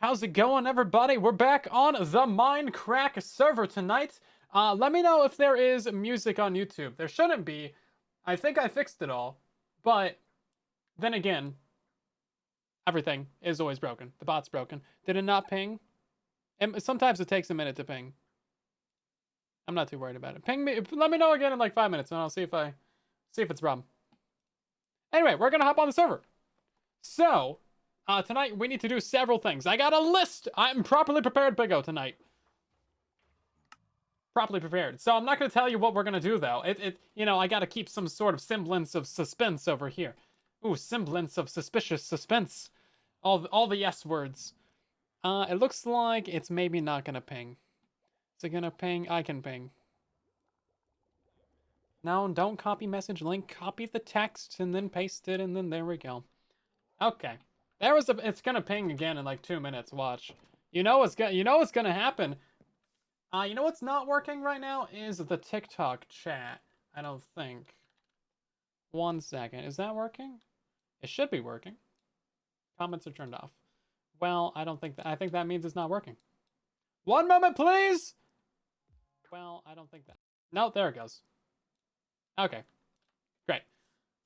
How's it going, everybody? We're back on the MINDCRACK server tonight. Let me know if there is music on YouTube. There shouldn't be. I think I fixed it all. But then again, everything is always broken. The bot's broken. Did it not ping? And sometimes it takes a minute to ping. I'm not too worried about it. Ping me. Let me know again in like 5 minutes, and I'll see if it's a problem. Anyway, we're gonna hop on the server. So, tonight we need to do several things. I got a list. I'm properly prepared, Big-O, tonight. Properly prepared. So I'm not going to tell you what we're going to do, though. I got to keep some sort of semblance of suspense over here. Ooh, semblance of suspicious suspense. All the yes words. It looks like it's maybe not going to ping. Is it going to ping? I can ping. No, don't copy message link. Copy the text and then paste it, and then there we go. Okay. It's gonna ping again in like 2 minutes. Watch. You know what's gonna happen. You know what's not working right now is the TikTok chat. I don't think. 1 second. Is that working? It should be working. Comments are turned off. Well, I don't think that. I think that means it's not working. 1 moment, please. Well, I don't think that. No, there it goes. Okay. Great.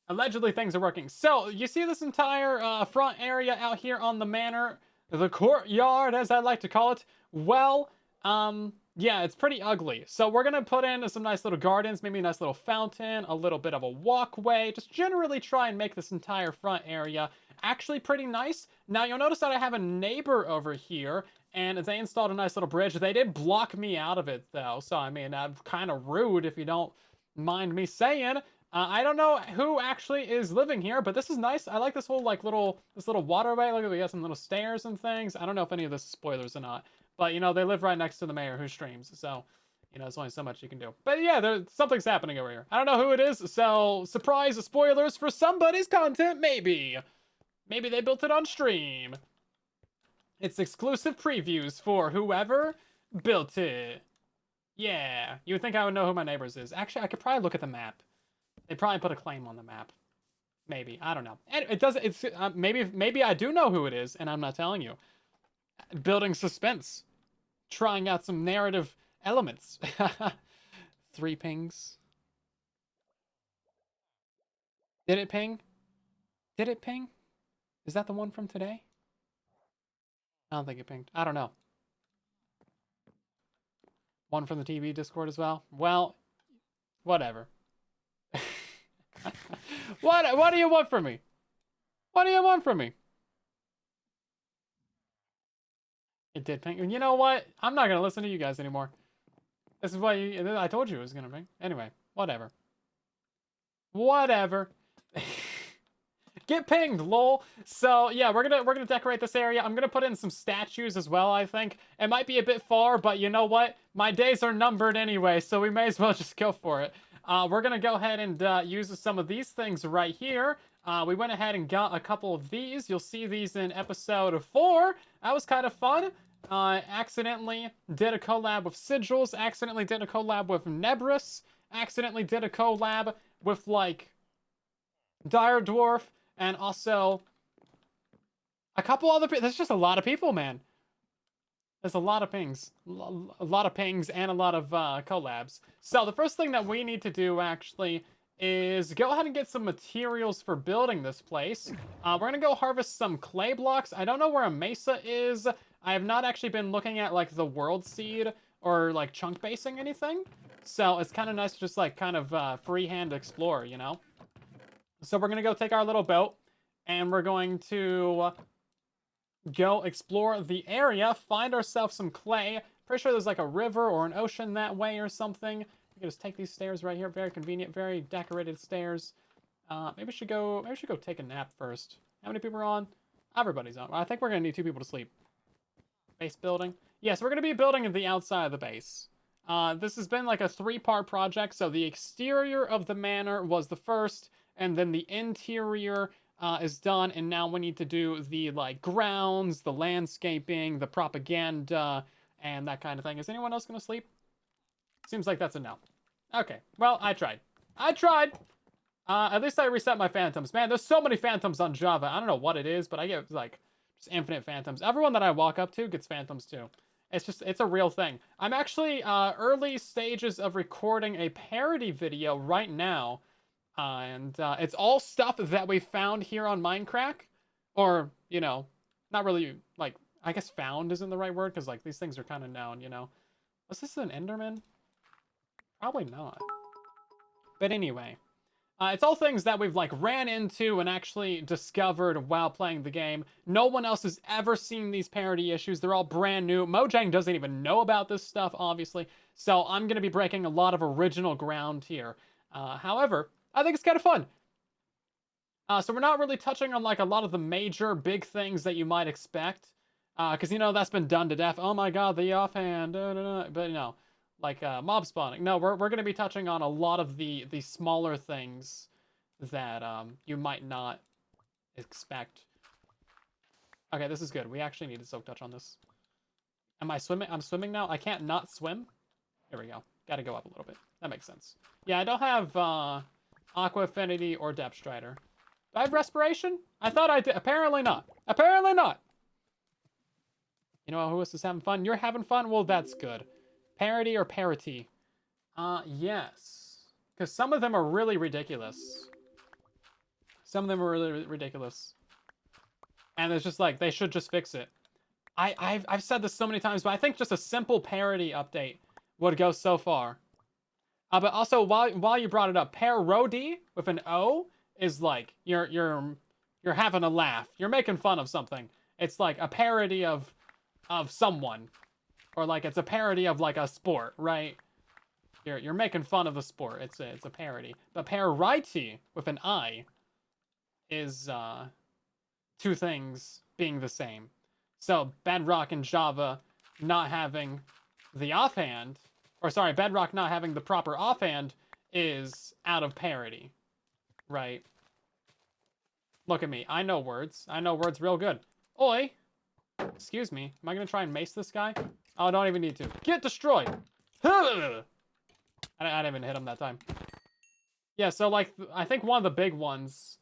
Allegedly, things are working. So, you see this entire front area out here on the manor? The courtyard, as I like to call it? Well, yeah, it's pretty ugly. So we're going to put in some nice little gardens, maybe a nice little fountain, a little bit of a walkway. Just generally try and make this entire front area actually pretty nice. Now, you'll notice that I have a neighbor over here, and they installed a nice little bridge. They did block me out of it, though. So, I mean, kind of rude if you don't mind me saying. I don't know who actually is living here, but this is nice. I like this whole this little waterway. Look, we got some little stairs and things. I don't know if any of this is spoilers or not, but they live right next to the mayor who streams, so there's only so much you can do. But yeah, something's happening over here. I don't know who it is, so surprise spoilers for somebody's content, maybe. Maybe they built it on stream. It's exclusive previews for whoever built it. Yeah, you would think I would know who my neighbors is. Actually, I could probably look at the map. They probably put a claim on the map. Maybe. I don't know. And it doesn't. It's maybe I do know who it is, and I'm not telling you. Building suspense. Trying out some narrative elements. 3 pings. Did it ping? Did it ping? Is that the one from today? I don't think it pinged. I don't know. One from the TV Discord as well? Well, whatever. What do you want from me? What do you want from me? It did ping. You know what? I'm not gonna listen to you guys anymore. This is why I told you it was gonna ping. Anyway, whatever. Whatever. Get pinged, lol. So yeah, we're gonna decorate this area. I'm gonna put in some statues as well. I think it might be a bit far, but you know what? My days are numbered anyway, so we may as well just go for it. We're going to go ahead and use some of these things right here. We went ahead and got a couple of these. You'll see these in episode 4. That was kind of fun. Accidentally did a collab with Sigils. Accidentally did a collab with Nebris. Accidentally did a collab with, like, Dire Dwarf. And also a couple other people. There's just a lot of people, man. There's a lot of pings. A lot of pings and a lot of collabs. So the first thing that we need to do, actually, is go ahead and get some materials for building this place. We're going to go harvest some clay blocks. I don't know where a mesa is. I have not actually been looking at, like, the world seed or, like, chunk basing anything. So it's kind of nice to just, like, kind of freehand explore, you know? So we're going to go take our little boat, and we're going to go explore the area, find ourselves some clay. Pretty sure there's like a river or an ocean that way or something. We can just take these stairs right here. Very convenient, very decorated stairs. Maybe we should go take a nap first. How many people are on? Everybody's on. I think we're gonna need 2 people to sleep. Base building. Yes, we're gonna be building the outside of the base. This has been like a 3-part project. So the exterior of the manor was the first, and then the interior is done, and now we need to do the grounds, the landscaping, the propaganda, and that kind of thing. Is anyone else gonna sleep? Seems like that's a no. Okay, well, I tried. At least I reset my phantoms. Man, there's so many phantoms on Java. I don't know what it is, but I get like Just infinite phantoms. Everyone that I walk up to gets phantoms too. It's a real thing. I'm actually early stages of recording a parody video right now. And it's all stuff that we found here on MINDCRACK. Or, you know, not really, like, I guess found isn't the right word, because, like, these things are kind of known, you know. Was this an Enderman? Probably not. But anyway, it's all things that we've, like, ran into and actually discovered while playing the game. No one else has ever seen these parody issues. They're all brand new. Mojang doesn't even know about this stuff, obviously. So I'm going to be breaking a lot of original ground here. However, I think it's kind of fun. So we're not really touching on, like, a lot of the major big things that you might expect. Because, you know, that's been done to death. Oh my god, the offhand. But, you know, like mob spawning. No, we're going to be touching on a lot of the smaller things that you might not expect. Okay, this is good. We actually need to soak touch on this. Am I swimming? I'm swimming now? I can't not swim? Here we go. Gotta go up a little bit. That makes sense. Yeah, I don't have Aqua Affinity or Depth Strider. Do I have Respiration? I thought I did. Apparently not. Apparently not. You know who else is having fun? You're having fun? Well, that's good. Parody or parity? Yes. Because some of them are really ridiculous. Some of them are really ridiculous. And it's just like, they should just fix it. I've said this so many times, but I think just a simple parody update would go so far. But also, while you brought it up, Parody with an O is like, you're having a laugh. You're making fun of something. It's like a parody of someone. Or like it's a parody of like a sport, right? You're making fun of the sport. It's a parody. But parody with an I is two things being the same. So Bedrock and Java not having the offhand, or sorry, Bedrock not having the proper offhand is out of parody, right? Look at me. I know words. I know words real good. Oi! Excuse me. Am I going to try and mace this guy? Oh, I don't even need to. Get destroyed! I didn't even hit him that time. Yeah, so, like, I think one of the big ones...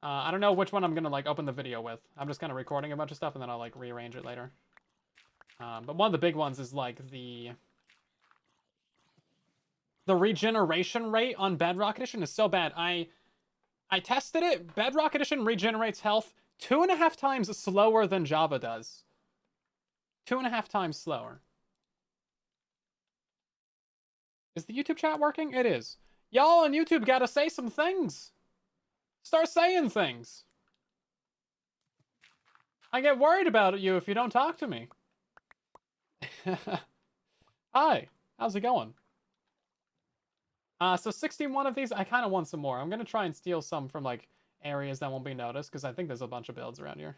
I don't know which one I'm going to, like, open the video with. I'm just kind of recording a bunch of stuff, and then I'll, like, rearrange it later. But one of the big ones is, like, the regeneration rate on Bedrock Edition is so bad. I tested it. Bedrock Edition regenerates health 2.5 times slower than Java does. 2.5 times slower. Is the YouTube chat working? It is. Y'all on YouTube gotta say some things. Start saying things. I get worried about you if you don't talk to me. Hi, how's it going? So 61 of these, I kind of want some more. I'm gonna try and steal some from, like, areas that won't be noticed, because I think there's a bunch of builds around here.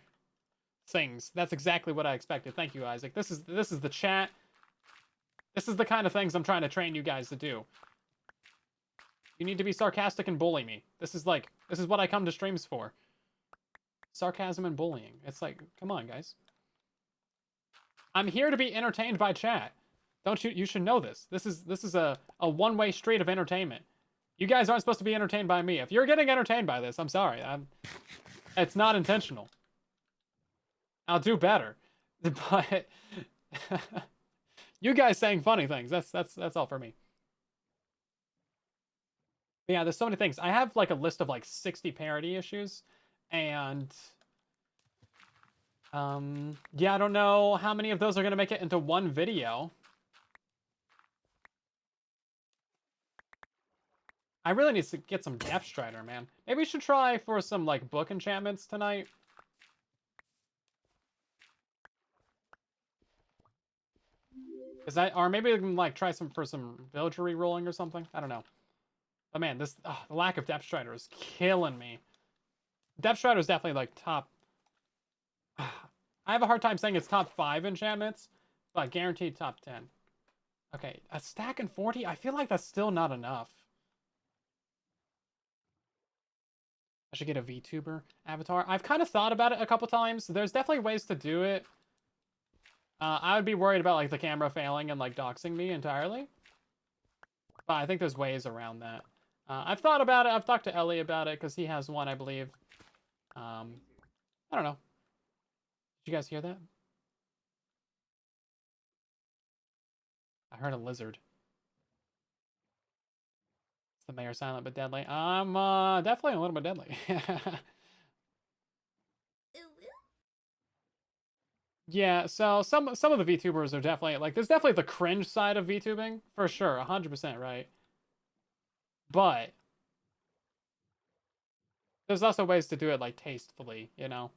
Things. That's exactly what I expected. Thank you, Isaac. This is the chat. This is the kind of things I'm trying to train you guys to do. You need to be sarcastic and bully me. This is what I come to streams for. Sarcasm and bullying. It's like, come on, guys. I'm here to be entertained by chat. Don't you? You should know this. This is a one-way street of entertainment. You guys aren't supposed to be entertained by me. If you're getting entertained by this, I'm sorry. It's not intentional. I'll do better. But you guys saying funny things, that's all for me. But yeah, there's so many things. I have, like, a list of, like, 60 parody issues, and yeah, I don't know how many of those are gonna make it into one video. I really need to get some Depth Strider, man. Maybe we should try for some, like, book enchantments tonight. Or maybe we can, like, try for some villager re-rolling or something. I don't know. But man, the lack of Depth Strider is killing me. Depth Strider is definitely, like, top... I have a hard time saying it's top 5 enchantments, but guaranteed top 10. Okay, a stack and 40? I feel like that's still not enough. I should get a VTuber avatar. I've kind of thought about it a couple times. There's definitely ways to do it. I would be worried about, like, the camera failing and, like, doxing me entirely. But I think there's ways around that. I've thought about it. I've talked to Ellie about it, because he has one, I believe. I don't know. Did you guys hear that? I heard a lizard. Is the mayor silent but deadly? I'm definitely a little bit deadly. Yeah, so some of the VTubers are definitely like there's definitely the cringe side of VTubing for sure, 100% right. But there's also ways to do it like tastefully, you know.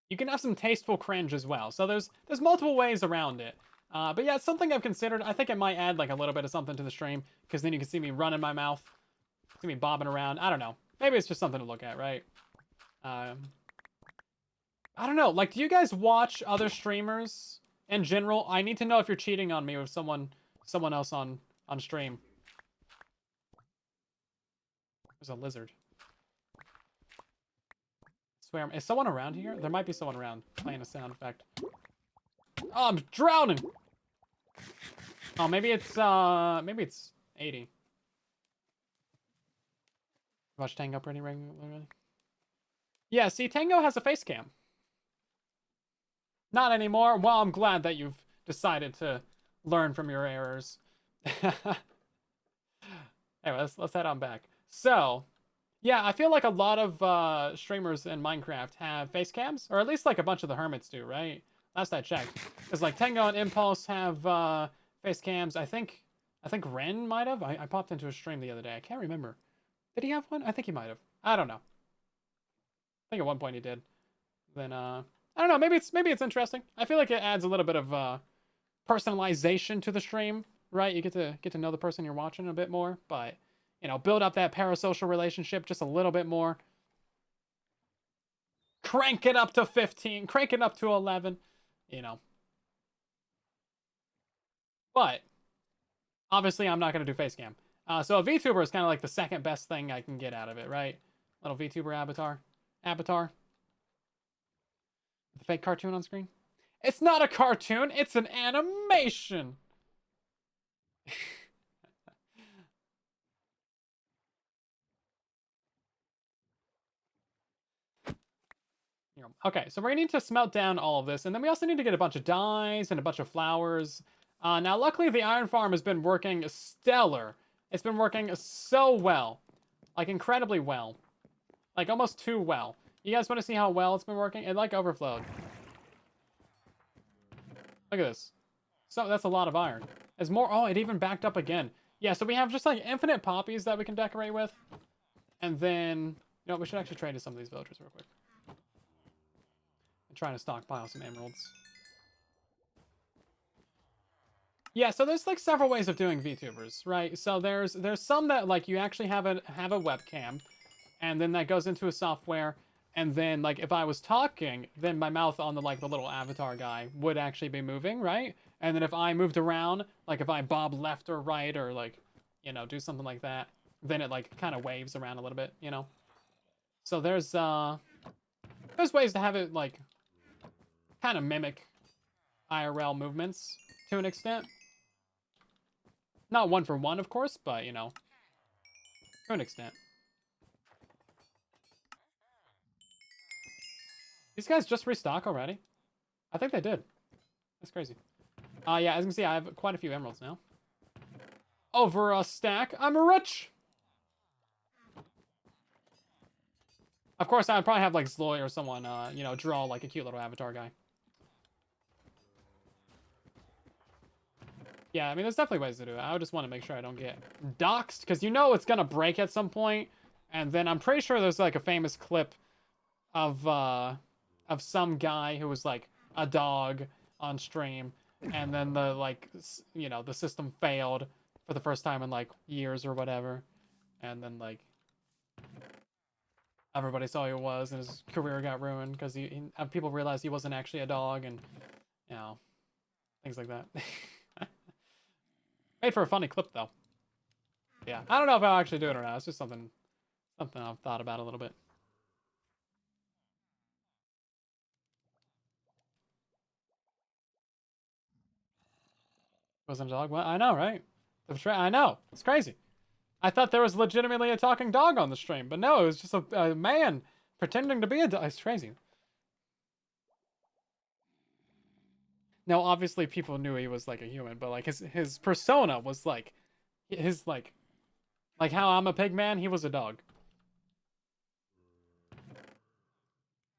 You can have some tasteful cringe as well. So there's multiple ways around it. But yeah, it's something I've considered. I think it might add like a little bit of something to the stream because then you can see me running my mouth, see me bobbing around. I don't know. Maybe it's just something to look at, right? Um, I don't know. Like, do you guys watch other streamers in general? I need to know if you're cheating on me with someone else on stream. There's a lizard. I swear, is someone around here? There might be someone around playing a sound effect. Oh, I'm drowning. Oh, maybe it's 80. Watch Tango pretty regularly. Yeah, see, Tango has a face cam. Not anymore. Well, I'm glad that you've decided to learn from your errors. Anyway, let's head on back. So, yeah, I feel like a lot of streamers in Minecraft have face cams, or at least like a bunch of the hermits do, right? Last I checked, because like Tango and Impulse have face cams. I think Ren might have. I popped into a stream the other day. I can't remember. Did he have one? I think he might have. I don't know. I think at one point he did. Then I don't know. Maybe it's interesting. I feel like it adds a little bit of personalization to the stream, right? You get to know the person you're watching a bit more, but you know, build up that parasocial relationship just a little bit more. Crank it up to 15, crank it up to 11, you know. But obviously, I'm not gonna do face cam. So a VTuber is kind of like the second best thing I can get out of it, right? Little VTuber avatar. The fake cartoon on screen. It's not a cartoon. It's an animation. Okay, so we're gonna need to smelt down all of this, and then we also need to get a bunch of dyes and a bunch of flowers. Now, luckily, the iron farm has been working stellar. It's been working so well, like incredibly well, like almost too well. You guys want to see how well it's been working? It like overflowed. Look at this. So that's a lot of iron. There's more. Oh, it even backed up again. Yeah, so we have just like infinite poppies that we can decorate with, and then you know we should actually trade to some of these villagers real quick. I'm trying to stockpile some emeralds. Yeah, so there's like several ways of doing VTubers, right? So there's some that like you actually have a webcam, and then that goes into a software, and then like if I was talking, then my mouth on the like the little avatar guy would actually be moving, right? And then if I moved around, like if I bob left or right or like, you know, do something like that, then it like kind of waves around a little bit, you know. So there's ways to have it like kind of mimic IRL movements to an extent. Not one for one, of course, but, you know, to an extent. These guys just restock already? I think they did. That's crazy. Yeah, as you can see, I have quite a few emeralds now. Over a stack. I'm rich! Of course, I'd probably have, like, Zloy or someone, you know, draw, like, a cute little avatar guy. Yeah, I mean, there's definitely ways to do it. I would just want to make sure I don't get doxxed, because you know it's gonna break at some point, and then I'm pretty sure there's, like, a famous clip of some guy who was, like, a dog on stream, and then the, like, you know, the system failed for the first time in, like, years or whatever, and then, like, everybody saw who he was, and his career got ruined, because people realized he wasn't actually a dog, and, you know, things like that. Made for a funny clip, though. Yeah, I don't know if I'll actually do it or not. It's just something I've thought about a little bit. Wasn't a dog? Well, I know, right? I know. It's crazy. I thought there was legitimately a talking dog on the stream, but no, it was just a man Pretending to be a dog is crazy. Now, obviously, people knew he was like a human, but like his persona was like his like how I'm a pig man. He was a dog.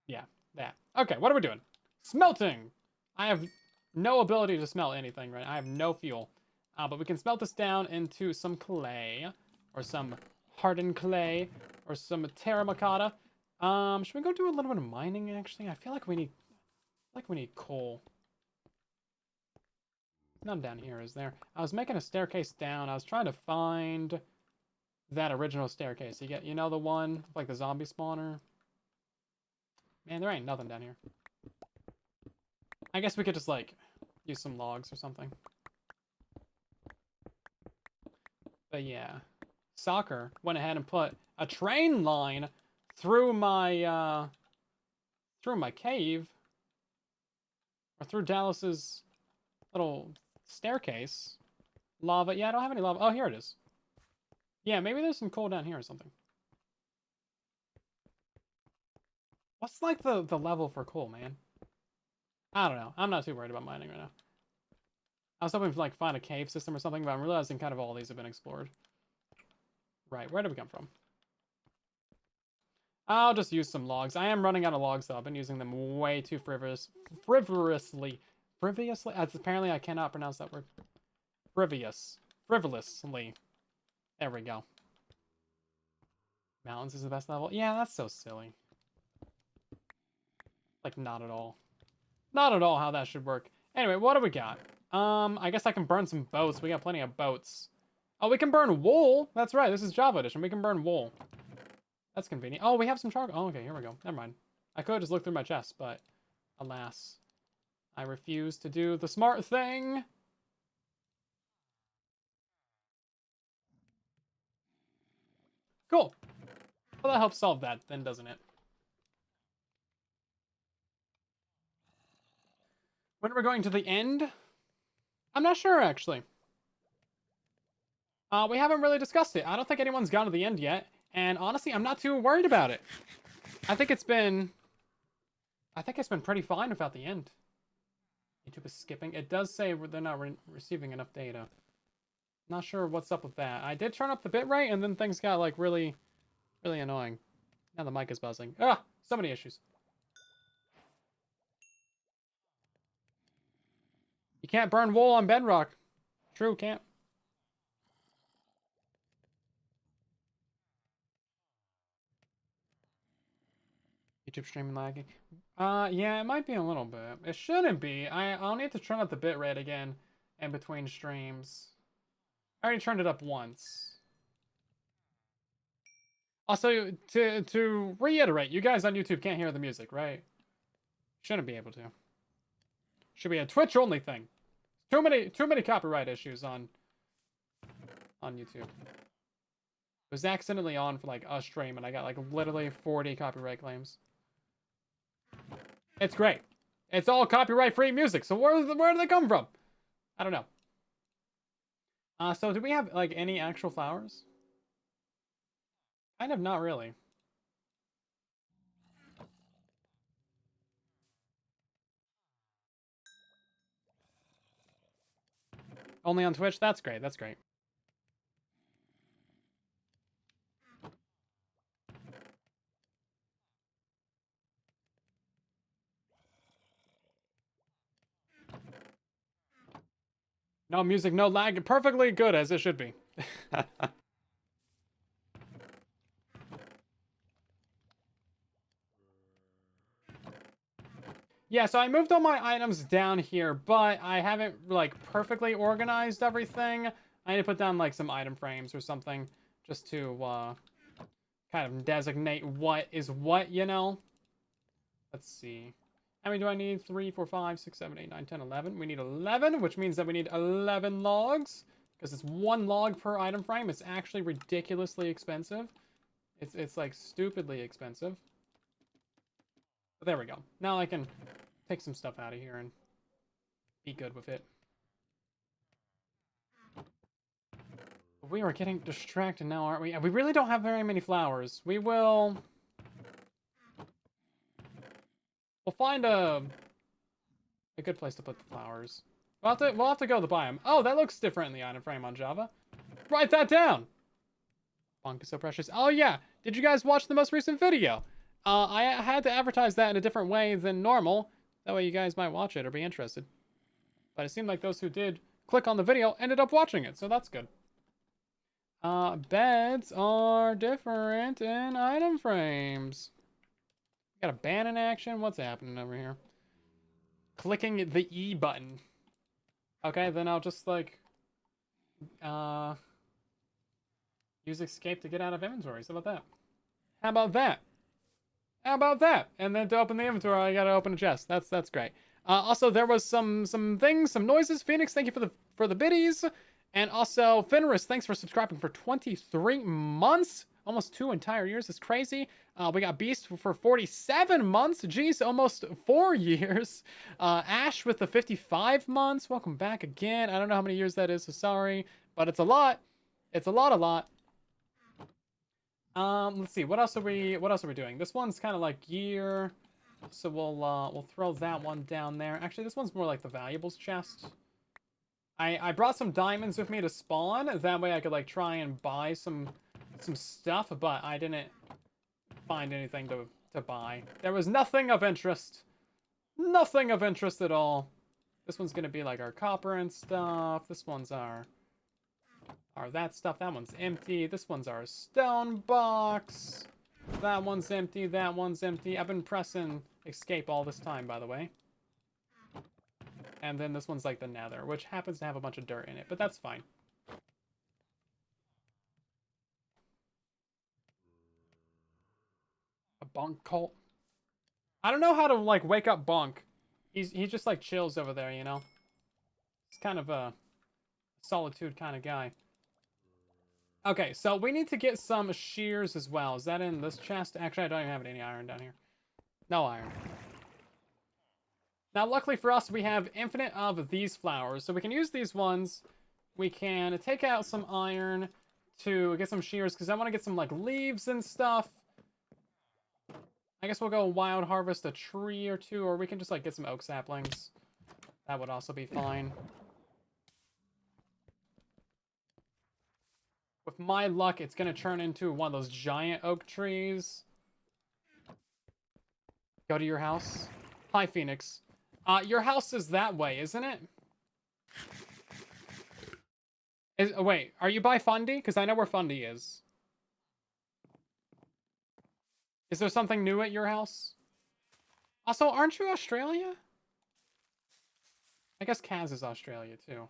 Yeah, that. Okay, what are we doing? Smelting. I have no ability to smelt anything, right? I have no fuel. But we can smelt this down into some clay, or some hardened clay, or some terracotta. Should we go do a little bit of mining? Actually, I feel like we need coal. None down here, is there? I was making a staircase down. I was trying to find that original staircase. You know the one like the zombie spawner. Man, there ain't nothing down here. I guess we could just like use some logs or something. But yeah, Soccer went ahead and put a train line through my cave, or through Dallas's little staircase. Lava. Yeah, I don't have any lava. Oh, here it is. Yeah, maybe there's some coal down here or something. What's like the level for coal, man? I don't know. I'm not too worried about mining right now. I was hoping to like find a cave system or something, but I'm realizing kind of all these have been explored. Right, where did we come from? I'll just use some logs. I am running out of logs though. I've been using them way too frivolously. Frivolously? Apparently I cannot pronounce that word. Frivolously. There we go. Mountains is the best level? Yeah, that's so silly. Like, not at all. Not at all how that should work. Anyway, what do we got? I guess I can burn some boats. We got plenty of boats. Oh, we can burn wool. That's right. This is Java Edition. We can burn wool. That's convenient. Oh, we have some charcoal. Oh, okay. Here we go. Never mind. I could have just looked through my chest, but alas, I refuse to do the smart thing. Cool. Well, that helps solve that then, doesn't it? When we're going to the end? I'm not sure, actually. We haven't really discussed it. I don't think anyone's gone to the end yet. And honestly, I'm not too worried about it. I think it's been pretty fine without the end. YouTube is skipping. It does say they're not receiving enough data. Not sure what's up with that. I did turn up the bitrate, and then things got like really, really annoying. Now the mic is buzzing. Ah, so many issues. You can't burn wool on bedrock. True, can't. YouTube streaming lagging. Yeah, it might be a little bit. It shouldn't be. I'll need to turn up the bitrate again in between streams. I already turned it up once. Also, to reiterate, you guys on YouTube can't hear the music, right? Shouldn't be able to. Should be a Twitch only thing. Too many copyright issues on YouTube. It was accidentally on for like a stream, and I got like literally 40 copyright claims. It's great. It's all copyright-free music. So where do they come from? I don't know. So do we have like any actual flowers? Kind of not really. Only on Twitch? That's great. That's great. No music, no lag. Perfectly good as it should be. Yeah, so I moved all my items down here, but I haven't like perfectly organized everything. I need to put down like some item frames or something just to kind of designate what is what, you know? Let's see. How many do I need? 3, 4, 5, 6, 7, 8, 9, 10, 11. We need 11, which means that we need 11 logs. Because it's 1 log per item frame. It's actually ridiculously expensive. It's like stupidly expensive. But there we go. Now I can take some stuff out of here and be good with it. We are getting distracted now, aren't we? We really don't have very many flowers. We will We'll find a good place to put the flowers. We'll have to go to the biome. Oh, that looks different in the item frame on Java. Write that down. Bonk is so precious. Oh yeah, did you guys watch the most recent video? I had to advertise that in a different way than normal. That way you guys might watch it or be interested. But it seemed like those who did click on the video ended up watching it, so that's good. Beds are different in item frames. Got a ban in action. What's happening over here? Clicking the E button. Okay, then I'll just like use escape to get out of inventory. So about that? How about that? How about that? And then to open the inventory, I gotta open a chest. That's great. Also, there was some things, some noises. Phoenix, thank you for the biddies, and also Fenris, thanks for subscribing for 23 months, almost 2 entire years. It's crazy. We got Beast for 47 months. Jeez, almost 4 years. Ash with the 55 months. Welcome back again. I don't know how many years that is, so sorry, but it's a lot. It's a lot. Let's see. What else are we doing? This one's kind of like gear. So we'll throw that one down there. Actually, this one's more like the valuables chest. I brought some diamonds with me to spawn. That way I could like try and buy some stuff, but I didn't find anything to buy. There was nothing of interest. Nothing of interest at all. This one's gonna be like our copper and stuff. This one's our that stuff. That one's empty. This one's our stone box. That one's empty. That one's empty. I've been pressing escape all this time, by the way. And then this one's like the nether, which happens to have a bunch of dirt in it, but that's fine. A Bonk cult? I don't know how to like wake up Bonk. He just like chills over there, you know? He's kind of a solitude kind of guy. Okay, so we need to get some shears as well. Is that in this chest? Actually, I don't even have any iron down here. No iron. Now, luckily for us, we have infinite of these flowers. So we can use these ones. We can take out some iron to get some shears, because I want to get some, like, leaves and stuff. I guess we'll go wild harvest a tree or two, or we can just, like, get some oak saplings. That would also be fine. With my luck, it's going to turn into one of those giant oak trees. Go to your house. Hi, Phoenix. Your house is that way, isn't it? Wait, are you by Fundy? Because I know where Fundy is. Is there something new at your house? Also, aren't you Australia? I guess Kaz is Australia, too.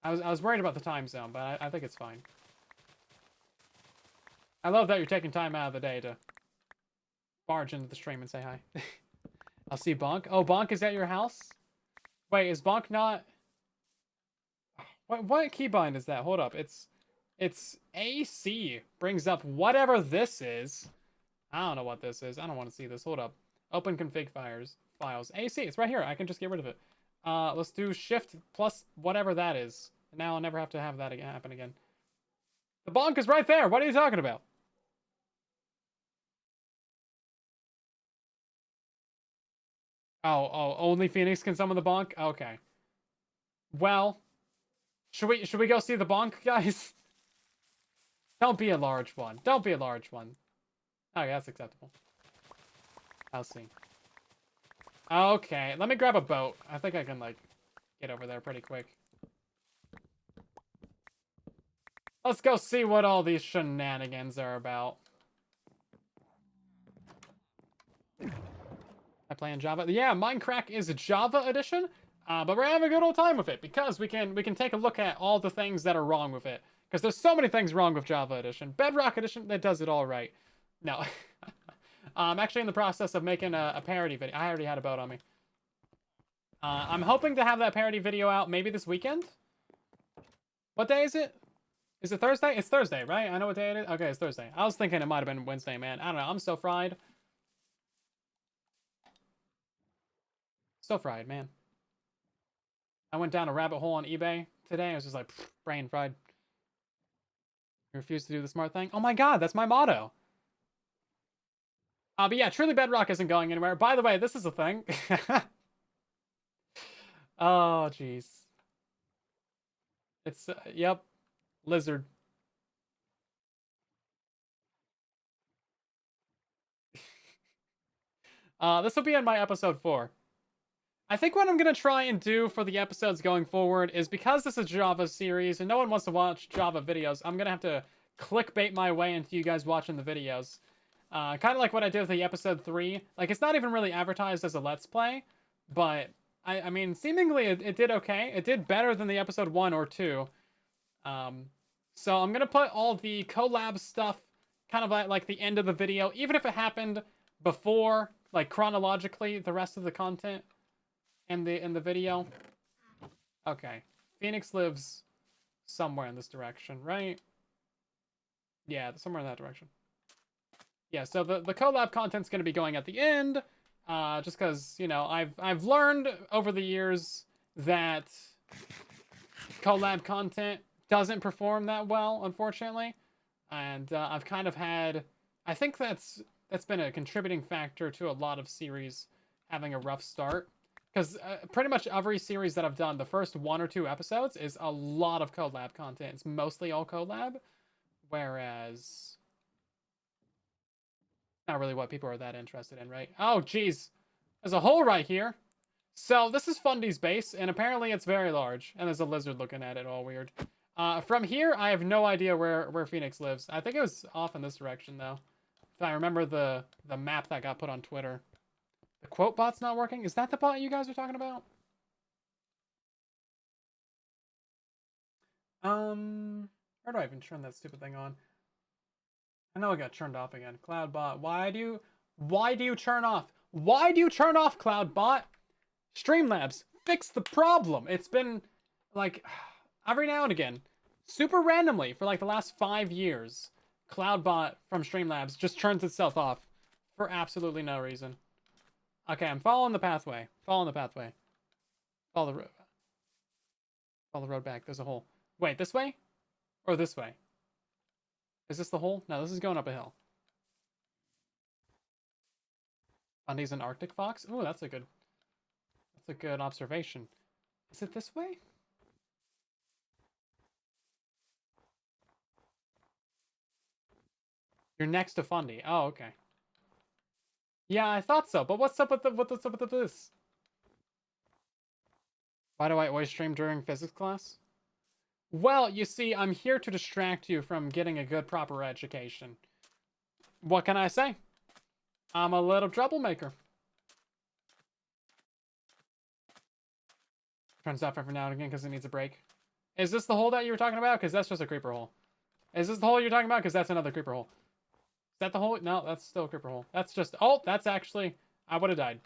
I was worried about the time zone, but I think it's fine. I love that you're taking time out of the day to barge into the stream and say hi. I'll see Bonk. Oh, Bonk is at your house? Wait, is Bonk not... What keybind is that? Hold up. It's AC. Brings up whatever this is. I don't know what this is. I don't want to see this. Hold up. Open config files. AC. It's right here. I can just get rid of it. Let's do shift plus whatever that is. Now I'll never have to have that happen again. The Bonk is right there. What are you talking about? Oh, only Phoenix can summon the Bonk? Okay. Well, should we go see the Bonk, guys? Don't be a large one. Don't be a large one. Okay, that's acceptable. I'll see. Okay, let me grab a boat. I think I can, like, get over there pretty quick. Let's go see what all these shenanigans are about. I play in Java. Yeah, MINDCRACK is Java edition, but we're having a good old time with it because we can take a look at all the things that are wrong with it. Because there's so many things wrong with Java edition. Bedrock edition, that does it all right. No. I'm actually in the process of making a parody video. I already had a boat on me. I'm hoping to have that parody video out maybe this weekend. What day is it? Is it Thursday? It's Thursday, right? I know what day it is. Okay, it's Thursday. I was thinking it might have been Wednesday, man. I don't know. I'm so fried. So fried, man. I went down a rabbit hole on eBay today. I was just like, brain fried. You refuse to do the smart thing? Oh my god, that's my motto. But yeah, Truly Bedrock isn't going anywhere. By the way, this is a thing. Oh, jeez. It's, yep, lizard. This will be in my episode 4. I think what I'm going to try and do for the episodes going forward is, because this is a Java series and no one wants to watch Java videos, I'm going to have to clickbait my way into you guys watching the videos. Kind of like what I did with the episode 3. Like, it's not even really advertised as a Let's Play, but I mean, seemingly it did okay. It did better than the episode 1 or 2. So I'm going to put all the collab stuff kind of at like the end of the video, even if it happened before, like chronologically, the rest of the content in the video. Okay. Phoenix lives somewhere in this direction, right? Yeah, somewhere in that direction. Yeah, so the collab content's going to be going at the end, just because, you know, I've learned over the years that collab content doesn't perform that well, unfortunately, and I've kind of had, I think that's been a contributing factor to a lot of series having a rough start, because pretty much every series that I've done, the first 1 or 2 episodes is a lot of collab content. It's mostly all collab, whereas not really what people are that interested in, right? Oh, geez. There's a hole right here. So this is Fundy's base, and apparently it's very large, and there's a lizard looking at it all weird. From here, I have no idea where Phoenix lives. I think it was off in this direction, though. If I remember the map that got put on Twitter. The quote bot's not working? Is that the bot you guys are talking about? Where do I even turn that stupid thing on? I know it got turned off again. Cloudbot, why do you turn off? Why do you turn off Cloudbot? Streamlabs, fix the problem. It's been like every now and again, super randomly for like the last 5 years, Cloudbot from Streamlabs just turns itself off for absolutely no reason. Okay, I'm following the pathway. Following the pathway. Follow the road. Follow the road back. There's a hole. Wait, this way? Or this way? Is this the hole? No, this is going up a hill. Bundy's an Arctic fox? Ooh, that's a good observation. Is it this way? You're next to Fundy. Oh, okay. Yeah, I thought so. But what's up with this? Why do I always stream during physics class? Well, you see, I'm here to distract you from getting a good, proper education. What can I say? I'm a little troublemaker. Turns off every now and again because it needs a break. Is this the hole that you were talking about? Because that's just a creeper hole. Is this the hole you're talking about? Because that's another creeper hole. Is that the hole? No, that's still a creeper hole. That's just... Oh, that's actually... I would have died.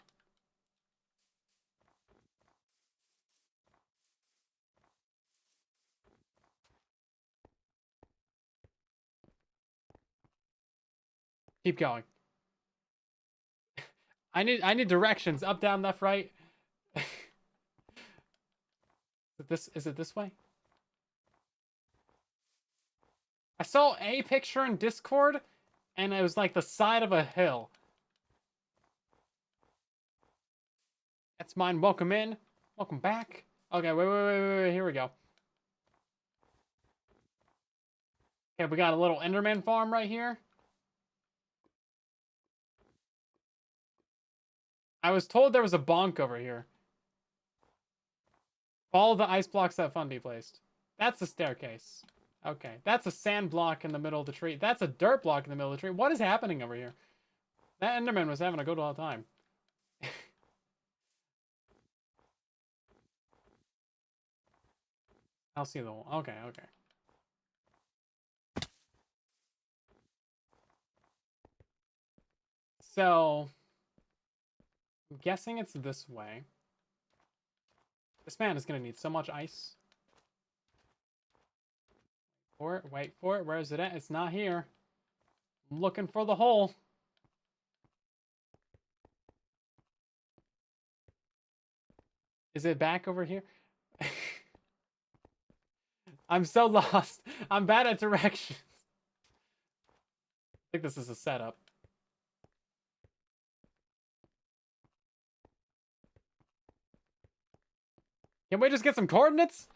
Keep going. I need directions. Up, down, left, right. Is it this way? I saw a picture in Discord, and it was like the side of a hill. That's mine. Welcome in. Welcome back. Okay, wait. Here we go. Okay, we got a little Enderman farm right here. I was told there was a bonk over here. Follow the ice blocks that Fundy placed. That's the staircase. Okay, that's a sand block in the middle of the tree. That's a dirt block in the middle of the tree. What is happening over here? That Enderman was having a good old time. I'll see the hole. Okay. So, I'm guessing it's this way. This man is going to need so much ice. Wait for it. Where is it at? It's not here. I'm looking for the hole. Is it back over here? I'm so lost. I'm bad at directions. I think this is a setup. Can we just get some coordinates?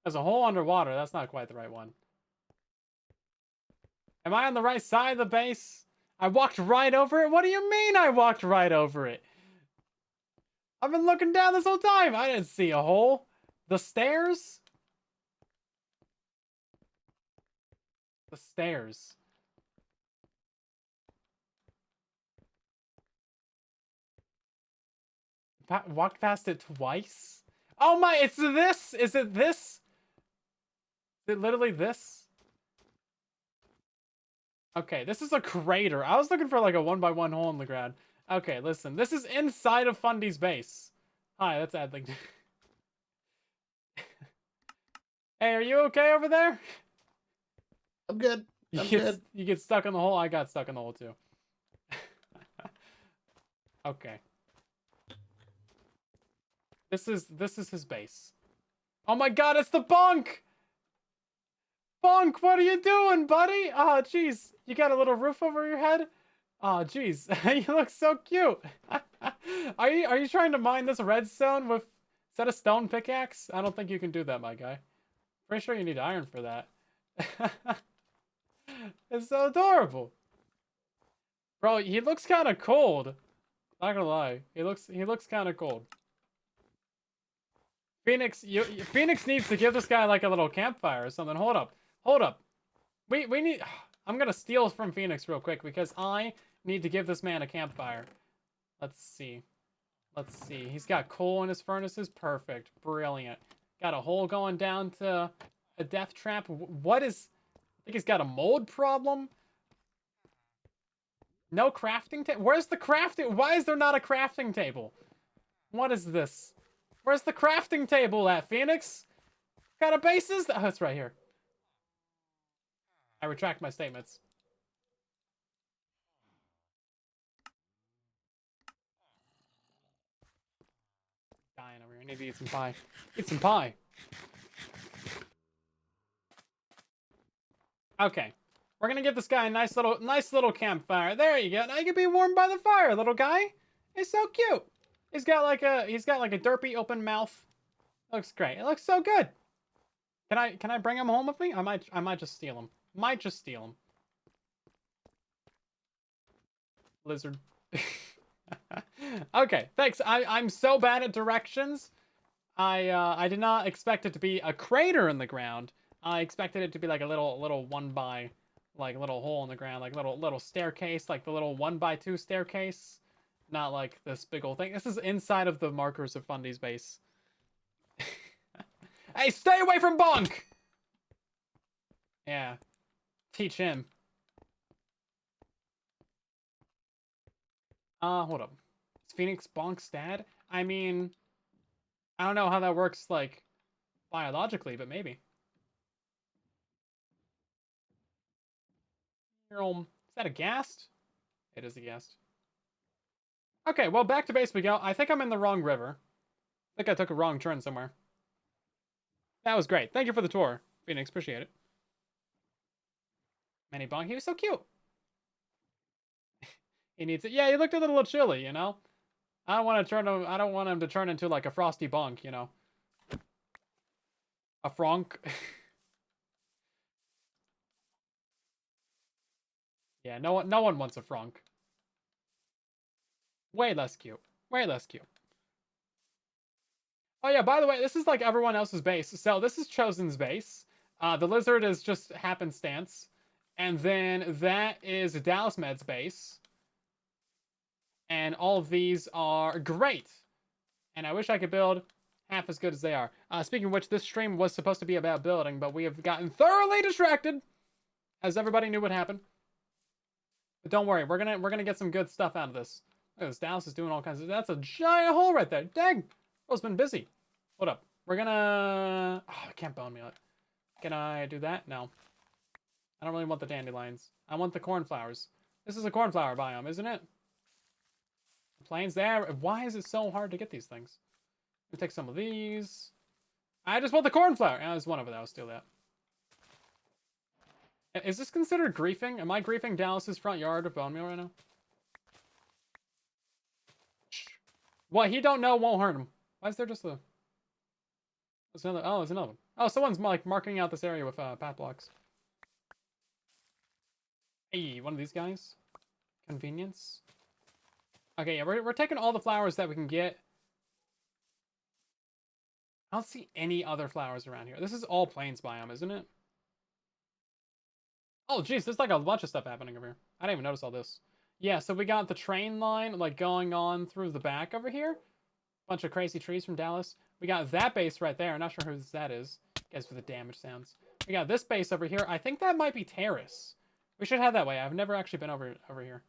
There's a hole underwater. That's not quite the right one. Am I on the right side of the base? I walked right over it? What do you mean I walked right over it? I've been looking down this whole time. I didn't see a hole. The stairs? The stairs. Walked past it twice? Oh my, it's this? Is it this? Is it literally this? Okay, this is a crater. I was looking for like a 1x1 hole in the ground. Okay, listen. This is inside of Fundy's base. Hi, that's Adling. Hey, are you okay over there? I'm good. You get stuck in the hole? I got stuck in the hole too. Okay. This is his base. Oh my god, it's the Bonk! Bonk, what are you doing, buddy? Oh, jeez. You got a little roof over your head? Oh, jeez. You look so cute. Are you trying to mine this redstone with... Is that a stone pickaxe? I don't think you can do that, my guy. Pretty sure you need iron for that. It's so adorable. Bro, he looks kind of cold. Not gonna lie. He looks kind of cold. Phoenix, Phoenix needs to give this guy like a little campfire or something. Hold up. Hold up. We need... I'm gonna steal from Phoenix real quick because I need to give this man a campfire. Let's see. Let's see. He's got coal in his furnaces. Perfect. Brilliant. Got a hole going down to a death trap. What is... I think he's got a mold problem. No crafting table? Where's the crafting? Why is there not a crafting table? What is this? Where's the crafting table at, Phoenix? Got a bases? Oh, it's right here. I retract my statements. Dying over here. I need to eat some pie. Eat some pie. Okay. We're gonna give this guy a nice little campfire. There you go. Now you can be warmed by the fire, little guy. He's so cute. He's got like a derpy open mouth. Looks great. It looks so good. Can I bring him home with me? I might just steal him. Might just steal him. Lizard. Okay, thanks. I'm so bad at directions. I did not expect it to be a crater in the ground. I expected it to be like a little one by, like little hole in the ground, like little staircase, like the little 1x2 staircase. Not like this big old thing. This is inside of the markers of Fundy's base. Hey, stay away from Bonk! Yeah. Teach him. Hold up. Is Phoenix Bonk's dad? I mean, I don't know how that works, like, biologically, but maybe. Is that a ghast? It is a ghast. Okay, well, back to base we go. I think I'm in the wrong river. I think I took a wrong turn somewhere. That was great. Thank you for the tour, Phoenix. Appreciate it. Manny Bonk, he was so cute. He needs it. Yeah, he looked a little chilly, you know? I don't want him to turn into like a frosty bonk, you know. A fronk. Yeah, no one wants a fronk. Way less cute. Way less cute. Oh yeah, by the way, this is like everyone else's base. So this is Chosen's base. The lizard is just happenstance. And then that is Dallas Med's base. And all of these are great. And I wish I could build half as good as they are. Speaking of which, this stream was supposed to be about building, but we have gotten thoroughly distracted, as everybody knew what happened. But don't worry, we're gonna get some good stuff out of this. Look at this, Dallas is doing all kinds of... That's a giant hole right there. Dang! Bro's been busy. Hold up. We're gonna... Oh, I can't bone meal it. Can I do that? No. I don't really want the dandelions. I want the cornflowers. This is a cornflower biome, isn't it? Plains there. Why is it so hard to get these things? Let me take some of these. I just want the cornflower. Oh, there's one over there. I'll steal that. Is this considered griefing? Am I griefing Dallas's front yard with bone meal right now? What he don't know won't hurt him. Why is there just a... There's another... Oh, there's another one. Oh, someone's like marking out this area with path blocks. Hey, one of these guys. Convenience. Okay, yeah, we're taking all the flowers that we can get. I don't see any other flowers around here. This is all plains biome, isn't it? Oh, geez, there's like a bunch of stuff happening over here. I didn't even notice all this. Yeah, so we got the train line like going on through the back over here. Bunch of crazy trees from Dallas. We got that base right there. I'm not sure who that is. Guys, for the damage sounds. We got this base over here. I think that might be Terrace. We should head that way. I've never actually been over here.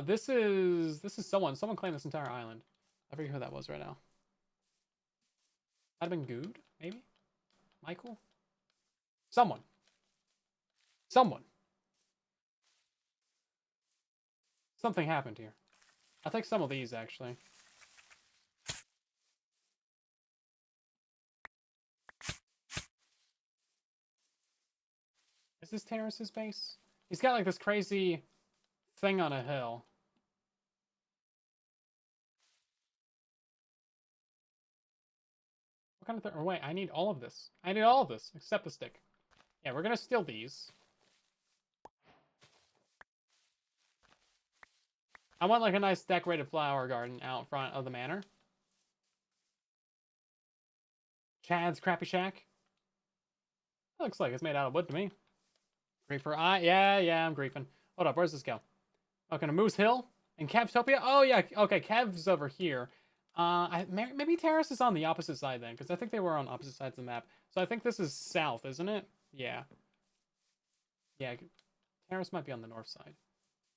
This is someone. Someone claimed this entire island. I forget who that was right now. That'd have been Good, maybe? Michael? Someone. Something happened here. I'll take some of these, actually. Is this Terrace's base? He's got, like, this crazy thing on a hill. What kind of thing? Oh, wait, I need all of this. I need all of this, except the stick. Yeah, we're gonna steal these. I want, like, a nice decorated flower garden out front of the manor. Chad's Crappy Shack. Looks like it's made out of wood to me. Griefer eye. Yeah, I'm griefing. Hold up, where's this go? Okay, to Moose Hill and Kevtopia. Oh yeah, okay, Kev's over here. Maybe Terrace is on the opposite side then, because I think they were on opposite sides of the map. So I think this is south, isn't it? Yeah. Yeah, Terrace might be on the north side.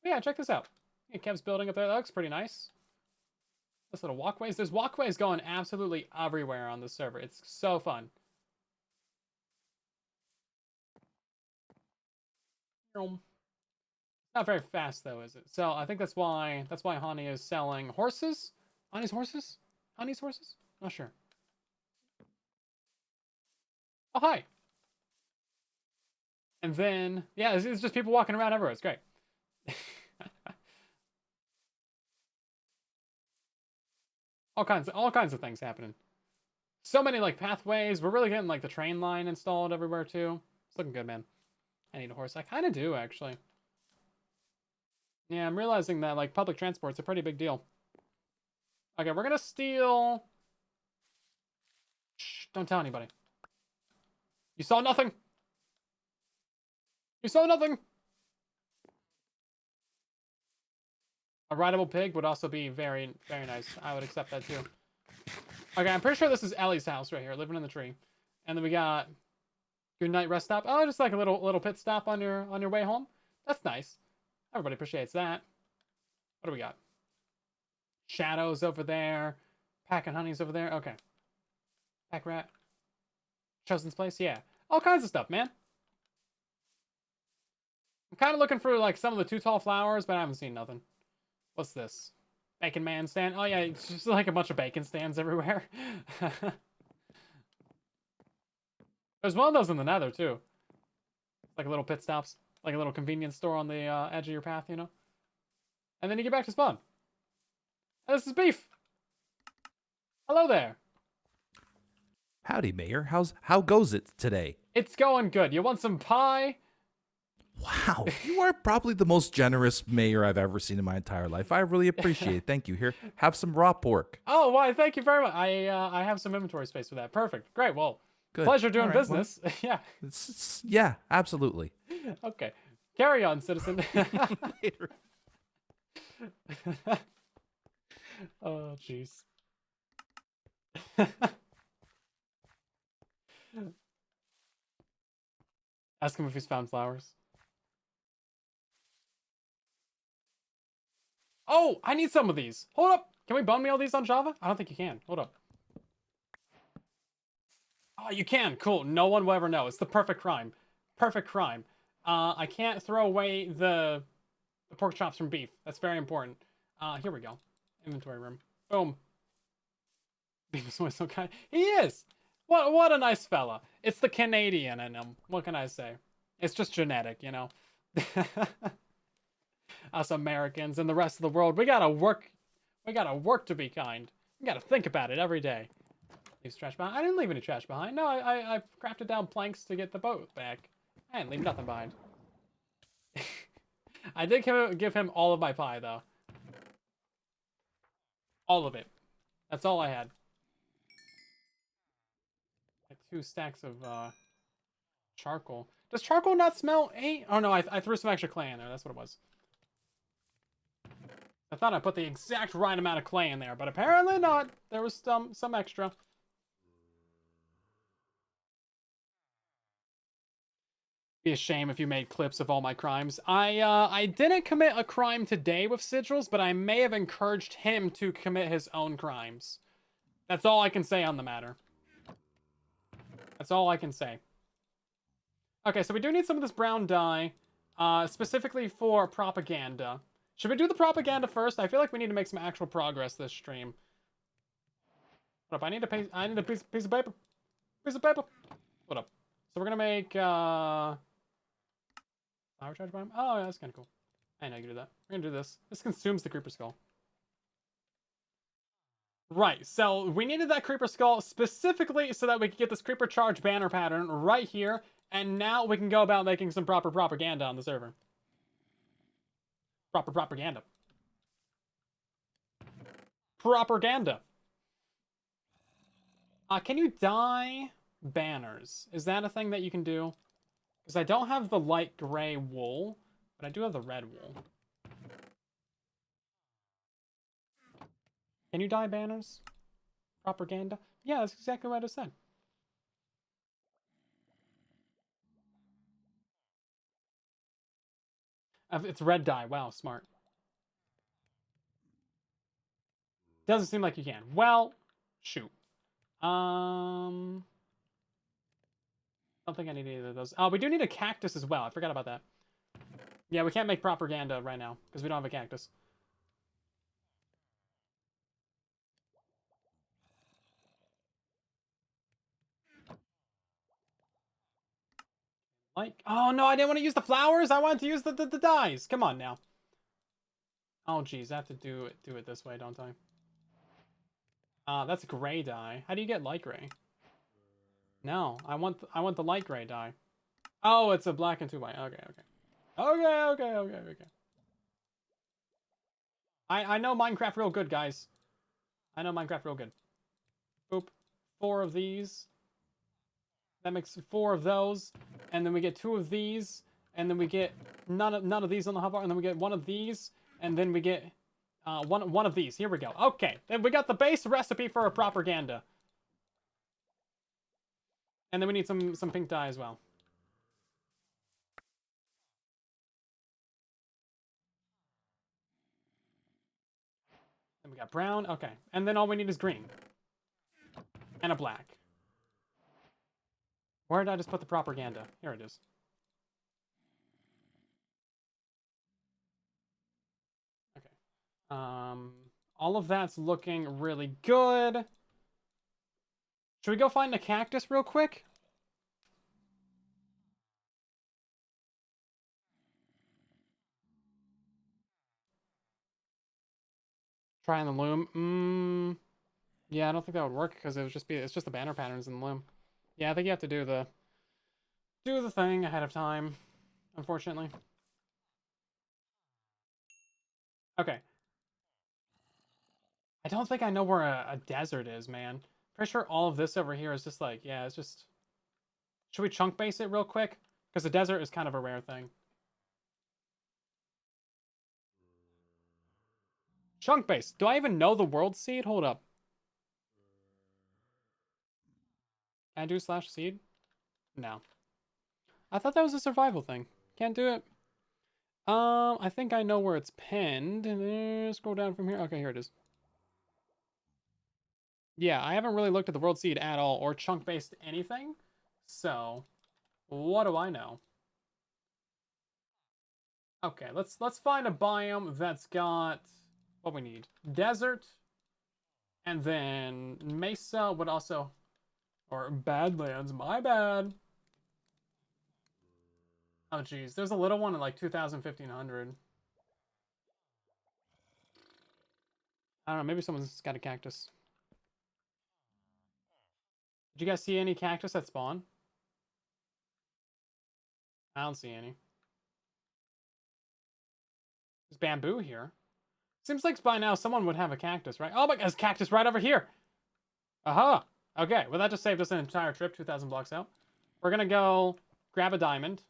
But yeah, check this out. Yeah, Kev's building up there. That looks pretty nice. This little walkways. There's walkways going absolutely everywhere on the server. It's so fun. Not very fast though, is it? So I think that's why Hani is selling horses. Hani's horses? Hani's horses? Not sure. Oh hi. And then yeah, it's just people walking around everywhere. It's great. all kinds of things happening. So many like pathways. We're really getting like the train line installed everywhere too. It's looking good, man. I need a horse. I kind of do actually. Yeah, I'm realizing that like public transport's a pretty big deal. Okay, we're gonna steal. Shh, don't tell anybody. You saw nothing. You saw nothing. A rideable pig would also be very, very nice. I would accept that too. Okay, I'm pretty sure this is Ellie's house right here, living in the tree. And then we got good night rest stop. Oh, just like a little pit stop on your way home. That's nice. Everybody appreciates that. What do we got? Shadows over there. Pack and Honey's over there. Okay. Pack Rat. Chosen's place. Yeah. All kinds of stuff, man. I'm kind of looking for like some of the too tall flowers, but I haven't seen nothing. What's this? Bacon man stand. Oh yeah, it's just like a bunch of bacon stands everywhere. There's one of those in the Nether too. Like a little pit stops, like a little convenience store on the edge of your path, you know. And then you get back to spawn. And this is Beef. Hello there. Howdy, Mayor. How goes it today? It's going good. You want some pie? Wow, you are probably the most generous mayor I've ever seen in my entire life. I really appreciate it. Thank you. Here, have some raw pork. Oh, why? Thank you very much. I have some inventory space for that. Perfect. Great. Well, Good. pleasure doing All right, business. well, yeah. Yeah, absolutely. Okay. Carry on, citizen. Later. Oh, jeez. Ask him if he's found flowers. Oh, I need some of these. Hold up. Can we bone meal these on Java? I don't think you can. Hold up. Oh, you can. Cool. No one will ever know. It's the perfect crime. Perfect crime. I can't throw away the pork chops from Beef. That's very important. Here we go. Inventory room. Boom. Beef is always so kind. He is. What a nice fella. It's the Canadian in him. What can I say? It's just genetic, you know. Us Americans and the rest of the world, we gotta work We gotta work to be kind. We gotta think about it every day. Leaves trash behind. I didn't leave any trash behind. No, I crafted down planks to get the boat back. I didn't leave nothing behind. I did give him all of my pie, though. All of it. That's all I had. Like 2 stacks of charcoal. Does charcoal not smell 8? Oh no, I threw some extra clay in there. That's what it was. I thought I put the exact right amount of clay in there, but apparently not. There was some extra. Be a shame if you made clips of all my crimes. I didn't commit a crime today with Sigils, but I may have encouraged him to commit his own crimes. That's all I can say on the matter. That's all I can say. Okay, so we do need some of this brown dye, specifically for propaganda. Should we do the propaganda first? I feel like we need to make some actual progress this stream. What up? I need a piece of paper. Piece of paper. What up? So we're gonna make flower charge bomb. Oh, yeah, that's kind of cool. I know you can do that. We're gonna do this. This consumes the creeper skull. Right. So we needed that creeper skull specifically so that we could get this creeper charge banner pattern right here, and now we can go about making some proper propaganda on the server. Proper propaganda. Propaganda. Can you dye banners? Is that a thing that you can do? Because I don't have the light gray wool, but I do have the red wool. Can you dye banners? Propaganda? Yeah, that's exactly what I said. It's red dye. Wow, smart. Doesn't seem like you can. Well, shoot. I don't think I need either of those. Oh, we do need a cactus as well. I forgot about that. Yeah, we can't make propaganda right now because we don't have a cactus. Like, oh no, I didn't want to use the flowers. I wanted to use the dyes. Come on now. Oh geez, I have to do it this way, don't I? That's gray dye. How do you get light gray? No, I want the light gray dye. Oh, it's a black and 2 white. Okay. I know Minecraft real good, guys. I know Minecraft real good. Boop. 4 of these. That makes 4 of those, and then we get 2 of these, and then we get none of these on the hotbar, and then we get 1 of these, and then we get one of these. Here we go. Okay, then we got the base recipe for a propaganda, and then we need some pink dye as well. Then we got brown. Okay, and then all we need is green and a black. Where did I just put the propaganda? Here it is. Okay. All of that's looking really good. Should we go find a cactus real quick? Try in the loom. Yeah, I don't think that would work because it's just the banner patterns in the loom. Yeah, I think you have to do the thing ahead of time, unfortunately. Okay. I don't think I know where a desert is, man. Pretty sure all of this over here is just like, yeah, it's just... Should we chunk base it real quick? Because the desert is kind of a rare thing. Chunk base. Do I even know the world seed? Hold up. Can I do /seed? No. I thought that was a survival thing. Can't do it. I think I know where it's pinned. Scroll down from here. Okay, here it is. Yeah, I haven't really looked at the world seed at all or chunk based anything. So, what do I know? Okay, let's find a biome that's got what we need. Desert, and then Mesa would also, or Badlands, my bad. Oh geez, there's a little one in like 2000, 1500. I don't know, maybe someone's got a cactus. Did you guys see any cactus at spawn? I don't see any. There's bamboo here. Seems like by now someone would have a cactus, right? Oh my god, there's cactus right over here! Aha! Okay, well that just saved us an entire trip, 2,000 blocks out. We're gonna go grab a diamond.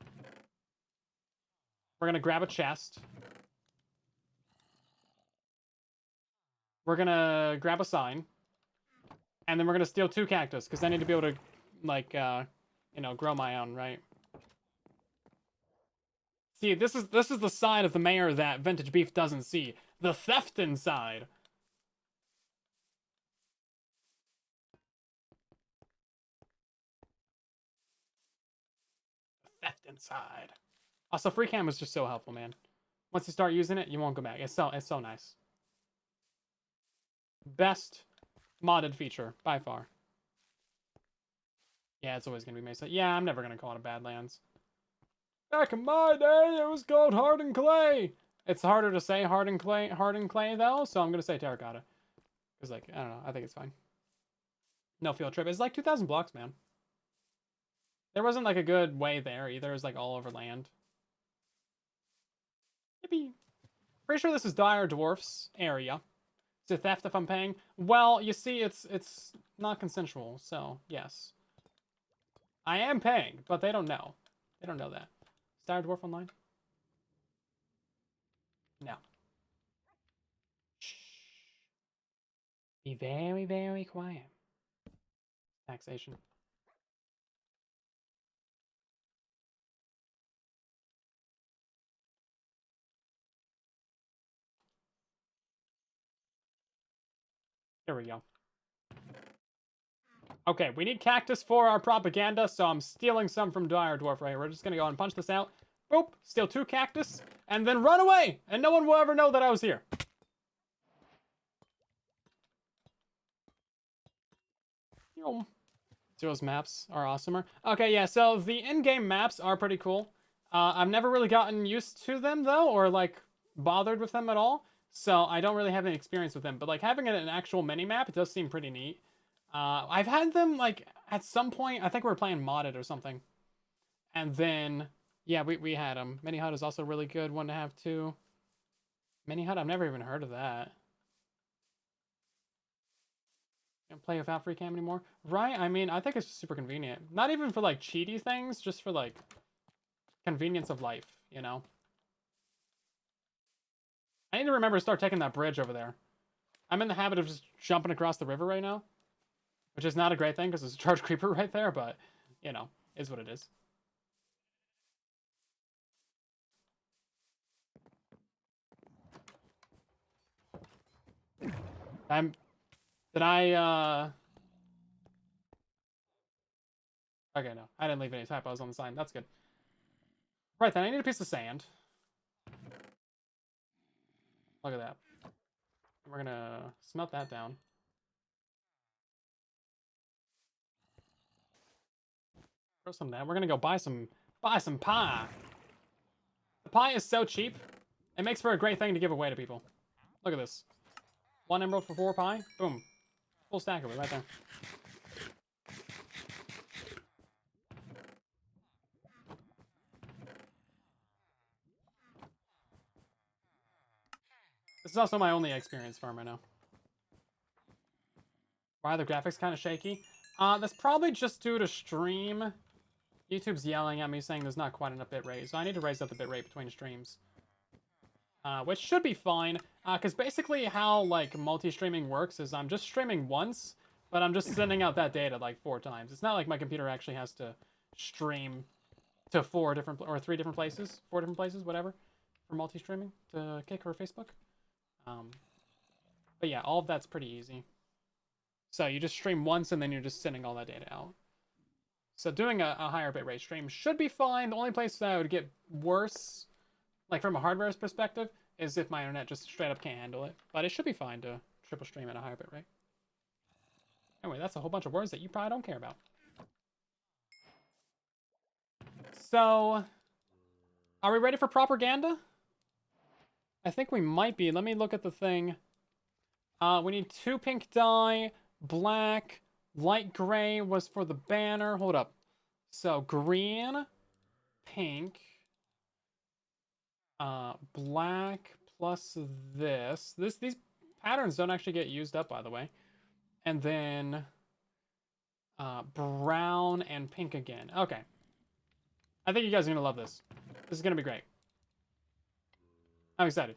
We're gonna grab a chest. We're gonna grab a sign. And then we're gonna steal 2 cactus, because I need to be able to, like, you know, grow my own, right? See, this is the side of the mayor that Vintage Beef doesn't see. The theft inside. The theft inside. Also, free cam is just so helpful, man. Once you start using it, you won't go back. It's so nice. Best modded feature by far. Yeah, it's always gonna be Mesa. Yeah, I'm never gonna call it a Badlands. Back in my day, it was called Hardened Clay. It's harder to say hardened clay though, so I'm gonna say terracotta. Cause like, I don't know, I think it's fine. No field trip. It's like 2,000 blocks, man. There wasn't like a good way there either. It was like all over land. Yippee. Pretty sure this is Dire Dwarf's area. Is it theft if I'm paying? Well, you see, it's not consensual, so yes. I am paying, but they don't know. They don't know that. Is Dire Dwarf online? No. Shh. Be very, very quiet. Taxation. Here we go. Okay, we need cactus for our propaganda, so I'm stealing some from Dire Dwarf right here. We're just gonna go and punch this out. Boop, steal 2 cactus, and then run away! And no one will ever know that I was here. Zero's maps are awesomer. Okay, yeah, so the in-game maps are pretty cool. I've never really gotten used to them, though, or, like, bothered with them at all. So I don't really have any experience with them. But, like, having an actual mini-map, it does seem pretty neat. I've had them, like, at some point, I think we were playing modded or something. And then, yeah, we had them. Mini Hut is also really good one to have, too. Mini Hut, I've never even heard of that. Can't play without free cam anymore. Right? I mean, I think it's just super convenient. Not even for, like, cheaty things, just for, like, convenience of life, you know? I need to remember to start taking that bridge over there. I'm in the habit of just jumping across the river right now. Which is not a great thing, because there's a charge creeper right there, but, you know, is what it is. Okay, no. I didn't leave any typos on the sign. That's good. Right, then I need a piece of sand. Look at that. We're gonna smelt that down. Throw some of that. We're gonna go buy some pie. The pie is so cheap. It makes for a great thing to give away to people. Look at this. 1 emerald for 4 pie. Boom. Full stack of it right there. This is also my only experience farm right now. Why are the graphics kind of shaky? That's probably just due to stream. YouTube's yelling at me saying there's not quite enough bitrate, so I need to raise up the bitrate between streams. Which should be fine, because basically how, like, multi-streaming works is I'm just streaming once, but I'm just sending out that data, like, 4 times. It's not like my computer actually has to stream to 4 different, or 3 different places, 4 different places, whatever, for multi-streaming to Kick or Facebook. But yeah, all of that's pretty easy. So you just stream once, and then you're just sending all that data out. So doing a higher bitrate stream should be fine. The only place that I would get worse, like from a hardware perspective, is if my internet just straight up can't handle it. But it should be fine to triple stream at a higher bitrate. Anyway, that's a whole bunch of words that you probably don't care about. So, are we ready for propaganda? I think we might be. Let me look at the thing. We need 2 pink dye, black, light gray was for the banner. Hold up. So green, pink, black plus this. These patterns don't actually get used up, by the way. And then brown and pink again. Okay. I think you guys are gonna love this. This is gonna be great. I'm excited.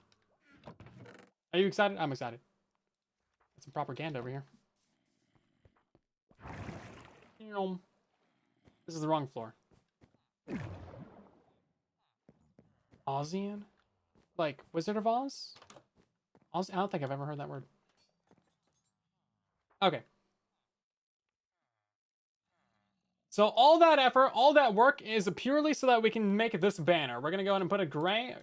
Are you excited? I'm excited. It's some propaganda over here. This is the wrong floor. Ozian? Like Wizard of Oz? I don't think I've ever heard that word. Okay. So all that effort, all that work is purely so that we can make this banner. We're gonna go ahead and put a gray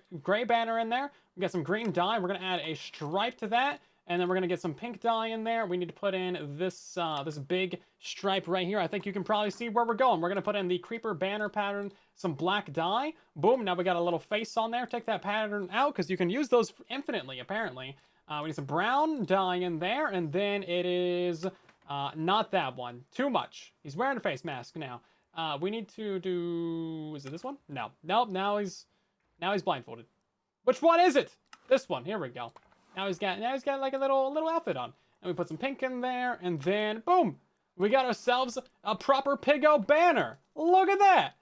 banner in there. We got some green dye. We're gonna add a stripe to that, and then we're gonna get some pink dye in there. We need to put in this this big stripe right here. I think you can probably see where we're going. We're gonna put in the creeper banner pattern, some black dye. Boom! Now we got a little face on there. Take that pattern out because you can use those infinitely. Apparently, we need some brown dye in there, and then it is. Not that one. Too much. He's wearing a face mask now. We need to do. Is it this one? No. Nope. Now he's blindfolded. Which one is it? This one. Here we go. Now he's got like a little outfit on. And we put some pink in there, and then boom, we got ourselves a proper Piggo banner. Look at that.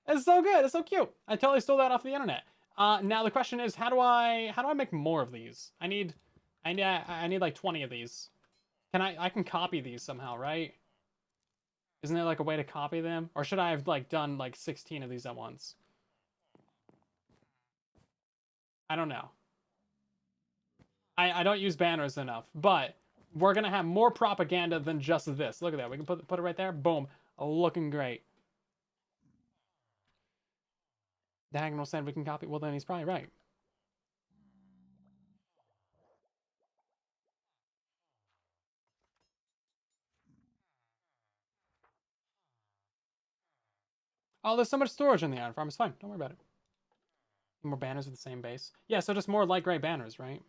It's so good. It's so cute. I totally stole that off the internet. Now the question is, how do I make more of these? I need like 20 of these. I can copy these somehow, right? Isn't there like a way to copy them? Or should I have like done like 16 of these at once? I don't know. I don't use banners enough, but we're gonna have more propaganda than just this. Look at that. We can put it right there. Boom. Looking great. Diagonal said we can copy. Well, then he's probably right. Oh, there's so much storage in the iron farm. It's fine. Don't worry about it. More banners with the same base. Yeah, so just more light gray banners, right?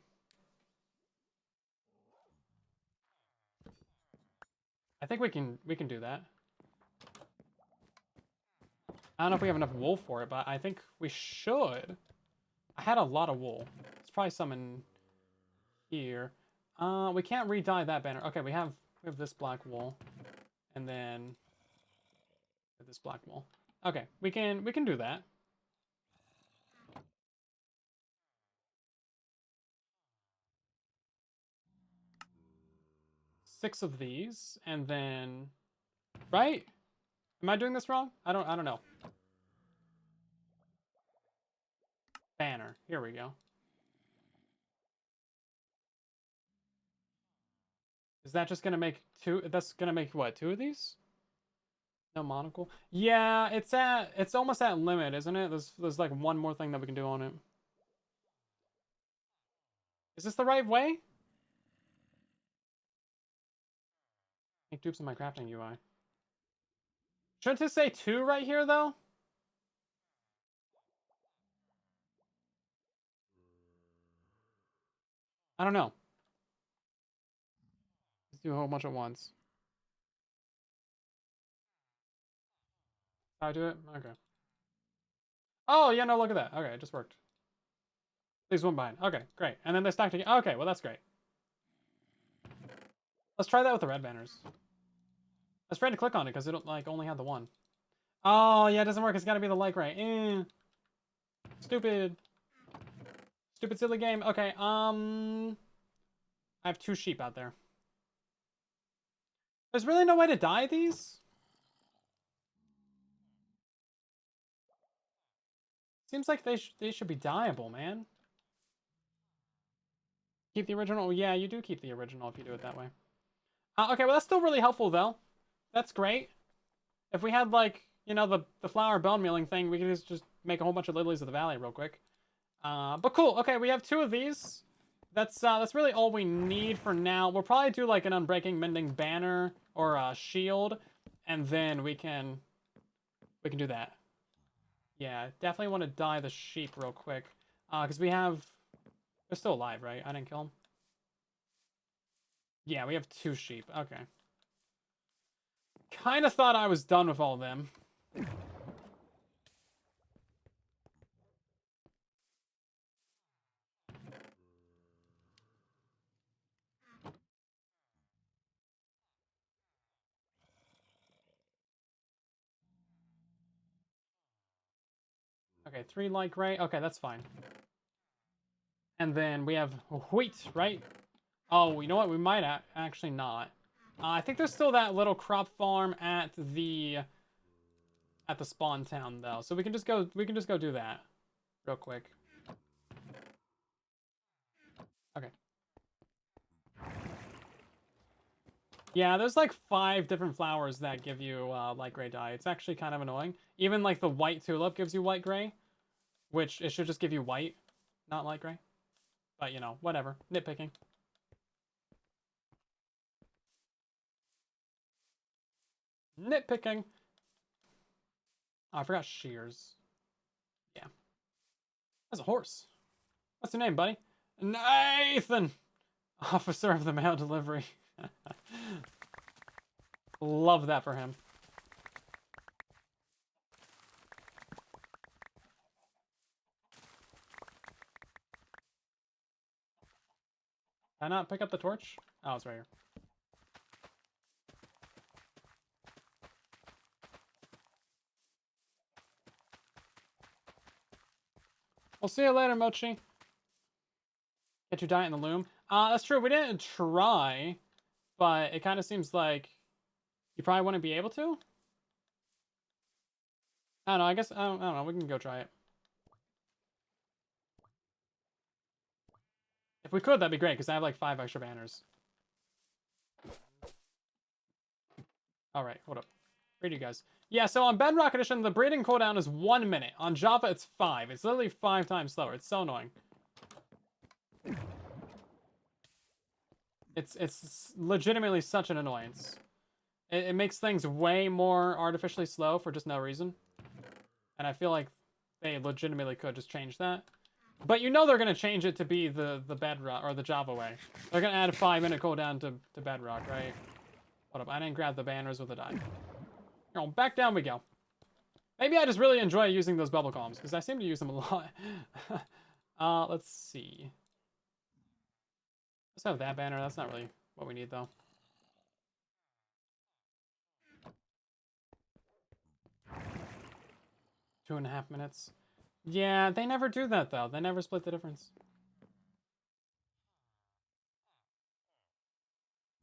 I think we can do that. I don't know if we have enough wool for it, but I think we should. I had a lot of wool. There's probably some in here. We can't re-dye that banner. Okay, we have this black wool, and then this black wool. Okay, we can do that. Six of these, and then right? Am I doing this wrong? I don't know. Banner. Here we go. Is that just gonna make two? That's gonna make what? Two of these? No monocle. Yeah, it's almost at limit, isn't it? There's like one more thing that we can do on it. Is this the right way? Make dupes in my crafting UI. Shouldn't it say 2 right here though? I don't know. Let's do a whole bunch at once. How I do it? Okay. Oh, yeah, no, look at that. Okay, it just worked. Leaves one behind. Okay, great. And then they stack together. Okay, well, that's great. Let's try that with the red banners. I was afraid to click on it because it like only had the one. Oh, yeah, it doesn't work. It's got to be the like right. Stupid. Stupid silly game. Okay, I have 2 sheep out there. There's really no way to dye these? Seems like they should be dyeable, man. Keep the original? Yeah, you do keep the original if you do it that way. Okay, well, that's still really helpful, though. That's great. If we had, like, you know, the flower bone mealing thing, we could just make a whole bunch of lilies of the valley real quick. But cool. Okay, we have 2 of these. That's really all we need for now. We'll probably do, like, an unbreaking mending banner or a shield, and then we can do that. Yeah, definitely want to dye the sheep real quick. Because they're still alive, right? I didn't kill them. Yeah, we have 2 sheep. Okay. Kind of thought I was done with all of them. Okay, 3 light gray. Okay, that's fine. And then we have wheat, right? Oh, you know what? We might actually not. I think there's still that little crop farm at the spawn town though, so we can just go do that real quick. Okay. Yeah, there's like 5 different flowers that give you light gray dye. It's actually kind of annoying. Even like the white tulip gives you white gray, which it should just give you white, not light gray. But you know, whatever. Nitpicking. Nitpicking. Oh, I forgot shears. Yeah. That's a horse. What's your name, buddy? Nathan! Officer of the mail delivery. Love that for him. Can I not pick up the torch? Oh, it's right here. We'll see you later, Mochi. Get your diet in the loom. That's true. We didn't try, but it kind of seems like you probably wouldn't be able to. I don't know. I guess, I don't know. We can go try it. If we could, that'd be great, because I have like 5 extra banners. Alright, hold up. Read you guys. Yeah, so on Bedrock Edition, the breeding cooldown is 1 minute. On Java, it's 5. It's literally 5 times slower. It's so annoying. It's legitimately such an annoyance. It makes things way more artificially slow for just no reason. And I feel like they legitimately could just change that. But you know they're going to change it to be the Bedrock, or the Java way. They're going to add a 5-minute cooldown to Bedrock, right? Hold up, I didn't grab the banners with a die. Oh, back down we go. Maybe I just really enjoy using those bubble columns, because I seem to use them a lot. Let's see. Let's have that banner. That's not really what we need, though. Two and a half minutes. Yeah, they never do that, though. They never split the difference.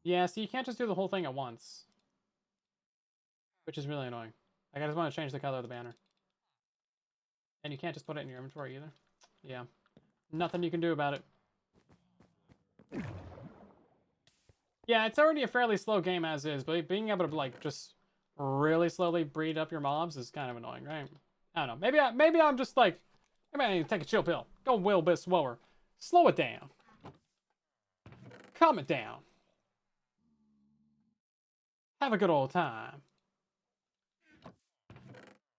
Yeah, so you can't just do the whole thing at once. Which is really annoying. Like, I just want to change the color of the banner. And you can't just put it in your inventory either. Yeah. Nothing you can do about it. Yeah, it's already a fairly slow game as is, but being able to, like, just really slowly breed up your mobs is kind of annoying, right? I don't know. Maybe I'm just, like, maybe I need to take a chill pill. Go a little bit slower. Slow it down. Calm it down. Have a good old time.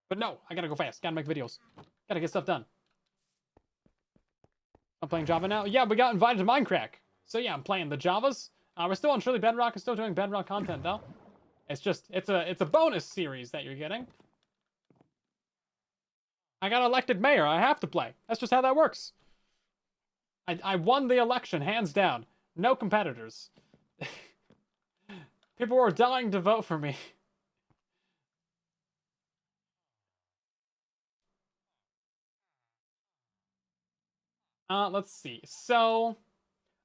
But no, I gotta go fast. Gotta make videos. Gotta get stuff done. I'm playing Java now. Yeah, we got invited to MINDCRACK. So yeah, I'm playing the Javas. We're still on Truly Bedrock. I'm still doing Bedrock content though. It's just, it's a bonus series that you're getting. I got elected mayor. I have to play. That's just how that works. I won the election, hands down. No competitors. People were dying to vote for me. Let's see. So,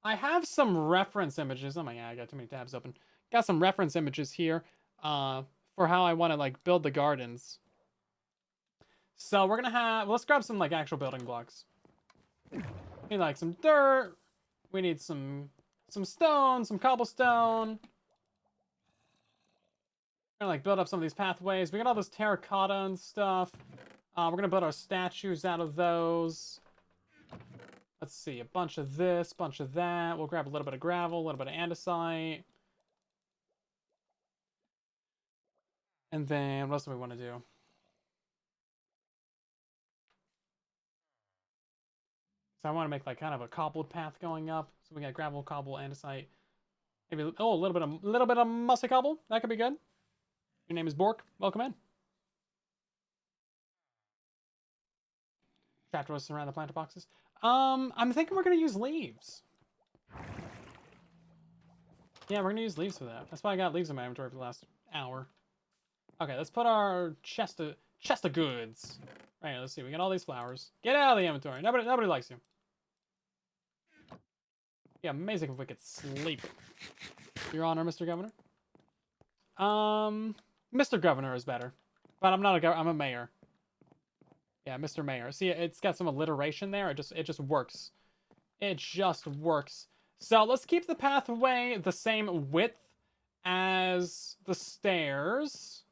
I have some reference images. Oh my god, I got too many tabs open. Got some reference images here for how I want to like build the gardens. So we're gonna have, let's grab some like actual building blocks. We need like some dirt. We need some stone, some cobblestone. We're gonna like build up some of these pathways. We got all this terracotta and stuff. We're gonna build our statues out of those. Let's see, a bunch of this, bunch of that. We'll grab a little bit of gravel, a little bit of andesite. And then, what else do we want to do? So I want to make like kind of a cobbled path going up. So we got gravel, cobble, andesite. Maybe a little bit of mossy cobble. That could be good. Your name is Bork. Welcome in. Trapped roasts around the planter boxes. I'm thinking we're gonna use leaves. Yeah, we're gonna use leaves for that. That's why I got leaves in my inventory for the last hour. Okay, let's put our chest of goods. Right, let's see. We got all these flowers. Get out of the inventory. Nobody likes you. Yeah, amazing if we could sleep. Your Honor, Mr. Governor. Mr. Governor is better, but I'm not a governor. I'm a mayor. Yeah, Mr. Mayor. See, it's got some alliteration there. It just works. It just works. So let's keep the pathway the same width as the stairs.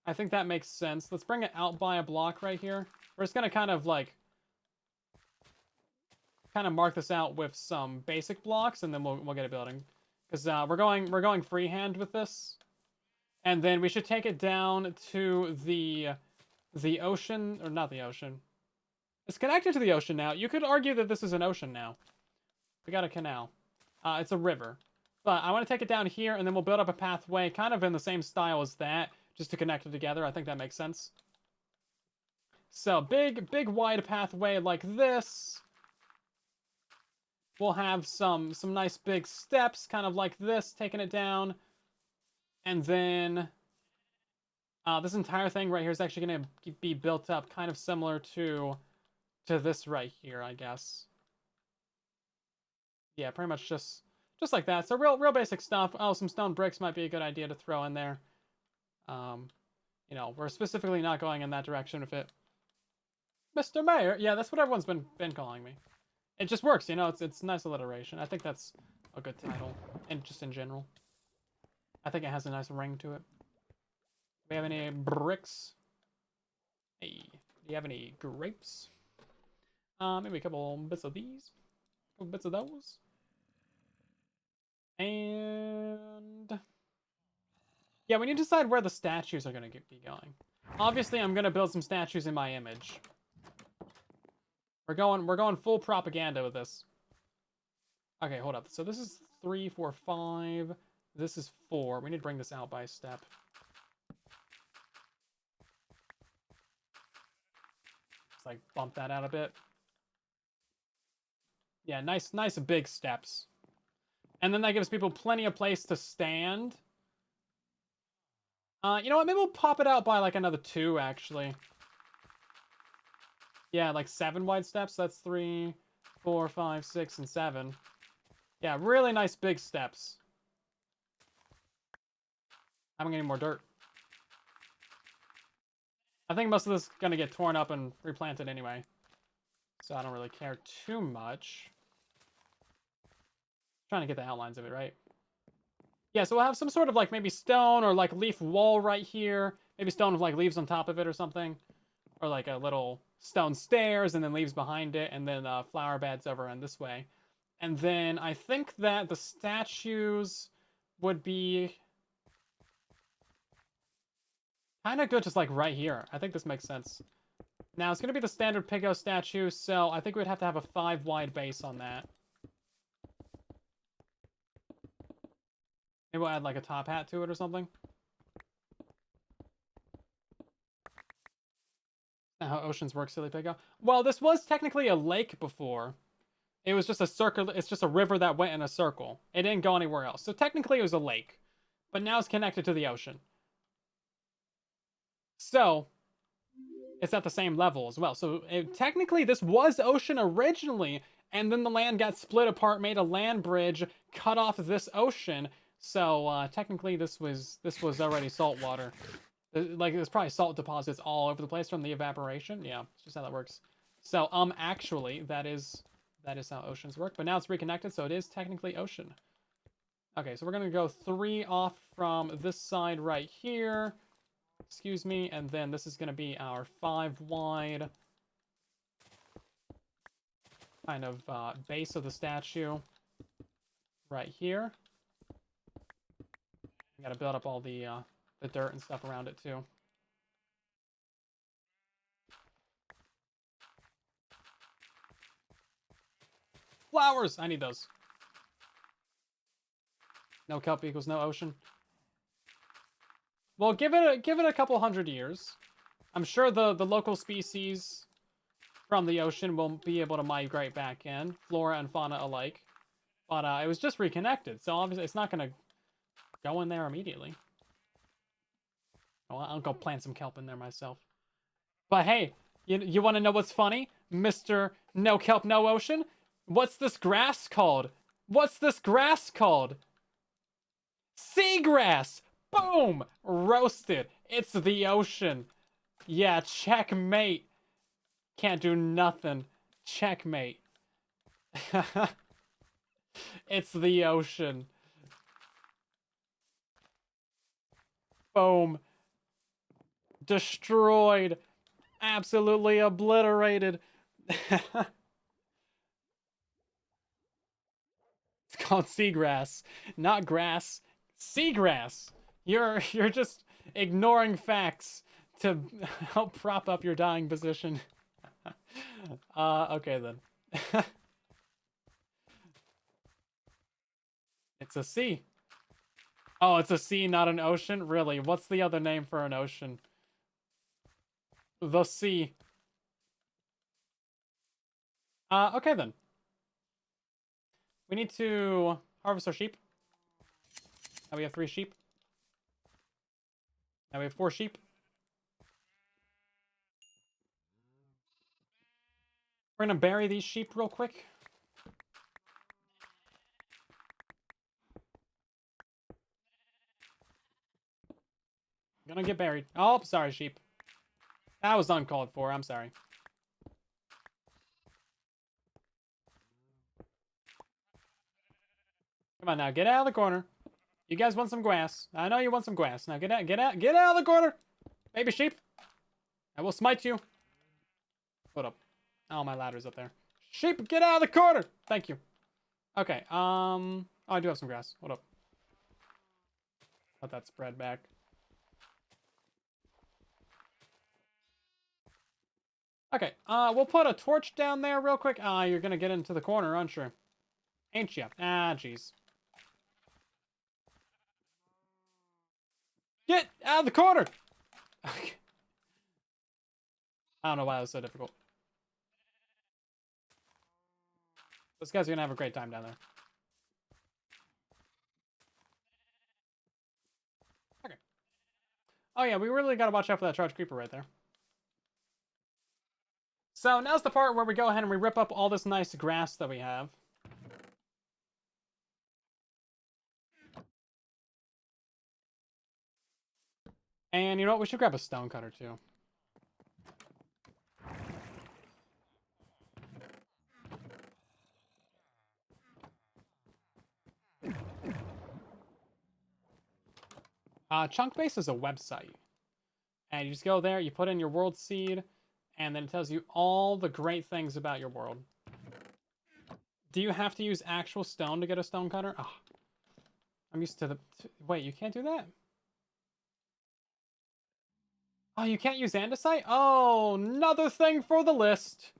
I think that makes sense. Let's bring it out by a block right here. We're just gonna kind of mark this out with some basic blocks, and then we'll get a building, because we're going freehand with this, and then we should take it down to the ocean, or not the ocean. It's connected to the ocean now. You could argue that this is an ocean now. We got a canal. It's a river. But I want to take it down here, and then we'll build up a pathway kind of in the same style as that, just to connect it together. I think that makes sense. So, big wide pathway like this. We'll have some nice big steps, kind of like this, taking it down. And then this entire thing right here is actually going to be built up kind of similar to this right here, I guess. Yeah, pretty much just like that. So real basic stuff. Oh, some stone bricks might be a good idea to throw in there. You know, we're specifically not going in that direction with it. Mr. Mayor, yeah, that's what everyone's been calling me. It just works, you know. It's nice alliteration. I think that's a good title, and just in general, I think it has a nice ring to it. Do we have any bricks? Hey, do you have any grapes? Maybe a couple bits of these, a couple bits of those. And yeah, we need to decide where the statues are going to be going. Obviously, I'm going to build some statues in my image. We're going full propaganda with this. Okay, hold up. So this is 3, 4, 5. This is 4. We need to bring this out by a step. Just like bump that out a bit. Yeah, nice big steps. And then that gives people plenty of place to stand. You know what? Maybe we'll pop it out by like another 2, actually. Yeah, like 7 wide steps. That's 3, 4, 5, 6, and 7. Yeah, really nice big steps. I'm getting more dirt. I think most of this is going to get torn up and replanted anyway. So I don't really care too much. Trying to get the outlines of it, right? Yeah, so we'll have some sort of like maybe stone or like leaf wall right here. Maybe stone with like leaves on top of it or something. Or like a little stone stairs and then leaves behind it. And then flower beds over in this way. And then I think that the statues would be kind of good just like right here. I think this makes sense. Now, it's going to be the standard Pigo statue, so I think we'd have to have a 5 wide base on that. Maybe we'll add like a top hat to it or something. Not how oceans work, silly Pigo. Well, this was technically a lake before. It was just a circle. It's just a river that went in a circle. It didn't go anywhere else. So technically it was a lake. But now it's connected to the ocean. So it's at the same level as well. So technically this was ocean originally, and then the land got split apart, made a land bridge, cut off this ocean. So technically this was already salt water. Like there's probably salt deposits all over the place from the evaporation. Yeah, it's just how that works. So actually that is how oceans work. But now it's reconnected, so it is technically ocean. Okay, so we're gonna go 3 off from this side right here. Excuse me, and then this is going to be our 5 wide kind of base of the statue right here. We got to build up all the dirt and stuff around it too. Flowers! I need those. No kelp equals no ocean. Well, give it a couple hundred years. I'm sure the local species from the ocean will be able to migrate back in, flora and fauna alike. But it was just reconnected, so obviously it's not gonna go in there immediately. Oh, I'll go plant some kelp in there myself. But hey, you want to know what's funny, Mr. No Kelp, No Ocean? What's this grass called? What's this grass called? Seagrass! Boom! Roasted. It's the ocean. Yeah, checkmate. Can't do nothing. Checkmate. It's the ocean. Boom. Destroyed. Absolutely obliterated. It's called seagrass, not grass. Seagrass. You're just ignoring facts to help prop up your dying position. Okay then. It's a sea. Oh, it's a sea, not an ocean? Really? What's the other name for an ocean? The sea. Okay then. We need to harvest our sheep. Now we have 3 sheep. Now we have 4 sheep. We're gonna bury these sheep real quick. Gonna get buried. Oh, sorry, sheep. That was uncalled for. I'm sorry. Come on now, get out of the corner. You guys want some grass. I know you want some grass. Now get out of the corner. Baby sheep. I will smite you. Hold up. Oh, my ladder's up there. Sheep, get out of the corner. Thank you. Okay, oh, I do have some grass. Hold up. Let that spread back. Okay, we'll put a torch down there real quick. You're gonna get into the corner, aren't you? Ain't you? Ah, jeez. Get out of the corner! Okay. I don't know why that was so difficult. Those guys are gonna have a great time down there. Okay. Oh yeah, we really gotta watch out for that charged creeper right there. So now's the part where we go ahead and we rip up all this nice grass that we have. And you know what? We should grab a stone cutter too. Chunkbase is a website. And you just go there, you put in your world seed, and then it tells you all the great things about your world. Do you have to use actual stone to get a stone cutter? Oh, I'm used to the... Wait, you can't do that? Oh, you can't use andesite? Oh, another thing for the list.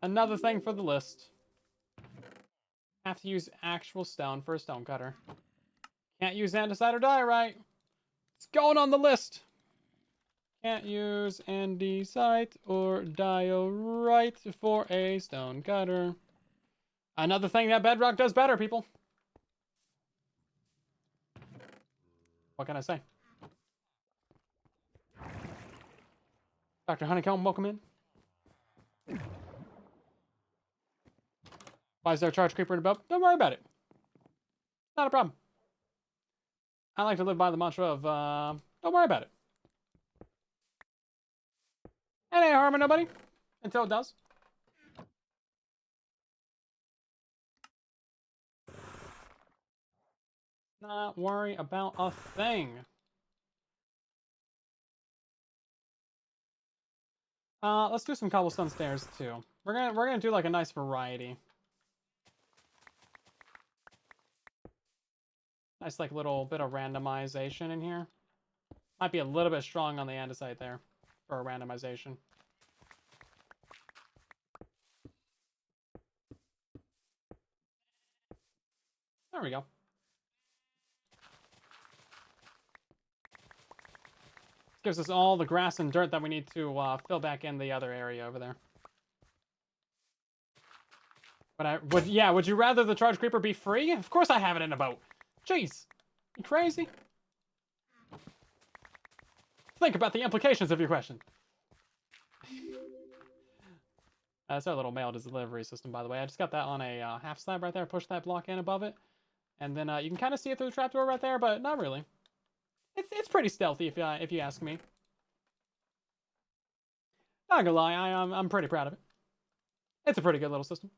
Another thing for the list. Have to use actual stone for a stone cutter. Can't use andesite or diorite. It's going on the list. Can't use andesite or diorite for a stone cutter. Another thing that bedrock does better, people. What can I say? Dr. Honeycomb, welcome in. Why is there a charge creeper in a boat? Don't worry about it. Not a problem. I like to live by the mantra of, don't worry about it. It ain't harming nobody. Until it does. Not worry about a thing. Let's do some cobblestone stairs too. We're gonna do like a nice variety. Nice like little bit of randomization in here. Might be a little bit strong on the andesite there for a randomization. There we go. Gives us all the grass and dirt that we need to fill back in the other area over there. But would you rather the charge creeper be free? Of course I have it in a boat. Jeez. You crazy? Think about the implications of your question. That's our little mail delivery system, by the way. I just got that on a half slab right there. Push that block in above it. And then you can kind of see it through the trapdoor right there, but not really. It's pretty stealthy if you ask me. Not gonna lie, I'm pretty proud of it. It's a pretty good little system.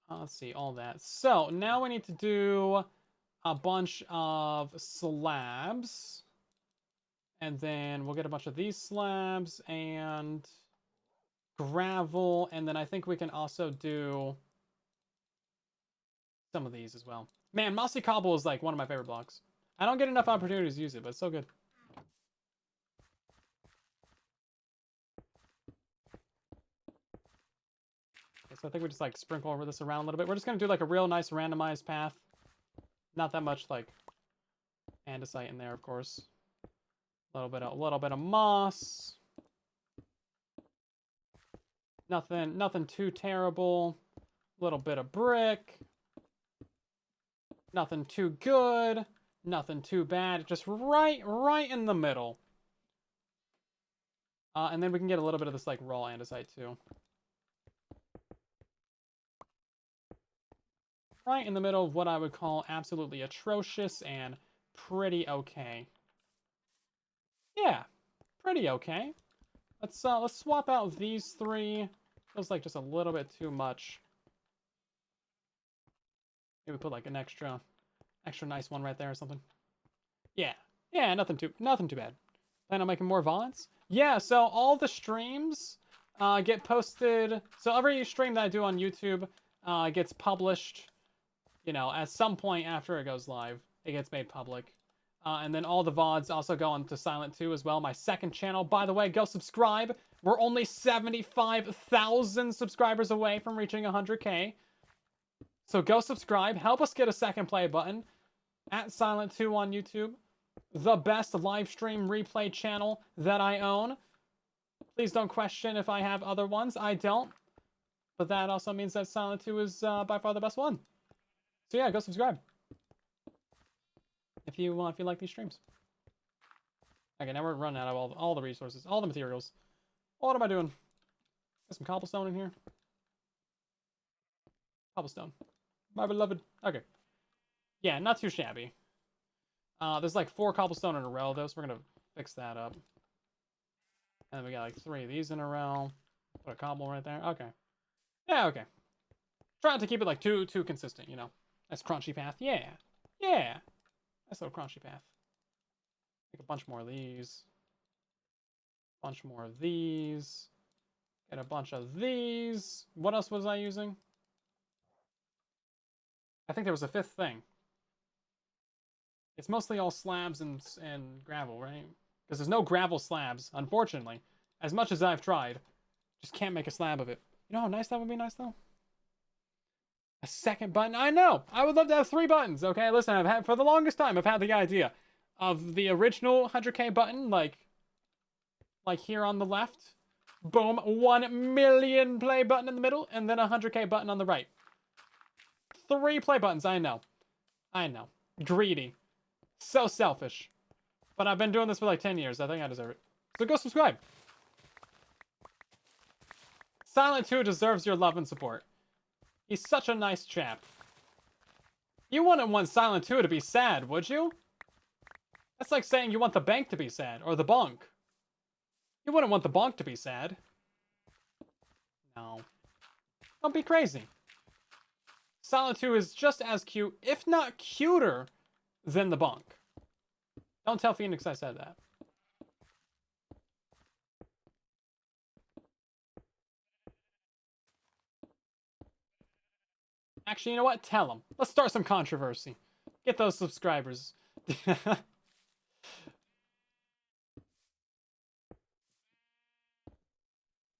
Let's see, all that. So now we need to do a bunch of slabs. And then we'll get a bunch of these slabs and gravel. And then I think we can also do some of these as well. Man, Mossy Cobble is like one of my favorite blocks. I don't get enough opportunities to use it, but it's so good. Okay, so I think we just like sprinkle over this around a little bit. We're just gonna do like a real nice randomized path. Not that much like andesite in there, of course. A little bit of moss. Nothing too terrible. A little bit of brick. Nothing too good. Nothing too bad. Just right in the middle. And then we can get a little bit of this like raw andesite too. Right in the middle of what I would call absolutely atrocious and pretty okay. Yeah, pretty okay. Let's swap out these three. Feels like just a little bit too much. Maybe put like an extra nice one right there or something. Yeah, nothing too bad. Plan on making more VODs? Yeah, so all the streams get posted. So every stream that I do on YouTube gets published. You know, at some point after it goes live, it gets made public. And then all the VODs also go on to Silent 2 as well, my second channel. By the way, go subscribe. We're only 75,000 subscribers away from reaching 100K. So go subscribe. Help us get a second play button at Silent 2 on YouTube. The best live stream replay channel that I own. Please don't question if I have other ones. I don't. But that also means that Silent 2 is by far the best one. So yeah, go subscribe. If you like these streams. Okay, now we're running out of all the resources, all the materials. What am I doing? Got some cobblestone in here. Cobblestone. My beloved. Okay. Yeah, not too shabby. There's like 4 cobblestone in a row, though, so we're gonna fix that up. And then we got like 3 of these in a row. Put a cobble right there. Okay. Yeah, okay. Trying to keep it like too consistent, you know. Nice crunchy path. Yeah. Yeah. Nice little crunchy path. Make a bunch more of these. Bunch more of these. Get a bunch of these. What else was I using? I think there was a 5th thing. It's mostly all slabs and gravel, right? Because there's no gravel slabs, unfortunately. As much as I've tried, just can't make a slab of it. You know how nice that would be nice, though? A second button? I know! I would love to have 3 buttons, okay? Listen, for the longest time, I've had the idea of the original 100K button, like here on the left. Boom, 1 million play button in the middle, and then a 100K button on the right. 3 play buttons, I know. I know. Greedy. So selfish. But I've been doing this for like 10 years. I think I deserve it. So go subscribe. Silent 2 deserves your love and support. He's such a nice chap. You wouldn't want Silent 2 to be sad, would you? That's like saying you want the bank to be sad, or the bonk. You wouldn't want the bonk to be sad. No. Don't be crazy. Silent 2 is just as cute, if not cuter, than the bonk. Don't tell Phoenix I said that. Actually, you know what? Tell him. Let's start some controversy. Get those subscribers. What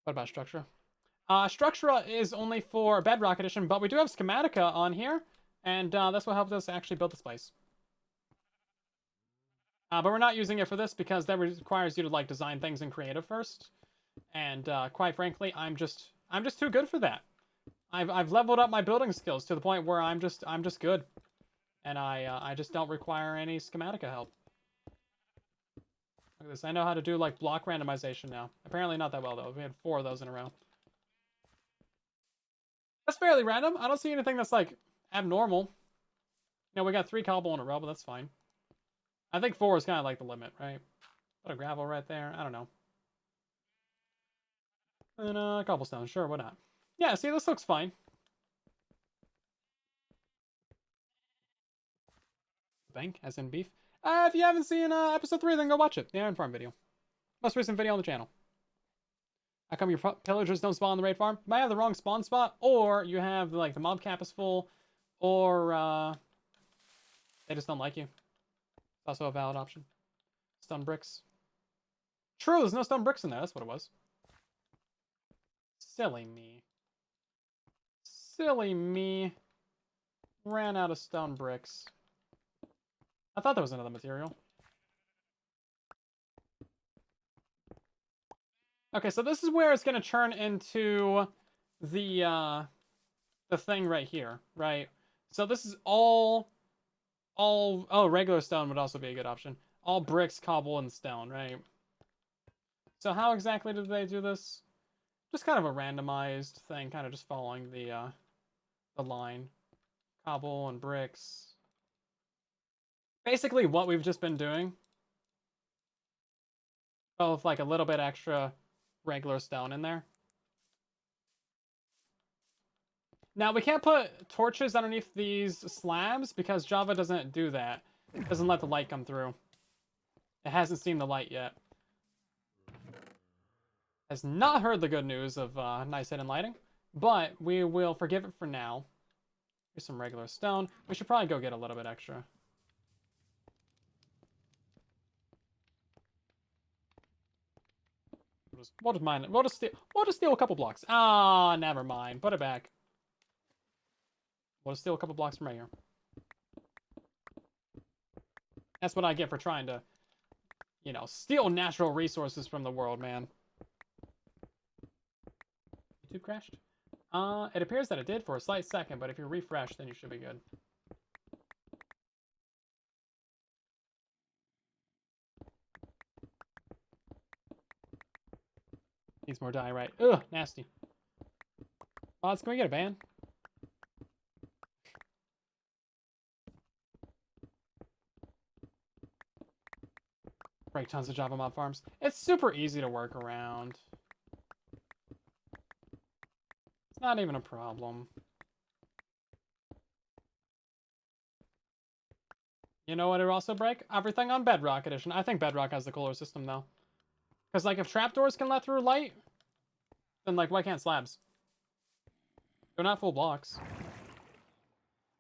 about Structura? Structura is only for Bedrock Edition, but we do have Schematica on here. And that's what helped us actually build this place. But we're not using it for this because that requires you to like design things in creative first. And quite frankly, I'm just too good for that. I've leveled up my building skills to the point where I'm just good, and I just don't require any schematica help. Look at this. I know how to do like block randomization now. Apparently not that well though. We had 4 of those in a row. That's fairly random. I don't see anything that's like abnormal. You know, we got 3 cobble in a row, but that's fine. I think 4 is kind of like the limit, right? Put a gravel right there. I don't know. And cobblestone. Sure, why not? Yeah, see, this looks fine. Bank, as in beef. If you haven't seen episode 3, then go watch it. The Iron Farm video. Most recent video on the channel. How come your pillagers don't spawn on the raid farm? You might have the wrong spawn spot, or you have like the mob cap is full, or they just don't like you. It's also a valid option. Stone bricks. True, there's no stone bricks in there. That's what it was. Silly me. Silly me. Ran out of stone bricks. I thought there was another material. Okay, so this is where it's gonna turn into the thing right here, right? So this is all oh, regular stone would also be a good option. All bricks, cobble, and stone, right? So how exactly did they do this? Just kind of a randomized thing, kind of just following the line. Cobble and bricks. Basically what we've just been doing. Oh, with like a little bit extra regular stone in there. Now, we can't put torches underneath these slabs because Java doesn't do that. It doesn't let the light come through. It hasn't seen the light yet. Has not heard the good news of nice hidden lighting, but we will forgive it for now. Here's some regular stone. We should probably go get a little bit extra. We'll just mine it. We'll just steal a couple blocks. Ah, never mind. Put it back. We'll just steal a couple blocks from right here. That's what I get for trying to, you know, steal natural resources from the world, man. YouTube crashed? It appears that it did for a slight second, but if you refresh, then you should be good. Needs more dye, right? Ugh, nasty. Mods, can we get a ban? Break tons of Java mod farms. It's super easy to work around. It's not even a problem. You know what it'll also break? Everything on Bedrock Edition. I think Bedrock has the cooler system, though. Because, like, if trapdoors can let through light, then, like, why can't slabs? They're not full blocks.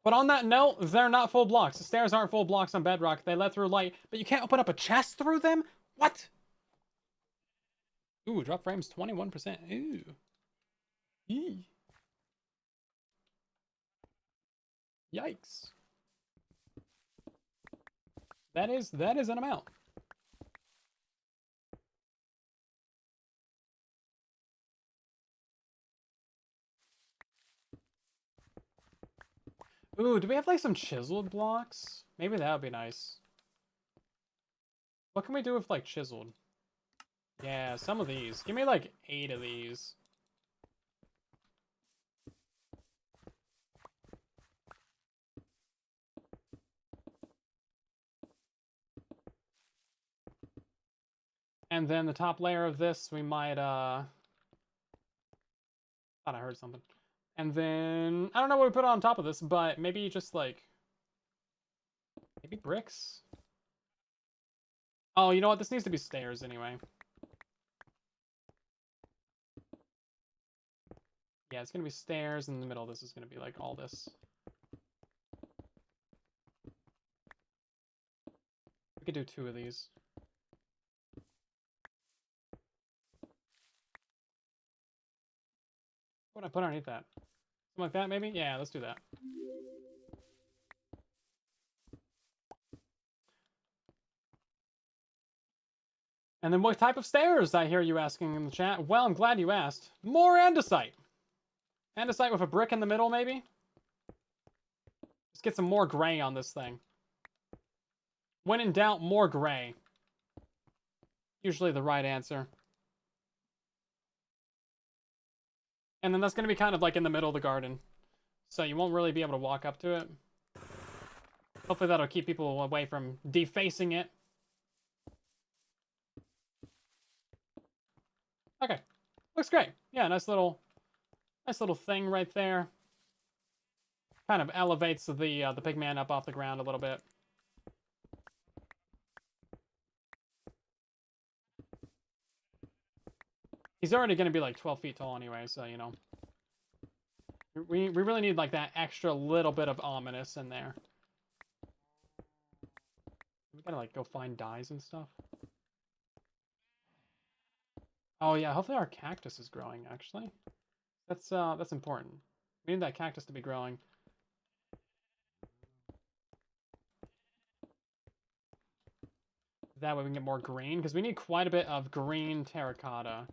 But on that note, they're not full blocks. The stairs aren't full blocks on Bedrock. They let through light, but you can't open up a chest through them? What? Ooh, drop frames 21%. Ooh. Eee. Yikes. That is an amount. Ooh, do we have like some chiseled blocks? Maybe that would be nice. What can we do with like chiseled? Yeah, some of these. Give me like 8 of these. And then the top layer of this, we might, thought I heard something. And then, I don't know what we put on top of this, but maybe just like, maybe bricks? Oh, you know what? This needs to be stairs anyway. Yeah, it's gonna be stairs, and in the middle this is gonna be like all this. We could do 2 of these. What would I put underneath that? Something like that, maybe? Yeah, let's do that. And then what type of stairs, I hear you asking in the chat? Well, I'm glad you asked. More andesite. Andesite with a brick in the middle, maybe? Let's get some more gray on this thing. When in doubt, more gray. Usually the right answer. And then that's going to be kind of like in the middle of the garden. So you won't really be able to walk up to it. Hopefully that'll keep people away from defacing it. Okay. Looks great. Yeah, nice little thing right there. Kind of elevates the pig man up off the ground a little bit. He's already going to be like 12 feet tall anyway, so, you know. We really need like that extra little bit of ominous in there. We gotta like go find dyes and stuff. Oh yeah, hopefully our cactus is growing actually. That's important. We need that cactus to be growing. That way we can get more green, because we need quite a bit of green terracotta.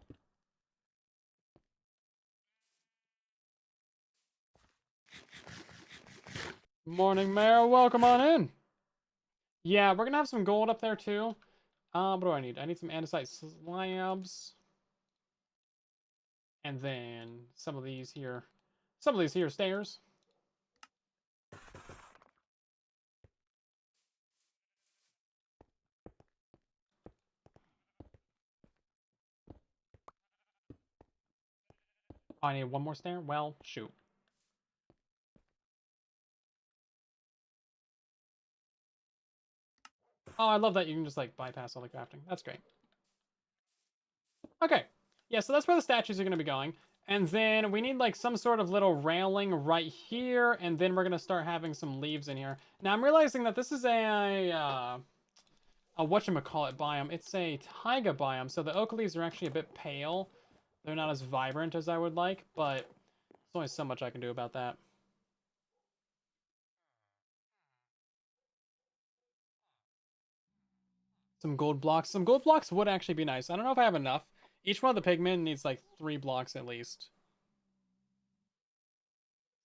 Morning, Mayor. Welcome on in. Yeah, we're gonna have some gold up there too. What do I need? I need some andesite slabs. And then some of these here stairs. Oh, I need one more stair? Well, shoot. Oh, I love that you can just like bypass all the crafting. That's great. Okay. Yeah, so that's where the statues are going to be going. And then we need like some sort of little railing right here. And then we're going to start having some leaves in here. Now I'm realizing that this is a whatchamacallit biome. It's a taiga biome. So the oak leaves are actually a bit pale. They're not as vibrant as I would like, but there's only so much I can do about that. Some gold blocks. Some gold blocks would actually be nice. I don't know if I have enough. Each one of the pigmen needs like 3 blocks at least.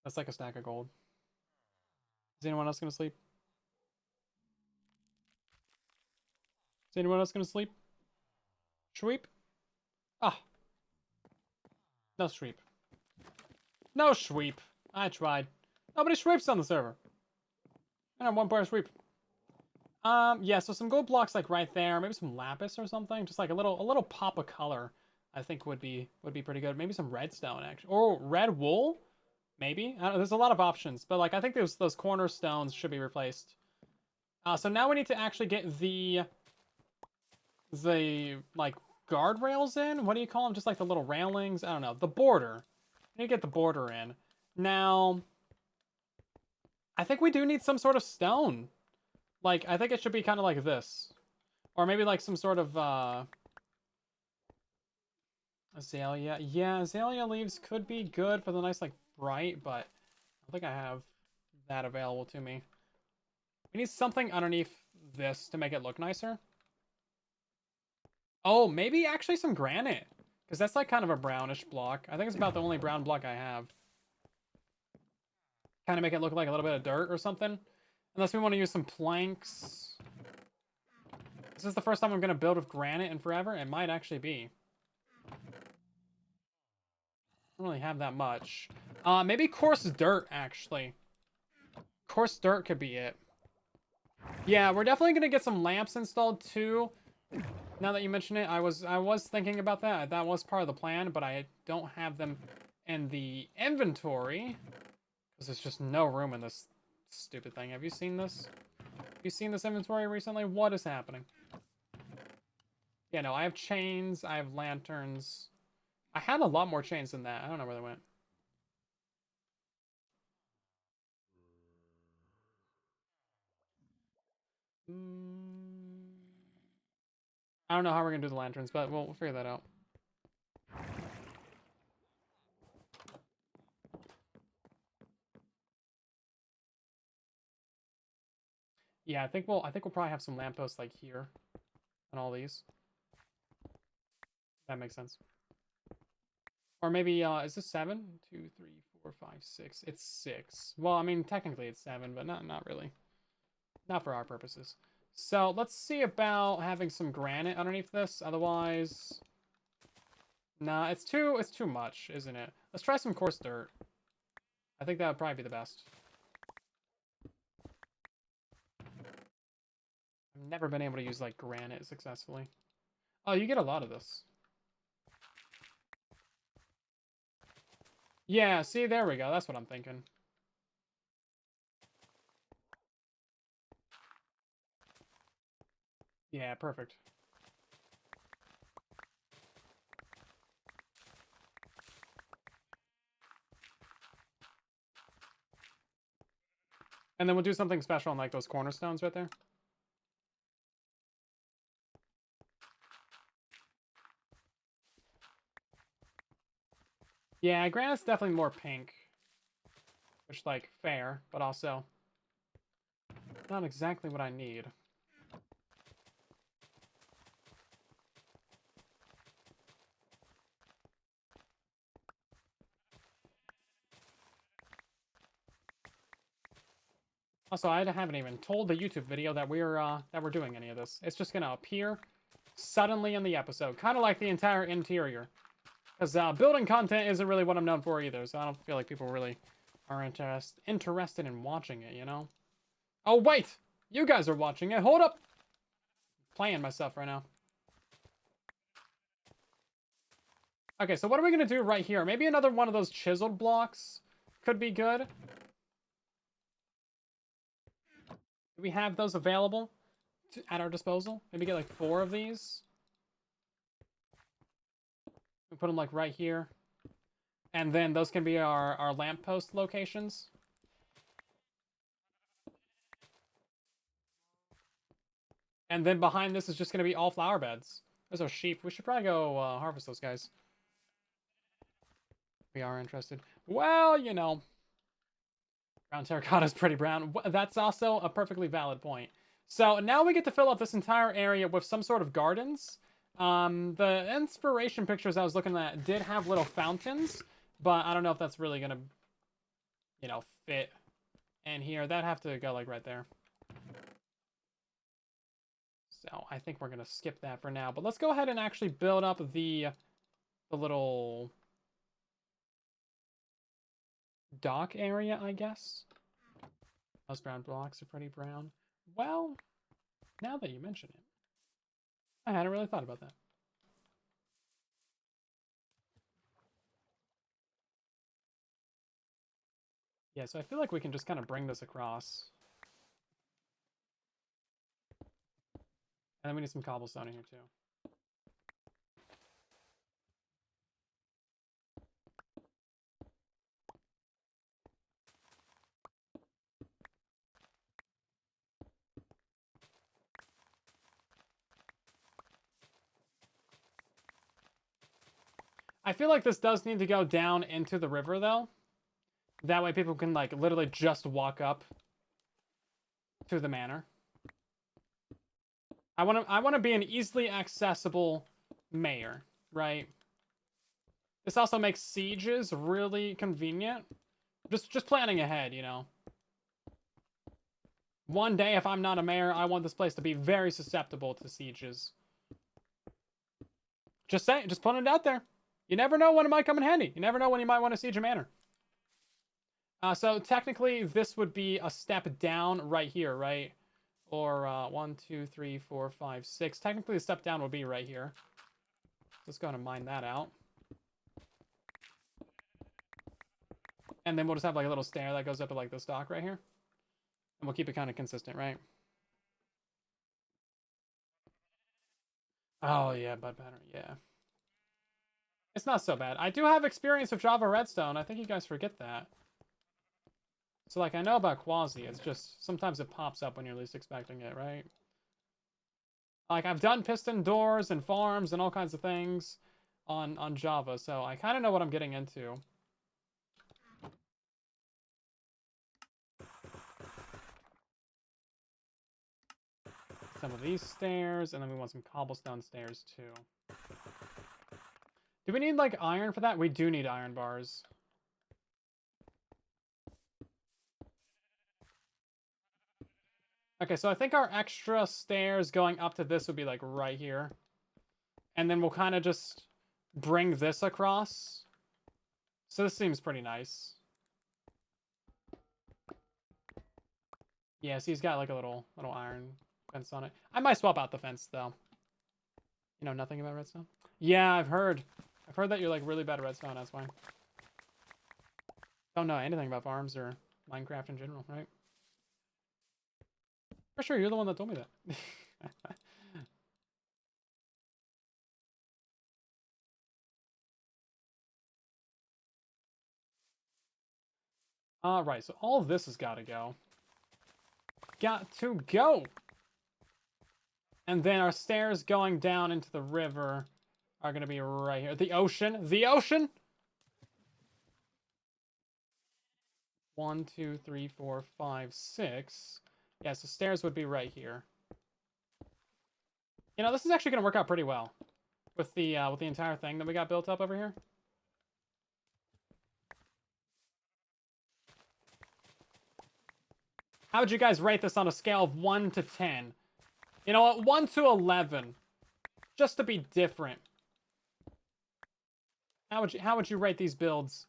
That's like a stack of gold. Is anyone else going to sleep? Is anyone else going to sleep? Sweep? Ah. No sweep. No sweep. I tried. Nobody sweeps on the server. I have one player sweep. Yeah, so some gold blocks like right there. Maybe some lapis or something. Just like a little pop of color, I think would be pretty good. Maybe some redstone actually. Or red wool? Maybe. I don't know, there's a lot of options, but like I think those cornerstones should be replaced. So now we need to actually get the like guardrails in. What do you call them? Just like the little railings. I don't know. The border. We need to get the border in. Now, I think we do need some sort of stone. Like I think it should be kind of like this, or maybe like some sort of azalea. Yeah, azalea leaves could be good for the nice like bright, but I don't think I have that available to me. We need something underneath this to make it look nicer. Oh, maybe actually some granite. Because that's like kind of a brownish block. I think it's about the only brown block I have. Kind of make it look like a little bit of dirt or something. Unless we want to use some planks. This is the first time I'm going to build with granite in forever. It might actually be. I don't really have that much. Maybe coarse dirt, actually. Coarse dirt could be it. Yeah, we're definitely going to get some lamps installed too. Now that you mention it, I was thinking about that. That was part of the plan, but I don't have them in the inventory because there's just no room in this stupid thing. Have you seen this? Have you seen this inventory recently? What is happening? Yeah, no, I have chains. I have lanterns. I had a lot more chains than that. I don't know where they went. I don't know how we're gonna do the lanterns, but we'll figure that out. Yeah, I think we'll probably have some lampposts like here on all these. That makes sense. Or maybe, is this 7? 2, 3, 4, 5, 6. It's 6. Well, I mean, technically it's 7, but not really. Not for our purposes. So let's see about having some granite underneath this. Otherwise, nah, it's too much, isn't it? Let's try some coarse dirt. I think that would probably be the best. I've never been able to use like granite successfully. Oh, you get a lot of this. Yeah, see, there we go. That's what I'm thinking. Yeah, perfect. And then we'll do something special on like those cornerstones right there. Yeah, granite's definitely more pink. Which, like, fair, but also not exactly what I need. Also, I haven't even told the YouTube video that we're doing any of this. It's just gonna appear suddenly in the episode, kind of like the entire interior. Because building content isn't really what I'm known for either, so I don't feel like people really are interested in watching it, you know? Oh, wait! You guys are watching it. Hold up! I'm playing myself right now. Okay, so what are we gonna do right here? Maybe another one of those chiseled blocks could be good. Do we have those available at our disposal? Maybe get like 4 of these. We put them like right here. And then those can be our lamppost locations. And then behind this is just going to be all flower beds. There's our sheep. We should probably go harvest those guys. We are interested. Well, you know. Brown terracotta is pretty brown. That's also a perfectly valid point. So now we get to fill up this entire area with some sort of gardens. The inspiration pictures I was looking at did have little fountains, but I don't know if that's really gonna, you know, fit in here. That'd have to go like right there. So I think we're gonna skip that for now. But let's go ahead and actually build up the little dock area, I guess. Those brown blocks are pretty brown. Well, now that you mention it, I hadn't really thought about that. Yeah, so I feel like we can just kind of bring this across. And then we need some cobblestone in here too. I feel like this does need to go down into the river though. That way people can like literally just walk up to the manor. I want to be an easily accessible mayor, right? This also makes sieges really convenient. Just planning ahead, you know. One day, if I'm not a mayor, I want this place to be very susceptible to sieges. Just saying, just putting it out there. You never know when it might come in handy. You never know when you might want to siege a manor. So technically, this would be a step down right here, right? Or 1, 2, 3, 4, 5, 6. Technically, the step down would be right here. Let's go ahead and mine that out. And then we'll just have like a little stair that goes up to like this dock right here. And we'll keep it kind of consistent, right? Oh, yeah, bud pattern, yeah. It's not so bad. I do have experience with Java Redstone. I think you guys forget that. So, like, I know about Quasi. It's just, sometimes it pops up when you're least expecting it, right? Like, I've done piston doors and farms and all kinds of things on Java, so I kind of know what I'm getting into. Some of these stairs, and then we want some cobblestone stairs, too. Do we need, like, iron for that? We do need iron bars. Okay, so I think our extra stairs going up to this would be, like, right here. And then we'll kind of just bring this across. So this seems pretty nice. Yeah, so he's got, like, a little iron fence on it. I might swap out the fence, though. You know nothing about redstone? Yeah, I've heard. I've heard that you're, like, really bad at redstone, that's why. Don't know anything about farms or Minecraft in general, right? For sure, you're the one that told me that. Alright, so all of this has got to go. Got to go! And then our stairs going down into the river are going to be right here. The ocean! The ocean! 1, 2, 3, 4, 5, 6. Yeah, so stairs would be right here. You know, this is actually going to work out pretty well with the entire thing that we got built up over here. How would you guys rate this on a scale of 1 to 10? You know what? 1 to 11. Just to be different. How would you rate these builds?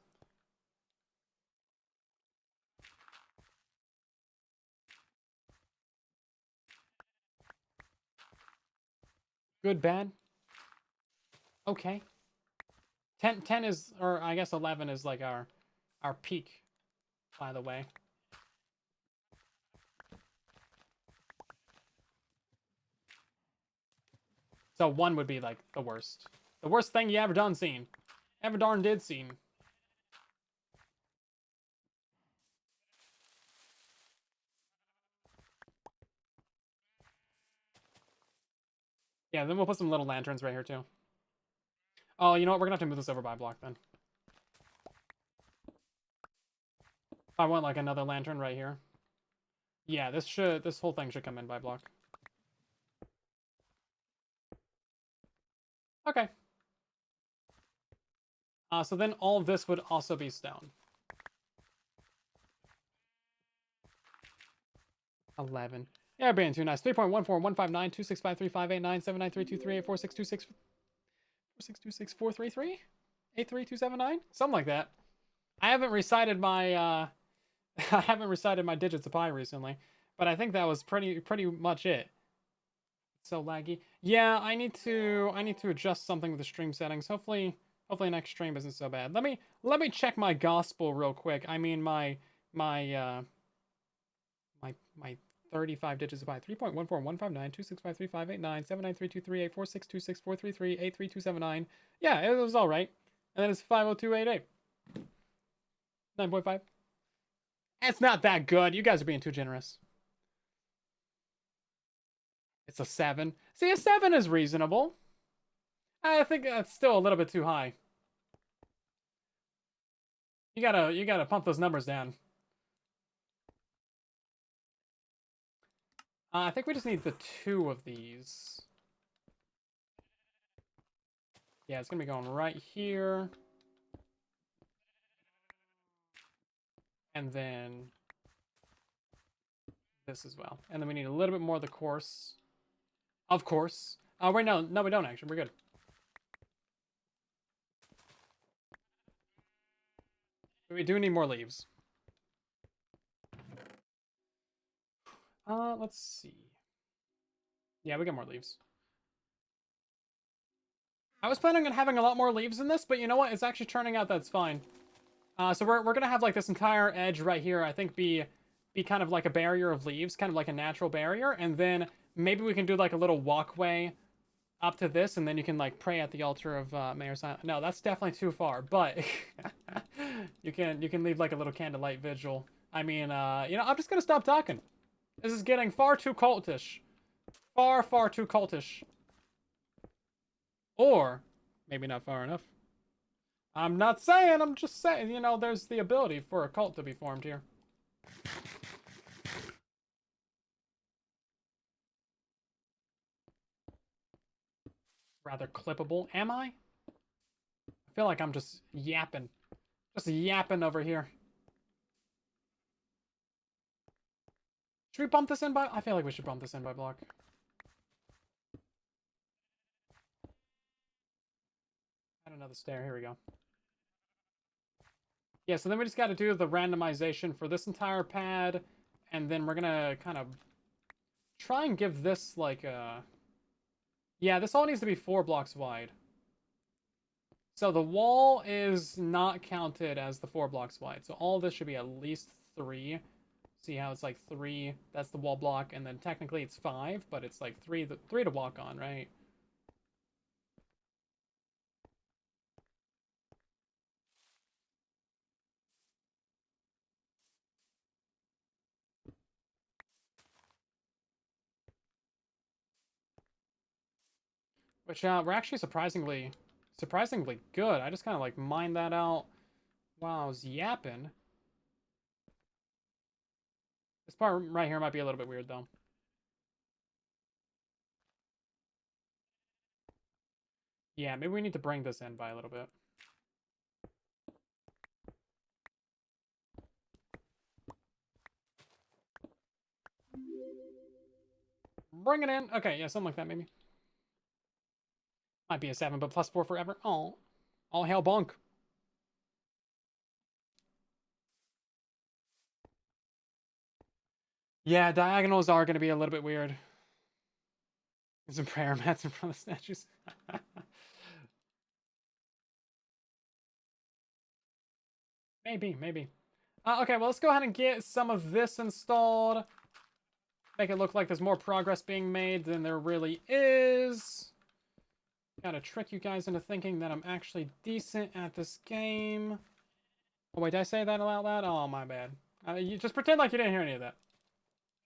Good, bad? Okay. 10 is, or I guess 11 is like our peak, by the way. So 1 would be like the worst. The worst thing you ever done seen. Ever darn did seen. Yeah, then we'll put some little lanterns right here too. Oh, you know what? We're gonna have to move this over by a block then. I want like another lantern right here. Yeah, this whole thing should come in by block. Okay. So then all of this would also be stone. 11. Yeah, being too nice. 3.141592653589793238462646264326433 83279, something like that. I haven't recited my I haven't recited my digits of pi recently, but I think that was pretty much it. So laggy. Yeah, I need to adjust something with the stream settings. Hopefully next stream isn't so bad. Let me check my gospel real quick. I mean my 35 digits of pi. 3.1415926535897932384626433 Yeah, it was all right. And then it's 50288. 9.5. It's not that good. You guys are being too generous. It's a 7. See, a 7 is reasonable. I think that's still a little bit too high. You gotta pump those numbers down. I think we just need the 2 of these. Yeah, it's gonna be going right here. And then this as well. And then we need a little bit more of the course. Of course. Oh, wait, no, we don't actually. We're good. We do need more leaves. Let's see. Yeah, we got more leaves. I was planning on having a lot more leaves in this, but you know what? It's actually turning out that's fine. So we're gonna have like this entire edge right here, I think be kind of like a barrier of leaves, kind of like a natural barrier, and then maybe we can do like a little walkway up to this, and then you can like pray at the altar of Mayor Silent. No, that's definitely too far, but you can leave like a little candlelight vigil. I mean, you know, I'm just gonna stop talking. This is getting far too cultish. Far too cultish. Or maybe not far enough. I'm not saying, I'm just saying, you know, there's the ability for a cult to be formed here. Rather clippable, am I? feel like I'm just yapping. Just yapping over here. Should we bump this in by... I feel like we should bump this in by block. Add another stair. Here we go. Yeah, so then we just got to do the randomization for this entire pad. And then we're going to kind of try and give this like a... Yeah, this all needs to be 4 blocks wide. So the wall is not counted as the 4 blocks wide. So all this should be at least 3. See how it's like 3, that's the wall block, and then technically it's 5, but it's like 3 to walk on, right? Which we're actually surprisingly good. I just kind of like mined that out while I was yapping. This part right here might be a little bit weird though. Yeah, maybe we need to bring this in by a little bit. Bring it in. Okay, yeah, something like that maybe. Might be a 7, but +4 forever. Oh, all hail Bonk. Yeah, diagonals are going to be a little bit weird. Some prayer mats in front of statues. Maybe. Okay, well, let's go ahead and get some of this installed. Make it look like there's more progress being made than there really is. Gotta trick you guys into thinking that I'm actually decent at this game. Oh, wait, did I say that out loud? Oh, my bad. You just pretend like you didn't hear any of that.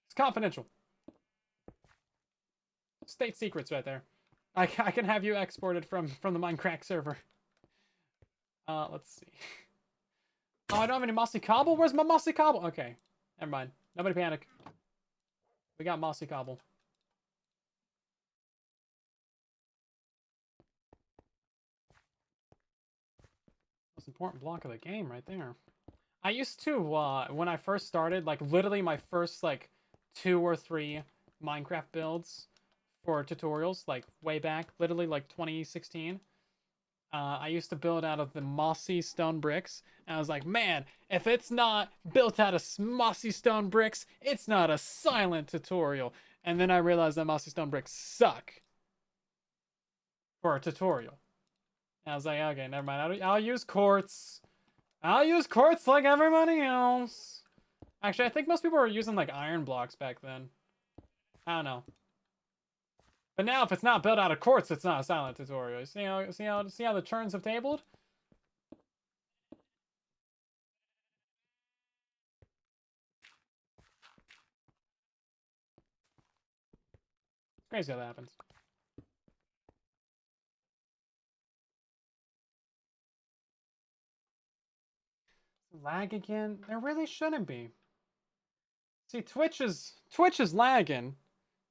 It's confidential. State secrets right there. I can have you exported from the MINDCRACK server. Let's see. Oh, I don't have any mossy cobble? Where's my mossy cobble? Okay, never mind. Nobody panic. We got mossy cobble. Most important block of the game right there. I used to, when I first started, like, literally my first, like, 2 or 3 Minecraft builds for tutorials, like, way back, literally, like, 2016. I used to build out of the mossy stone bricks, and I was like, man, if it's not built out of mossy stone bricks, it's not a silent tutorial. And then I realized that mossy stone bricks suck for a tutorial. And I was like, okay, never mind. I'll use quartz. I'll use quartz like everybody else. Actually, I think most people were using like iron blocks back then. I don't know. But now, if it's not built out of quartz, it's not a silent tutorial. See how the turns have tabled? It's crazy how that happens. Lag again? There really shouldn't be. See, Twitch is lagging,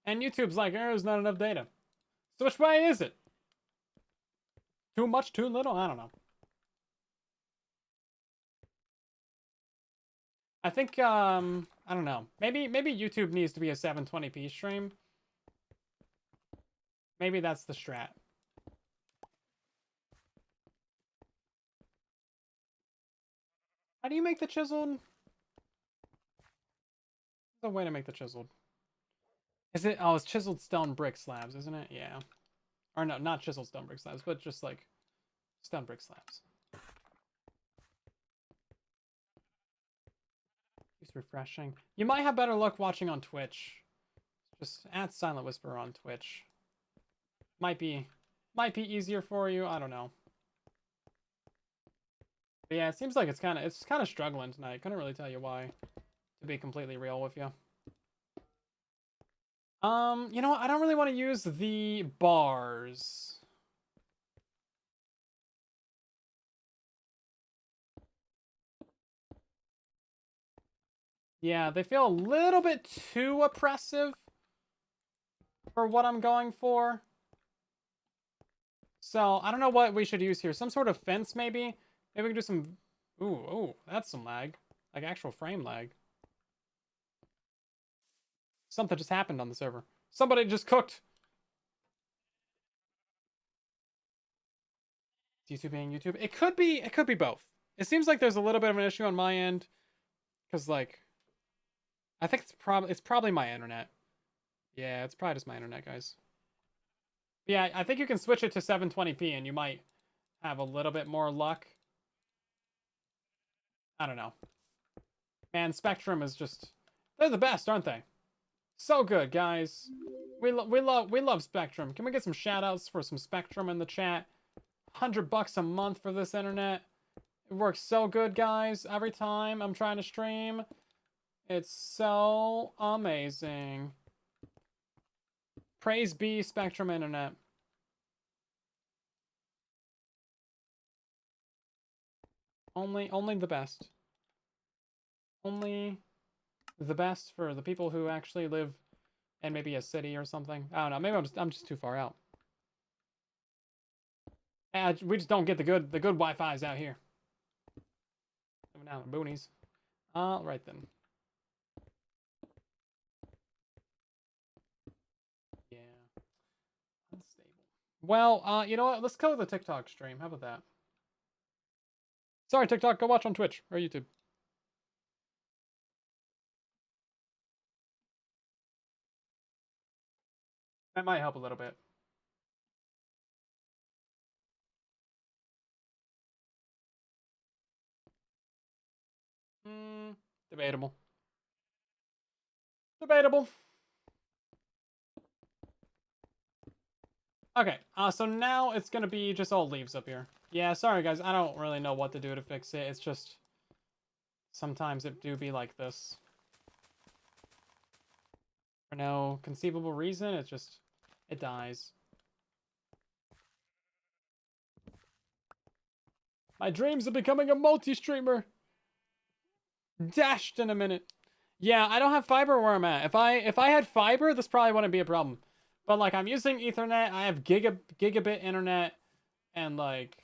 and YouTube's like, there's not enough data. So which way is it? Too much, too little? I don't know. I think, I don't know. Maybe YouTube needs to be a 720p stream. Maybe that's the strat. How do you make the chiseled? There's a way to make the chiseled. Is it? Oh, it's chiseled stone brick slabs, isn't it? Yeah. Or no, not chiseled stone brick slabs, but just like stone brick slabs. It's refreshing. You might have better luck watching on Twitch. Just add Silent Whisper on Twitch. Might be easier for you. I don't know. But yeah, it seems like it's kind of struggling tonight. Couldn't really tell you why, to be completely real with you. You know what? I don't really want to use the bars. Yeah, they feel a little bit too oppressive for what I'm going for. So, I don't know what we should use here. Some sort of fence, maybe? Maybe we can do some... Ooh, that's some lag. Like, actual frame lag. Something just happened on the server. Somebody just cooked! Is YouTube being YouTube? It could be both. It seems like there's a little bit of an issue on my end. Because, like... I think it's probably my internet. Yeah, it's probably just my internet, guys. Yeah, I think you can switch it to 720p and you might have a little bit more luck. I don't know. Man, Spectrum is just... They're the best, aren't they? So good, guys. We love Spectrum. Can we get some shout-outs for some Spectrum in the chat? $100 a month for this internet. It works so good, guys. Every time I'm trying to stream. It's so amazing. Praise be Spectrum Internet. Only the best. Only the best for the people who actually live in maybe a city or something. I don't know. Maybe I'm just too far out. We just don't get the good Wi-Fi's out here. Coming down the boonies. Right then. Yeah. Unstable. Well, you know what? Let's go to the TikTok stream. How about that? Sorry, TikTok. Go watch on Twitch or YouTube. That might help a little bit. Debatable. Debatable. Okay, so now it's gonna be just all leaves up here. Yeah, sorry guys, I don't really know what to do to fix it. It's just... sometimes it do be like this. For no conceivable reason, it's just... it dies. My dreams of becoming a multi-streamer! Dashed in a minute. Yeah, I don't have fiber where I'm at. If I had fiber, this probably wouldn't be a problem. But like, I'm using Ethernet, I have gigabit internet, and like...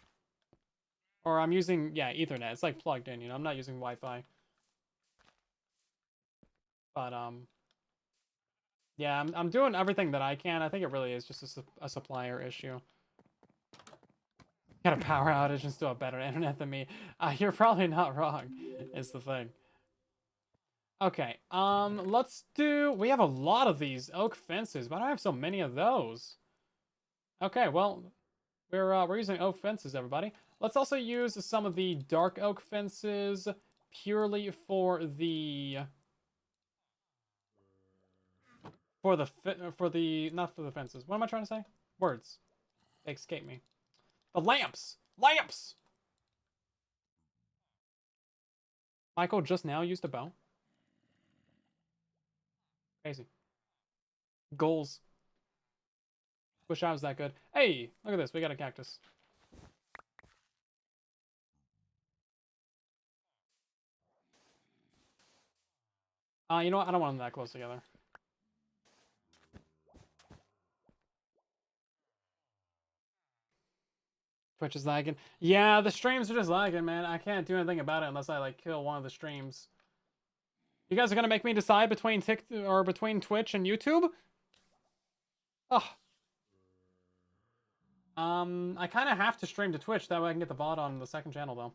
or I'm using, yeah, Ethernet. It's like plugged in, you know, I'm not using Wi-Fi. But, yeah, I'm doing everything that I can. I think it really is just a supplier issue. Got a power outage and still have better internet than me. You're probably not wrong, is the thing. Okay, let's do... we have a lot of these oak fences. Why do I have so many of those? Okay, well, we're using oak fences, everybody. Let's also use some of the dark oak fences purely for the... not for the fences. What am I trying to say? Words. They escape me. The lamps! Lamps! Michael just now used a bow. Crazy. Goals. Wish I was that good. Hey, look at this. We got a cactus. You know what? I don't want them that close together. Twitch is lagging. Yeah, the streams are just lagging, man. I can't do anything about it unless I like kill one of the streams. You guys are gonna make me decide between between Twitch and YouTube? Ugh. I kind of have to stream to Twitch, that way I can get the VOD on the second channel, though.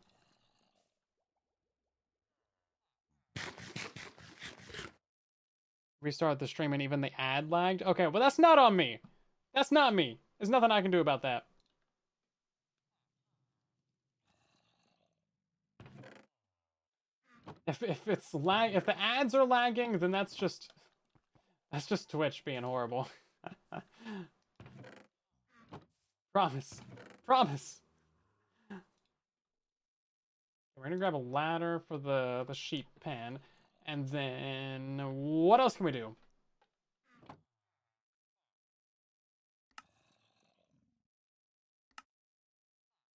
Restart the stream and even the ad lagged? Okay, well that's not on me. That's not me. There's nothing I can do about that. If the ads are lagging, then that's just Twitch being horrible. Promise. Promise. We're gonna grab a ladder for the sheep pen. And then what else can we do?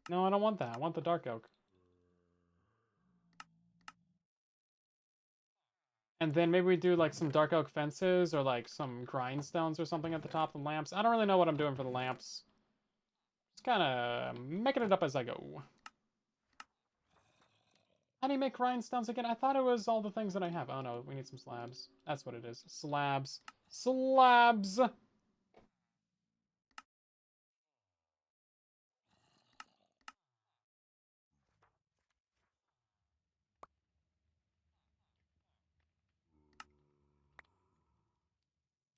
No, I don't want that. I want the dark oak. And then maybe we do like some dark oak fences or like some grindstones or something at the top of the lamps. I don't really know what I'm doing for the lamps. Just kind of making it up as I go. How do you make grindstones again? I thought it was all the things that I have. Oh no, we need some slabs. That's what it is. Slabs. Slabs!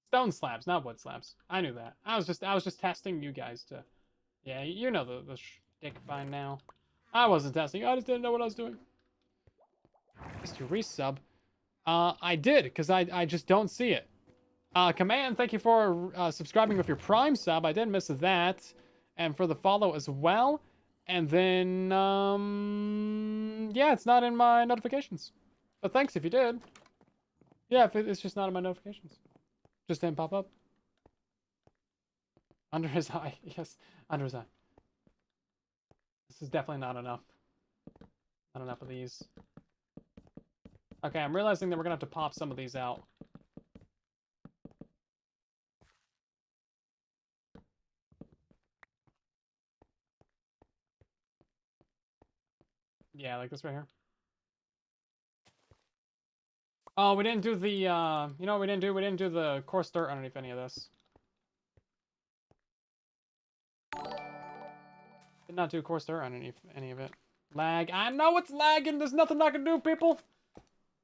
Stone slabs, not wood slabs. I knew that. I was just testing you guys to. Yeah, you know the shtick by now. I wasn't testing. I just didn't know what I was doing. Missed your resub. I did because I just don't see it. Command, thank you for subscribing with your Prime sub. I did miss that, and for the follow as well. And then yeah, it's not in my notifications. But thanks if you did. Yeah, if it's just not in my notifications. Just didn't pop up. Under his eye. Yes, under his eye. This is definitely not enough. Not enough of these. Okay, I'm realizing that we're gonna have to pop some of these out. Yeah, like this right here. Oh, we didn't do the, you know what we didn't do? We didn't do the coarse dirt underneath any of this. Did not do coarse dirt underneath any of it. Lag. I know it's lagging. There's nothing I can do, people.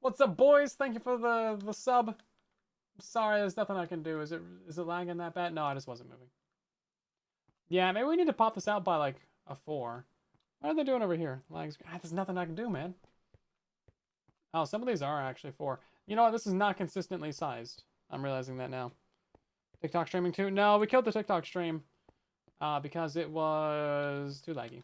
What's up, boys? Thank you for the sub. I'm sorry, there's nothing I can do. Is it lagging that bad? No, I just wasn't moving. Yeah, maybe we need to pop this out by like a 4. What are they doing over here? Lags. There's nothing I can do, man. Oh, some of these are actually 4. You know what? This is not consistently sized. I'm realizing that now. TikTok streaming too? No, we killed the TikTok stream. Because it was too laggy.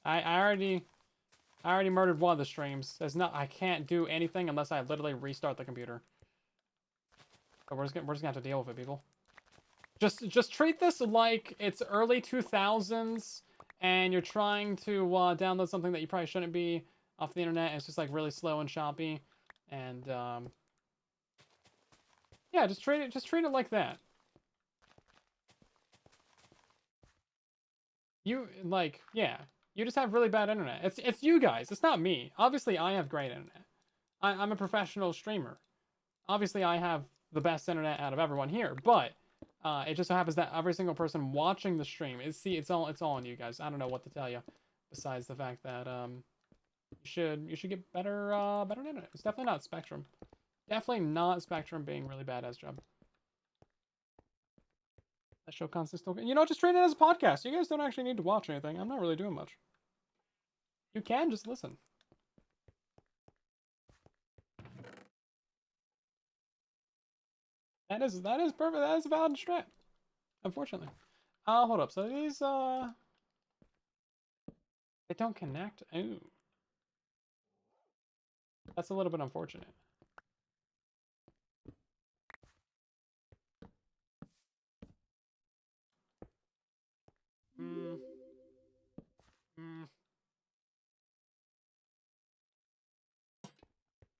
I already murdered one of the streams. There's not. I can't do anything unless I literally restart the computer. But we're just gonna have to deal with it, people. Just treat this like it's early 2000s and you're trying to download something that you probably shouldn't be off the internet. It's just like really slow and choppy, and yeah, just treat it like that. You like, yeah, you just have really bad internet. It's you guys. It's not me. Obviously, I have great internet. I'm a professional streamer. Obviously, I have the best internet out of everyone here, but it just so happens that every single person watching the stream it's all on you guys. I don't know what to tell you, besides the fact that you should get better internet. It's definitely not Spectrum. Definitely not Spectrum being really bad as job. That show constantly still. You know, just treat it as a podcast. You guys don't actually need to watch anything. I'm not really doing much. You can just listen. That is perfect. That is a valid strat. Unfortunately. Hold up. So these they don't connect. Ooh. That's a little bit unfortunate.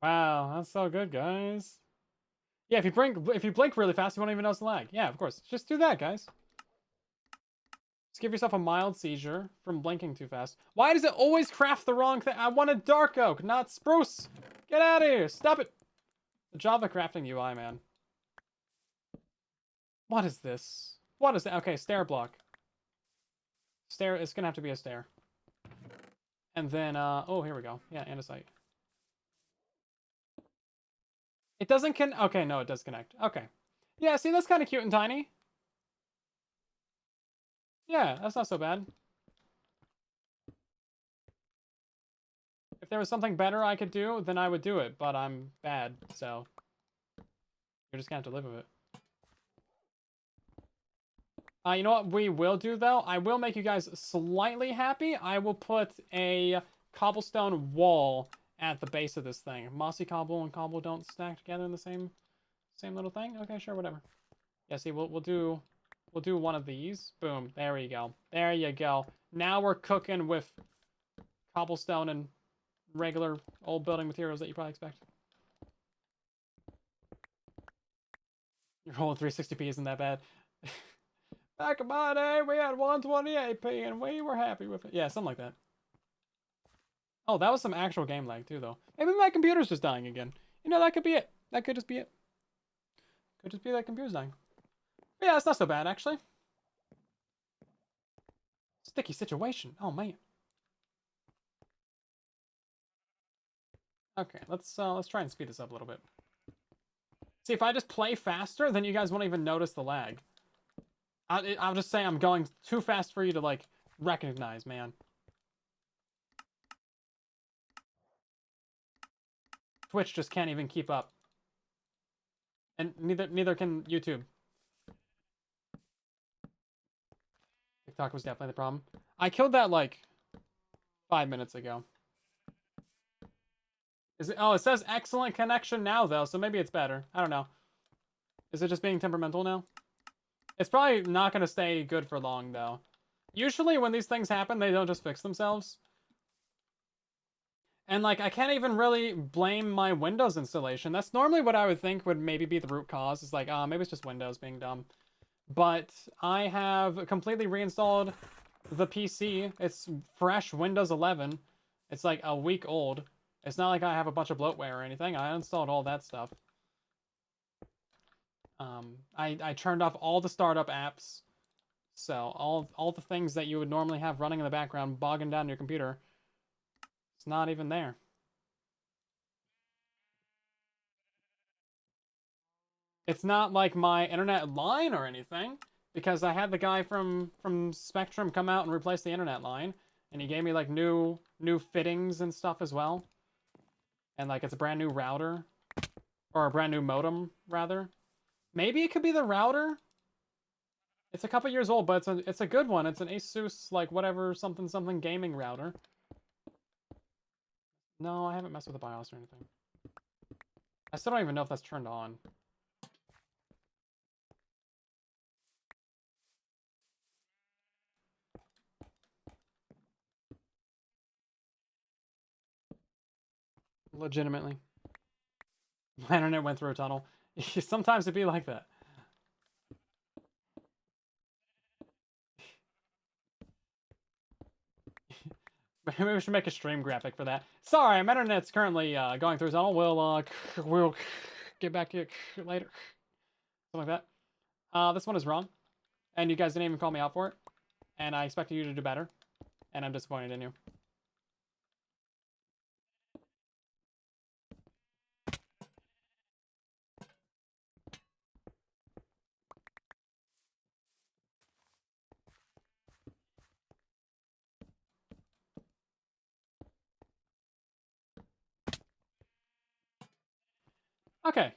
Wow, that's so good, guys. Yeah, if you blink really fast, you won't even notice the lag. Yeah, of course. Just do that, guys. Just give yourself a mild seizure from blinking too fast. Why does it always craft the wrong thing? I want a dark oak, not spruce. Get out of here. Stop it. The Java crafting UI, man. What is this? What is that? Okay, stair block. Stair, it's gonna have to be a stair. And then, oh, here we go. Yeah, andesite. It doesn't okay, no, it does connect. Okay. Yeah, see, that's kind of cute and tiny. Yeah, that's not so bad. If there was something better I could do, then I would do it, but I'm bad, so you're just gonna have to live with it. You know what we will do, though? I will make you guys slightly happy. I will put a cobblestone wall at the base of this thing. Mossy cobble and cobble don't stack together in the same little thing? Okay, sure, whatever. Yeah, see, we'll do one of these. Boom, there you go. There you go. Now we're cooking with cobblestone and regular old building materials that you probably expect. Your whole 360p isn't that bad. Back in my day, we had 128p and we were happy with it. Yeah, something like that. Oh, that was some actual game lag too, though. Maybe my computer's just dying again. You know, that could be it. That could just be it. Could just be that computer's dying. But yeah, it's not so bad, actually. Sticky situation. Oh, man. Okay, let's try and speed this up a little bit. See, if I just play faster, then you guys won't even notice the lag. I'll just say I'm going too fast for you to, like, recognize, man. Twitch just can't even keep up. And neither can YouTube. TikTok was definitely the problem. I killed that, like, 5 minutes ago. Is it? Oh, it says excellent connection now, though, so maybe it's better. I don't know. Is it just being temperamental now? It's probably not going to stay good for long, though. Usually when these things happen, they don't just fix themselves. And, like, I can't even really blame my Windows installation. That's normally what I would think would maybe be the root cause. It's like, maybe it's just Windows being dumb. But I have completely reinstalled the PC. It's fresh Windows 11. It's like a week old. It's not like I have a bunch of bloatware or anything. I uninstalled all that stuff. I turned off all the startup apps. So all the things that you would normally have running in the background, bogging down your computer, it's not even there. It's not like my internet line or anything, because I had the guy from Spectrum come out and replace the internet line, and he gave me like new fittings and stuff as well. And like it's a brand new router, or a brand new modem rather. Maybe it could be the router. It's a couple years old, but it's a good one. It's an Asus like whatever something gaming router. No, I haven't messed with the BIOS or anything. I still don't even know if that's turned on. Legitimately. My internet went through a tunnel. Sometimes it'd be like that. Maybe we should make a stream graphic for that. Sorry, my internet's currently going through a tunnel. We'll get back to you later. Something like that. This one is wrong. And you guys didn't even call me out for it. And I expected you to do better. And I'm disappointed in you. Okay.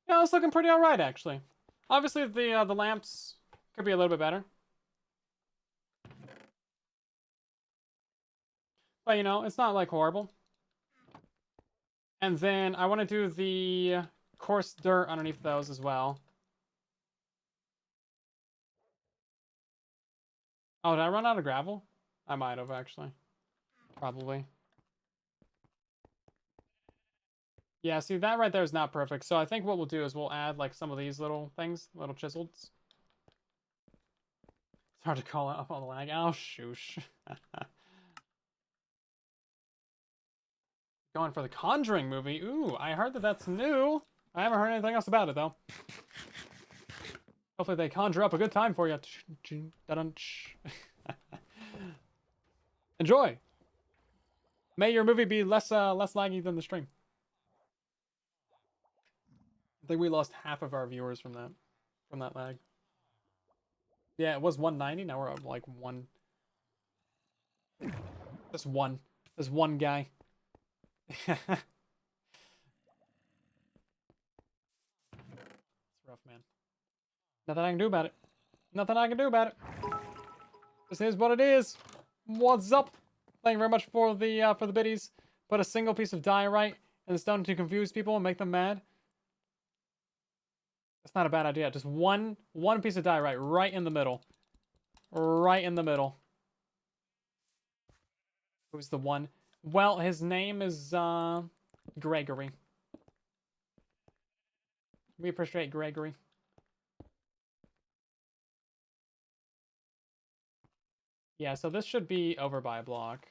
Yeah, it's looking pretty alright, actually. Obviously, the lamps could be a little bit better. But, you know, it's not, like, horrible. And then I want to do the coarse dirt underneath those as well. Oh, did I run out of gravel? I might have, actually. Probably. Yeah, see, that right there is not perfect. So I think what we'll do is we'll add, like, some of these little things, little chisels. It's hard to call up on the lag. Oh, shoosh. Going for the Conjuring movie. Ooh, I heard that that's new. I haven't heard anything else about it, though. Hopefully they conjure up a good time for you. Enjoy. May your movie be less laggy than the stream. I think we lost half of our viewers from that lag. Yeah, it was 190. Now we're at like one. Just one. There's one guy. It's rough, man. Nothing I can do about it. Nothing I can do about it. This is what it is. What's up? Thank you very much for the biddies. Put a single piece of diorite in the stone to confuse people and make them mad. That's not a bad idea. Just one piece of diorite right in the middle. Right in the middle. Who's the one? Well, his name is Gregory. We appreciate Gregory. Yeah, so this should be over by a block.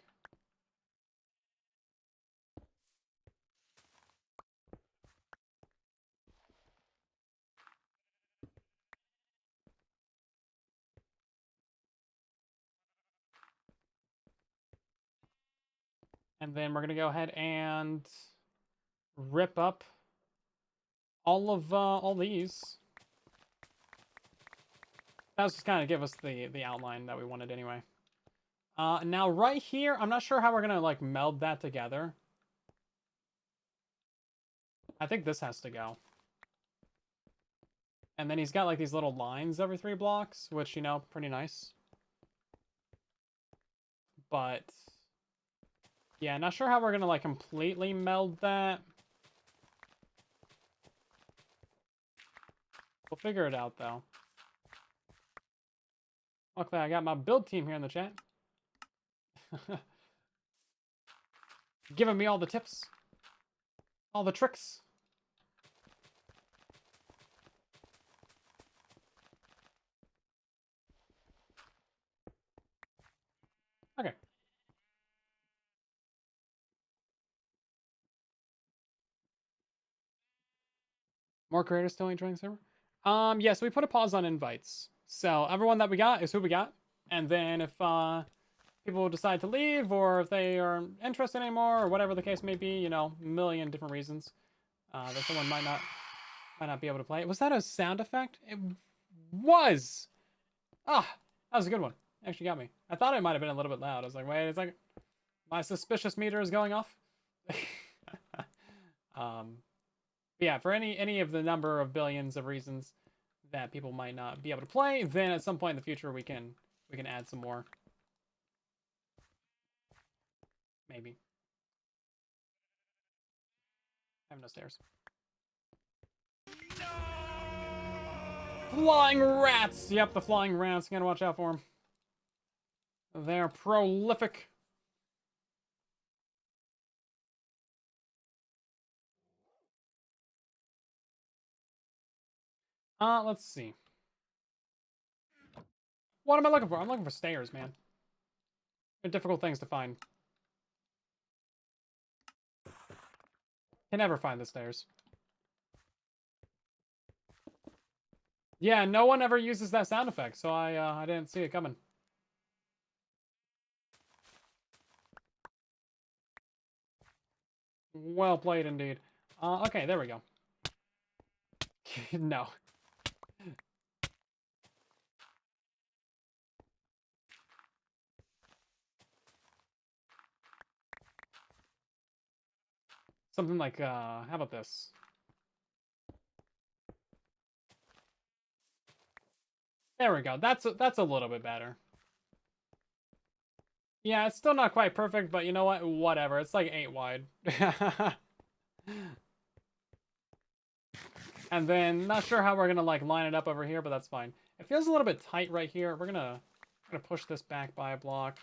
And then we're going to go ahead and rip up all these. That was just kind of give us the outline that we wanted anyway. Now right here, I'm not sure how we're going to like meld that together. I think this has to go. And then he's got like these little lines every 3 blocks, which, you know, pretty nice. But yeah, not sure how we're going to like completely meld that. We'll figure it out though. Luckily, I got my build team here in the chat. Giving me all the tips. All the tricks. Okay. More creators still enjoying the server? Yes, we put a pause on invites. So everyone that we got is who we got. And then if people decide to leave or if they aren't interested anymore or whatever the case may be, you know, a million different reasons that someone might not be able to play it. Was that a sound effect? It was. Ah, that was a good one. Actually got me. I thought it might have been a little bit loud. I was like, wait a second. My suspicious meter is going off. Yeah, for any of the number of billions of reasons that people might not be able to play, then at some point in the future we can add some more. Maybe. I have no stairs. No! Flying rats! Yep, the flying rats. You gotta watch out for them. They're prolific. Let's see. What am I looking for? I'm looking for stairs, man. They're difficult things to find. Can never find the stairs. Yeah, no one ever uses that sound effect, so I didn't see it coming. Well played indeed. Okay, there we go. No. Something like, how about this? There we go. That's a little bit better. Yeah, it's still not quite perfect, but you know what? Whatever. It's like 8 wide. And then, not sure how we're gonna like line it up over here, but that's fine. It feels a little bit tight right here. We're gonna push this back by a block.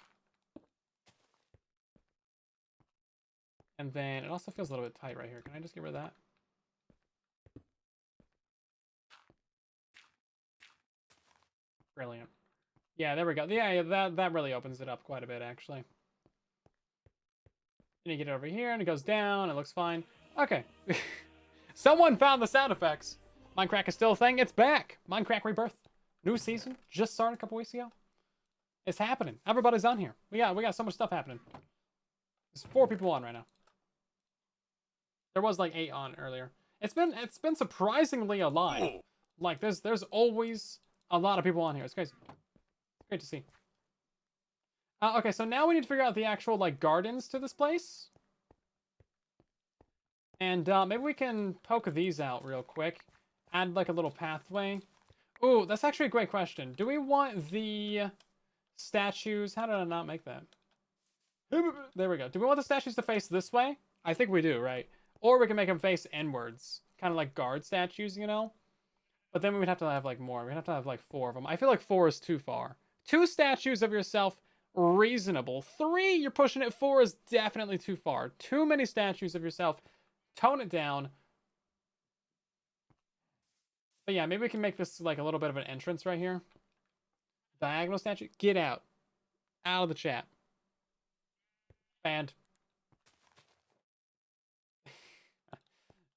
And then it also feels a little bit tight right here. Can I just get rid of that? Brilliant. Yeah, there we go. Yeah, that really opens it up quite a bit, actually. And you get it over here, and it goes down. It looks fine. Okay. Someone found the sound effects. MINDCRACK is still a thing. It's back. MINDCRACK Rebirth. New season. Just started a couple weeks ago. It's happening. Everybody's on here. We got so much stuff happening. There's 4 people on right now. There was like 8 on earlier. It's been surprisingly alive. Like there's always a lot of people on here. It's crazy. It's great to see. Okay, so now we need to figure out the actual like gardens to this place. And maybe we can poke these out real quick. Add like a little pathway. Ooh, that's actually a great question. Do we want the statues? How did I not make that? There we go. Do we want the statues to face this way? I think we do, right? Or we can make them face inwards. Kind of like guard statues, you know? But then we would have to have like more. We'd have to have like 4 of them. I feel like 4 is too far. 2 statues of yourself, reasonable. 3, you're pushing it. 4 is definitely too far. Too many statues of yourself. Tone it down. But yeah, maybe we can make this like a little bit of an entrance right here. Diagonal statue. Get out. Out of the chat. Banned.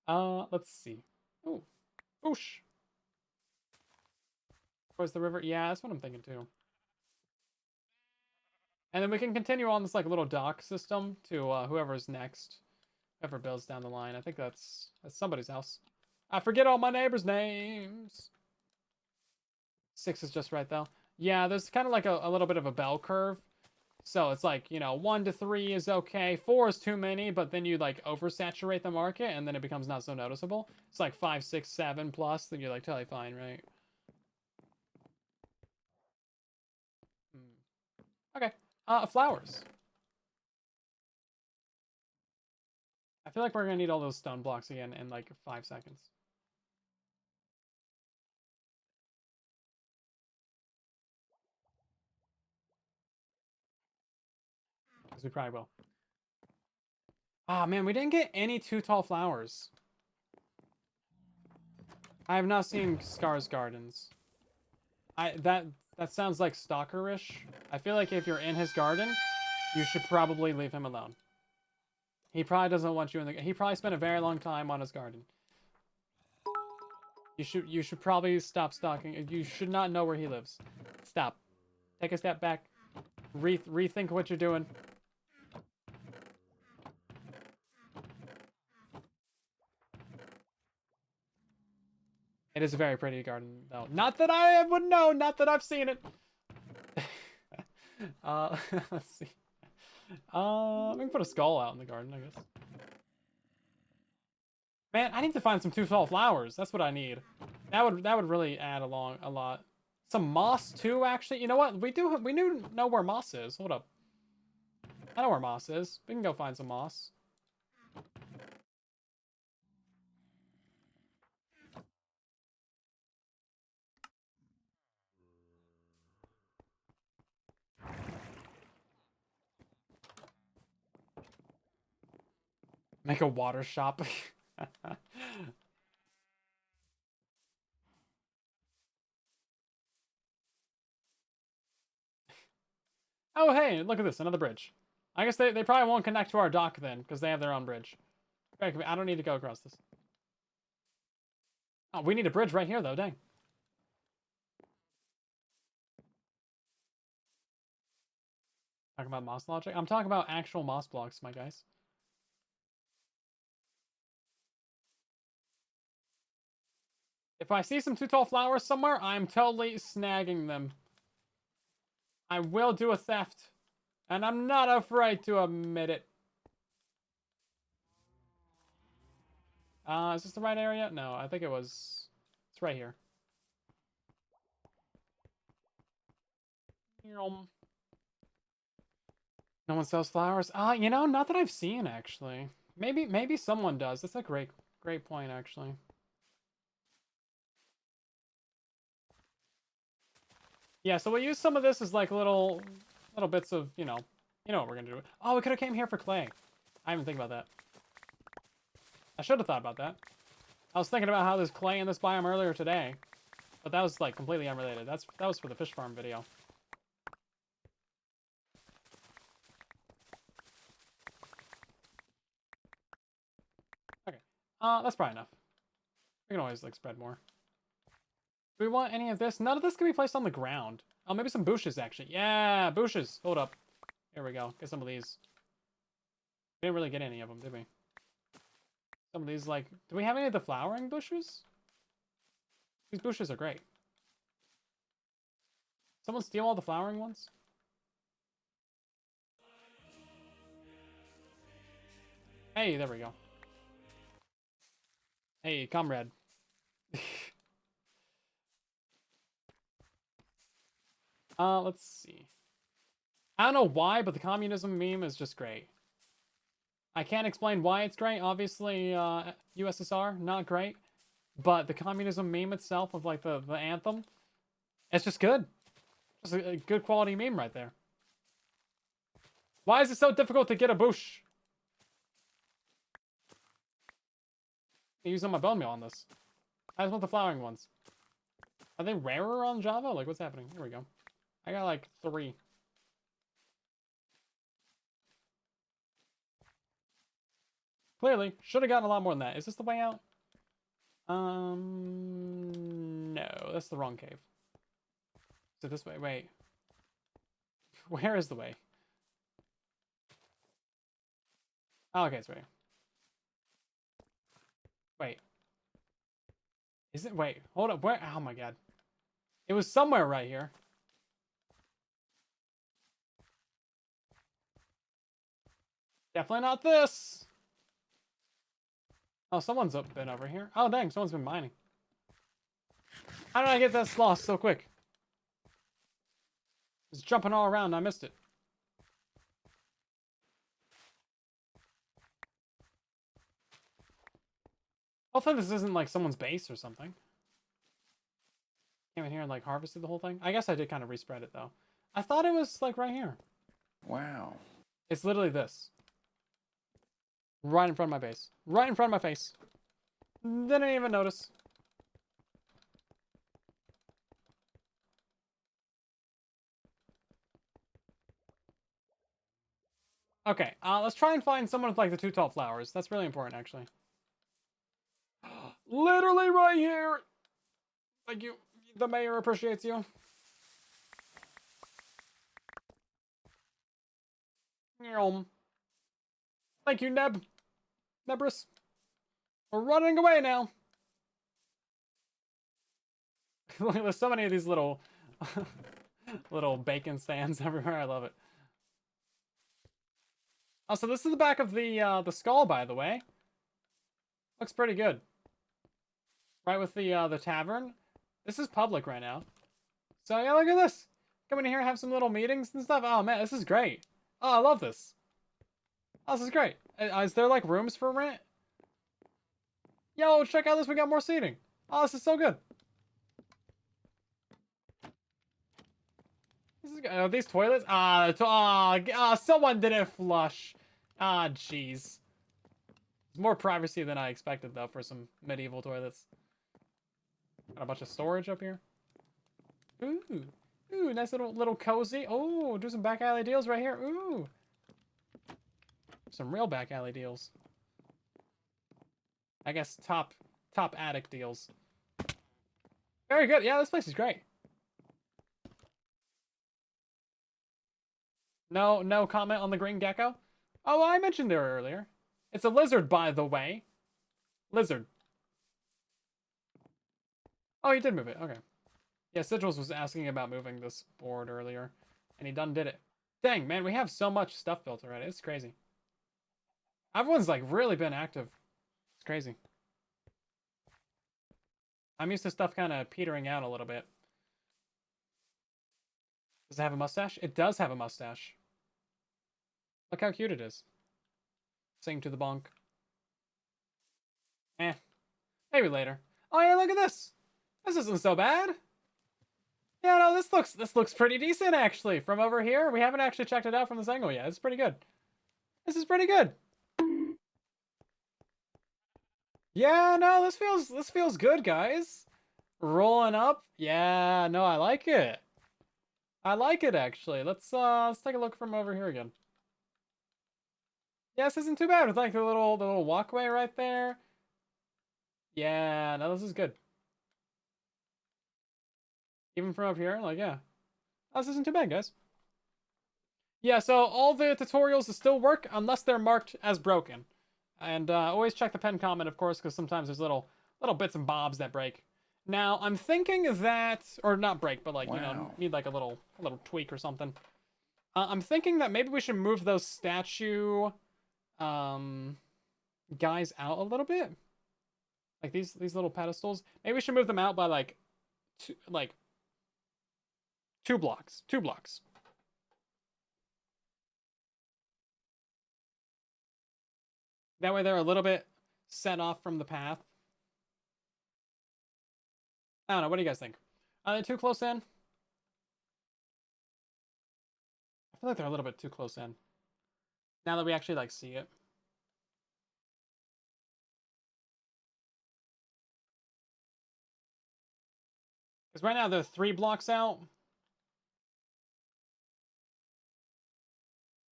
Let's see. Oh, whoosh. Where's the river? Yeah, that's what I'm thinking too. And then we can continue on this like little dock system to whoever's next. Whoever builds down the line. I think that's somebody's house. I forget all my neighbors' names. 6 is just right though. Yeah, there's kind of like a little bit of a bell curve. So it's like, you know, 1 to 3 is okay. 4 is too many, but then you like oversaturate the market and then it becomes not so noticeable. It's like 5, 6, 7 plus, then you're like totally fine, right? Okay. Flowers. I feel like we're gonna need all those stone blocks again in like 5 seconds. Because we probably will. Ah, man, we didn't get any too tall flowers. I have not seen Scar's Gardens. That sounds like stalkerish. I feel like if you're in his garden, you should probably leave him alone. He probably doesn't want you in the. He probably spent a very long time on his garden. You should probably stop stalking. You should not know where he lives. Stop. Take a step back. Rethink what you're doing. It is a very pretty garden, though. Not that I would know. Not that I've seen it. Let's see. We can put a skull out in the garden, I guess. Man, I need to find some too tall flowers. That's what I need. That would really add along a lot. Some moss too, actually. You know what? We know where moss is. Hold up. I know where moss is. We can go find some moss. Make a water shop. Oh, hey, look at this. Another bridge. I guess they probably won't connect to our dock then, because they have their own bridge. I don't need to go across this. Oh, we need a bridge right here, though. Dang. Talking about moss logic? I'm talking about actual moss blocks, my guys. If I see some too tall flowers somewhere, I'm totally snagging them. I will do a theft. And I'm not afraid to admit it. Is this the right area? No, I think it's right here. No one sells flowers? You know, not that I've seen, actually. Maybe someone does. That's a great point, actually. Yeah, so we'll use some of this as like little bits of, you know what we're gonna do. Oh, we could have came here for clay. I didn't think about that. I should have thought about that. I was thinking about how there's clay in this biome earlier today, but that was like completely unrelated. That was for the fish farm video. Okay, that's probably enough. We can always like spread more. Do we want any of this? None of this can be placed on the ground. Oh, maybe some bushes actually. Yeah, bushes. Hold up. Here we go. Get some of these. We didn't really get any of them, did we? Some of these, like, do we have any of the flowering bushes? These bushes are great. Someone steal all the flowering ones? Hey, there we go. Hey, comrade. Let's see. I don't know why, but the communism meme is just great. I can't explain why it's great. Obviously, USSR, not great. But the communism meme itself of, like, the anthem, it's just good. Just a good quality meme right there. Why is it so difficult to get a bush? I'm using my bone meal on this. I just want the flowering ones. Are they rarer on Java? Like, what's happening? Here we go. I got, like, 3. Clearly, should have gotten a lot more than that. Is this the way out? No, that's the wrong cave. Is it this way? Wait. Where is the way? Oh, okay, it's right here. Wait. Is it? Wait, hold up. Where? Oh my god. It was somewhere right here. Definitely not this. Oh, someone's been over here. Oh, dang, someone's been mining. How did I get this lost so quick? It's jumping all around. I missed it. Hopefully this isn't like someone's base or something. Came in here and like harvested the whole thing. I guess I did kind of respread it though. I thought it was like right here. Wow. It's literally this. Right in front of my base. Right in front of my face. Didn't even notice. Okay, let's try and find someone with like the 2 tall flowers. That's really important actually. Literally right here. Thank you. The mayor appreciates you. Thank you, Nebrus. We're running away now. There's so many of these little little bacon stands everywhere. I love it. Oh, so this is the back of the skull, by the way. Looks pretty good. Right with the tavern. This is public right now. So yeah, look at this. Come in here, have some little meetings and stuff. Oh man, this is great. Oh, I love this. Oh, this is great. Is there like rooms for rent? Yo, check out this. We got more seating. Oh, this is so good. This is good. These toilets. Someone didn't flush. Ah, jeez. More privacy than I expected though for some medieval toilets. Got a bunch of storage up here. Ooh, ooh, nice little cozy. Oh, do some back alley deals right here. Ooh, some real back alley deals. I guess top attic deals. Very good. Yeah, this place is great. No comment on the green gecko. Oh, I mentioned it earlier. It's a lizard, by the way. Lizard. Oh, he did move it. Okay. Yeah, Sigils was asking about moving this board earlier, and he done did it. Dang, man, we have so much stuff built already. It's crazy. Everyone's like really been active. It's crazy. I'm used to stuff kind of petering out a little bit. Does it have a mustache? It does have a mustache. Look how cute it is. Sing to the bonk. Eh. Maybe later. Oh yeah, look at this. This isn't so bad. Yeah, no, this looks pretty decent actually. From over here, we haven't actually checked it out from this angle yet. It's pretty good. This is pretty good. Yeah, no, this feels good, guys. Rolling up. Yeah, no, I like it. I like it actually. Let's take a look from over here again. Yeah, this isn't too bad with like the little walkway right there. Yeah, no, this is good. Even from up here, like yeah. Oh, this isn't too bad, guys. Yeah, so all the tutorials still work unless they're marked as broken. And always check the pen comment, of course, because sometimes there's little bits and bobs that break. Now, I'm thinking that, or not break, but like, you know, need like a little tweak or something. I'm thinking that maybe we should move those statue guys out a little bit. Like these little pedestals. Maybe we should move them out by like two blocks. 2 blocks. That way they're a little bit set off from the path. I don't know. What do you guys think? Are they too close in? I feel like they're a little bit too close in. Now that we actually like see it. Because right now they're 3 blocks out.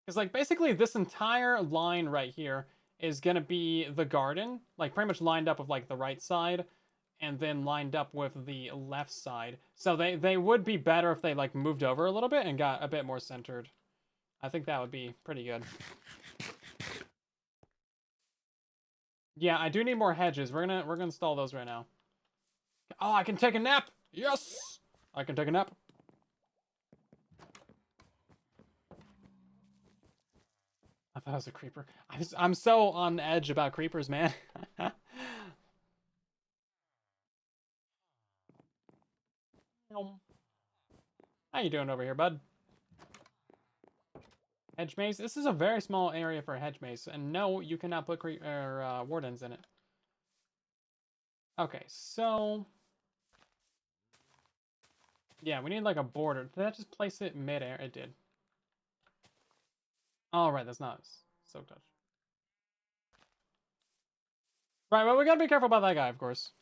Because like basically this entire line right here is gonna be the garden, like pretty much lined up with like the right side, and then lined up with the left side. So they would be better if they like moved over a little bit and got a bit more centered. I think that would be pretty good. Yeah, I do need more hedges. We're gonna install those right now. Oh, I can take a nap. Yes, I can take a nap. I thought it was a creeper. I'm so on edge about creepers, man. How you doing over here, bud? Hedge maze? This is a very small area for a hedge maze, and no, you cannot put wardens in it. Okay, so... yeah, we need like a border. Did that just place it mid-air? It did. All right, that's not so touch. Right, well, we gotta be careful about that guy, of course.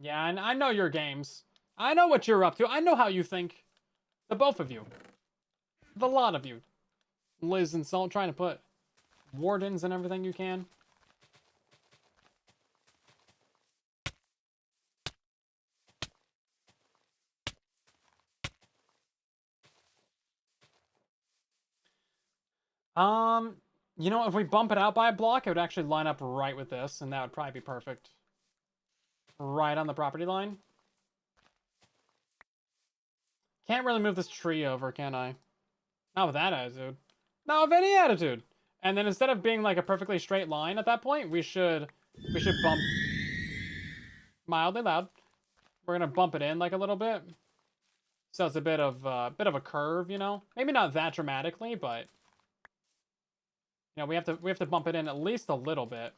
Yeah, and I know your games. I know what you're up to. I know how you think. The both of you. The lot of you. Liz and Salt trying to put wardens and everything you can. You know, if we bump it out by a block, it would actually line up right with this, and that would probably be perfect. Right on the property line. Can't really move this tree over, can I? Not with that attitude. Not with any attitude. And then instead of being like a perfectly straight line at that point, we should bump mildly loud. We're gonna bump it in like a little bit. So it's a bit of a curve, you know? Maybe not that dramatically, but you know, we have to bump it in at least a little bit.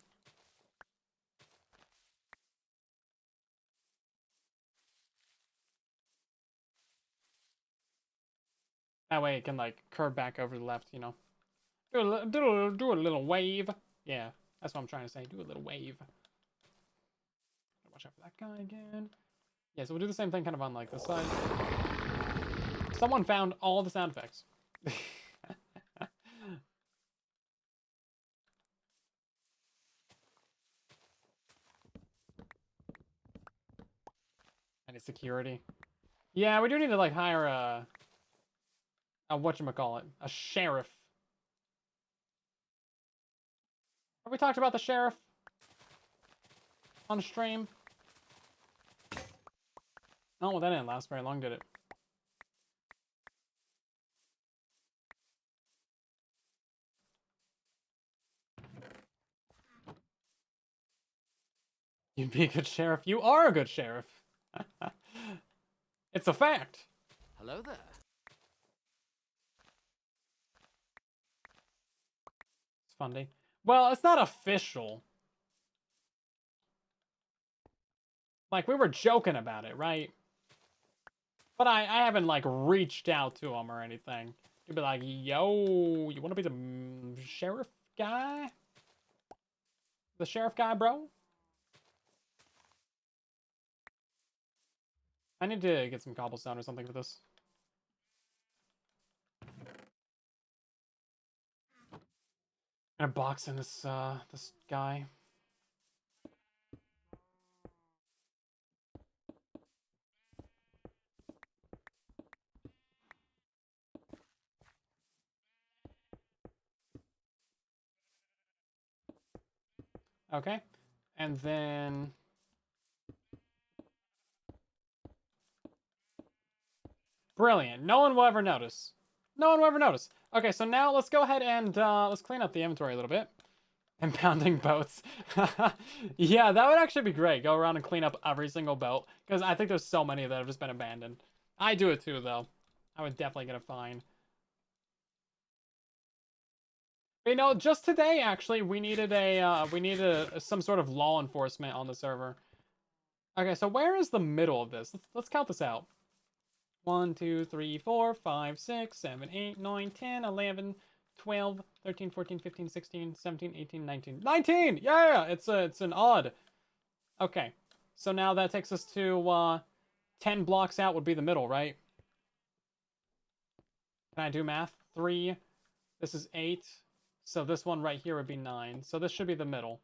That way it can like curve back over to the left, you know. Do a little wave. Yeah, that's what I'm trying to say. Do a little wave. Watch out for that guy again. Yeah, so we'll do the same thing kind of on like this side. Someone found all the sound effects. And it's security. Yeah, we do need to like hire a whatchamacallit, a sheriff. Have we talked about the sheriff on stream? Oh, well, that didn't last very long, did it? You'd be a good sheriff. You are a good sheriff. It's a fact. Hello there. It's funny. Well, it's not official. Like, we were joking about it, right? But I haven't, like, reached out to him or anything. You'd be like, yo, you want to be the sheriff guy? The sheriff guy, bro? I need to get some cobblestone or something for this. And a box in this, this guy. Okay. And then... brilliant. No one will ever notice. No one will ever notice. Okay, so now let's go ahead and let's clean up the inventory a little bit. Impounding boats. Yeah, that would actually be great. Go around and clean up every single boat. Because I think there's so many that have just been abandoned. I do it too, though. I would definitely get a fine. You know, just today, actually, we needed some sort of law enforcement on the server. Okay, so where is the middle of this? Let's count this out. 1, 2, 3, 4, 5, 6, 7, 8, 9, 10, 11, 12, 13, 14, 15, 16, 17, 18, 19. 19! Yeah, it's an odd. Okay. So now that takes us to 10 blocks out would be the middle, right? Can I do math? 3. This is 8. So this one right here would be 9. So this should be the middle.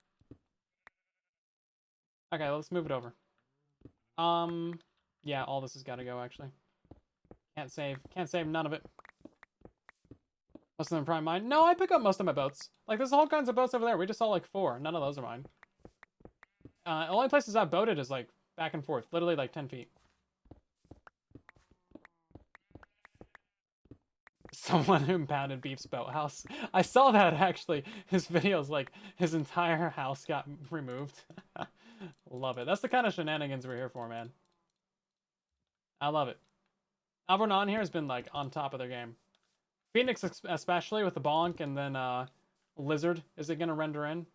Okay, let's move it over. Yeah, all this has got to go, actually. Can't save none of it. Most of them prime mine. No, I pick up most of my boats. Like, there's all kinds of boats over there. We just saw, like, 4. None of those are mine. Only places I've boated is, like, back and forth. Literally, like, 10 feet. Someone impounded Beef's boathouse. I saw that, actually. His videos, like, his entire house got removed. Love it. That's the kind of shenanigans we're here for, man. I love it. Everyone on here has been, like, on top of their game. Phoenix especially, with the bonk, and then, Lizard. Is it gonna render in?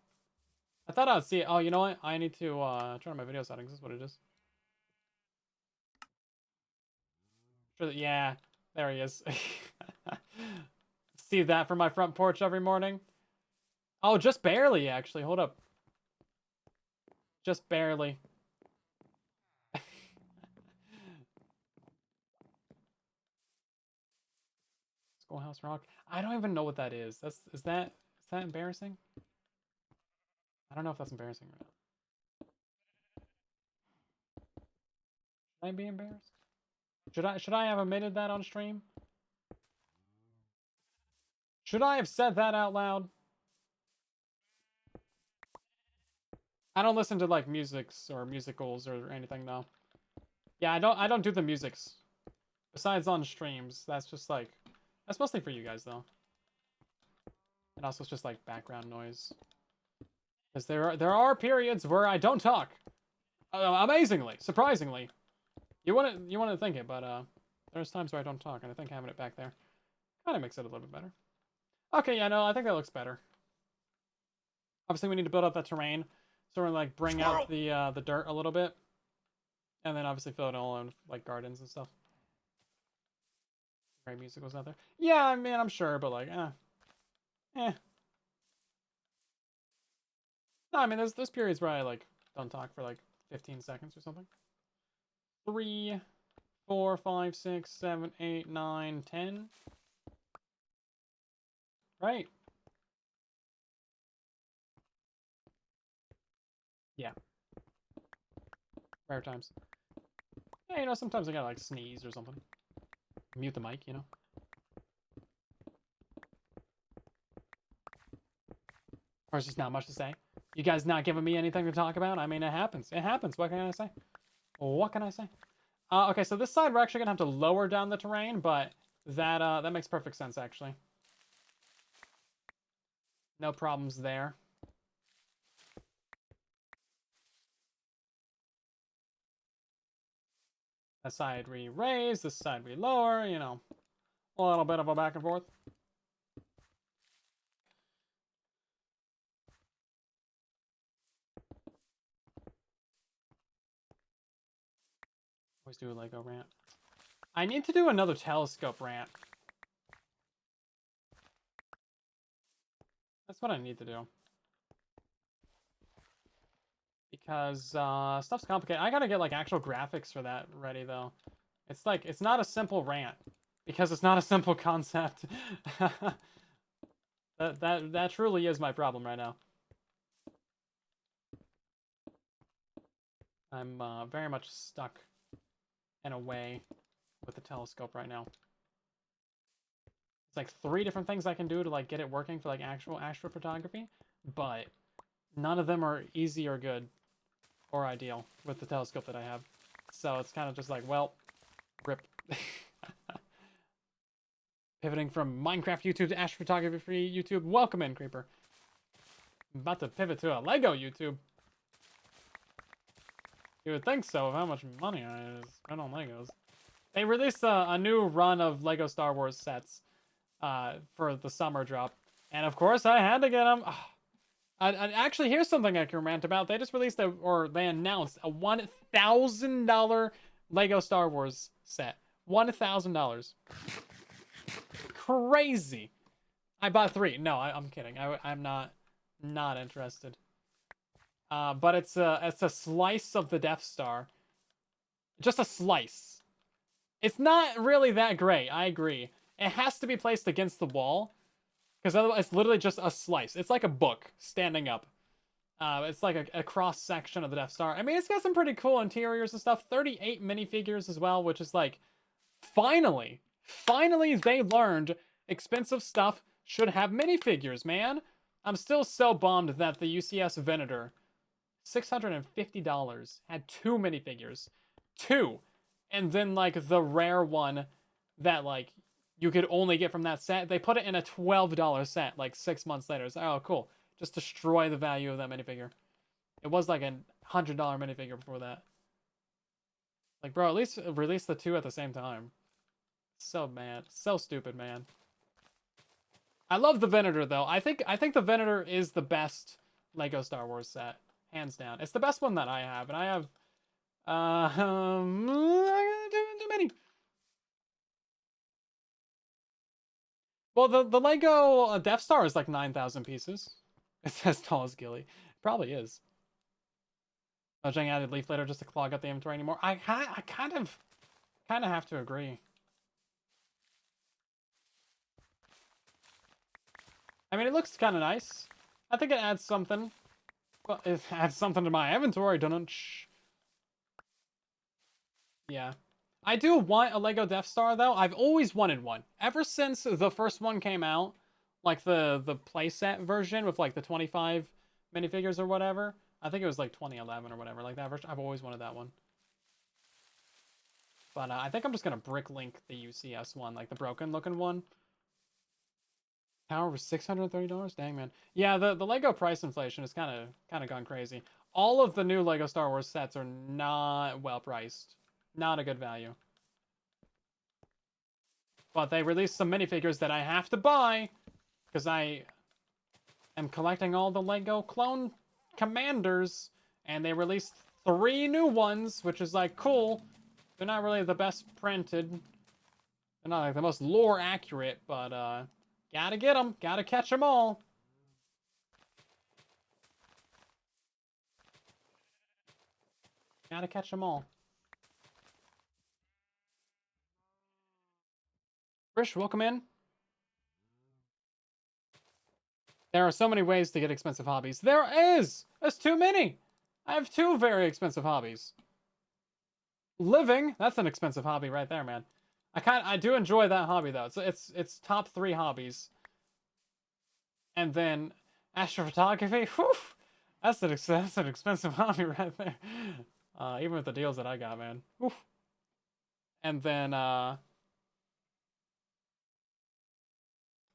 I thought I would see it. Oh, you know what? I need to, turn on my video settings. This is what it is. Yeah, there he is. See that from my front porch every morning? Oh, just barely, actually. Hold up. Just barely. Schoolhouse Rock. I don't even know what that is. Is that embarrassing? I don't know if that's embarrassing or not. Should I be embarrassed? Should I have omitted that on stream? Should I have said that out loud? I don't listen to like musics or musicals or anything though. Yeah, I don't do the musics. Besides on streams, that's just like that's mostly for you guys though. And also it's just like background noise. Because there are periods where I don't talk. Amazingly, surprisingly. You wouldn't think it, but there's times where I don't talk, and I think having it back there kind of makes it a little bit better. Okay, yeah, no, I think that looks better. Obviously, we need to build up that terrain, so we're gonna like bring out the dirt a little bit, and then obviously fill it all in like gardens and stuff. Great music was out there. Yeah, I mean, I'm sure, but like, No, I mean, there's periods where I like don't talk for like 15 seconds or something. 3, 4, 5, 6, 7, 8, 9, 10. Right. Yeah. Rare times. Yeah, you know, sometimes I gotta like sneeze or something. Mute the mic, you know. Or it's just not much to say. You guys not giving me anything to talk about? I mean, it happens. It happens. What can I say? What can I say? Okay, so this side we're actually gonna have to lower down the terrain, but that makes perfect sense actually. No problems there. That side we raise, this side we lower, you know. A little bit of a back and forth. Always do a Lego rant. I need to do another telescope rant. That's what I need to do. Because stuff's complicated. I gotta get like actual graphics for that ready though. It's like, it's not a simple rant. Because it's not a simple concept. that truly is my problem right now. I'm very much stuck in a way with the telescope right now. It's like 3 different things I can do to like get it working for like actual astrophotography, but none of them are easy or good or ideal with the telescope that I have. So it's kind of just like, well, rip. Pivoting from Minecraft YouTube to astrophotography YouTube. Welcome in, Creeper. I'm about to pivot to a Lego YouTube. You would think so, of how much money I spent on Legos. They released a new run of Lego Star Wars sets for the summer drop. And of course, I had to get them. Actually, here's something I can rant about. They just released they announced a $1,000 Lego Star Wars set. $1,000. Crazy. I bought 3. No, I'm kidding. I'm not interested. But it's a slice of the Death Star, Just a slice. It's not really that great, I agree. It has to be placed against the wall, because otherwise it's literally just a slice. It's like a book standing up. It's like a cross-section of the Death Star. I mean, it's got some pretty cool interiors and stuff. 38 minifigures as well, which is like, finally they learned expensive stuff should have minifigures, man. I'm still so bummed that the UCS Venator, $650, had 2 minifigures. 2. And then, like, the rare one that, like, you could only get from that set, they put it in a $12 set, like, 6 months later. It's like, oh, cool. Just destroy the value of that minifigure. It was, like, a $100 minifigure before that. Like, bro, at least release the 2 at the same time. So mad. So stupid, man. I love the Venator, though. I think the Venator is the best Lego Star Wars set. Hands down. It's the best one that I have, and I have too many. Well, the Lego Death Star is like 9,000 pieces. It's as tall as Gilly. It probably is. Jang added Leaf later just to clog up the inventory anymore. I kind of have to agree. I mean, it looks kind of nice. I think it adds something. Well, it adds something to my inventory, don't it? Yeah. I do want a Lego Death Star, though. I've always wanted one. Ever since the first one came out, like the playset version with like the 25 minifigures or whatever. I think it was like 2011 or whatever, like that version. I've always wanted that one. But I think I'm just going to brick link the UCS one, like the broken looking one. Tower was $630? Dang, man. Yeah, the Lego price inflation is kind of gone crazy. All of the new Lego Star Wars sets are not well priced. Not a good value. But they released some minifigures that I have to buy because I am collecting all the Lego clone commanders, and they released 3 new ones, which is like cool. They're not really the best printed. They're not like the most lore accurate, but gotta get them. Gotta catch them all. Gotta catch them all. Rish, welcome in. There are so many ways to get expensive hobbies. There is! There's too many! I have 2 very expensive hobbies. Living, that's an expensive hobby right there, man. I do enjoy that hobby though. It's top 3 hobbies. And then astrophotography, whew, that's an expensive hobby right there. Even with the deals that I got, man. Oof. And then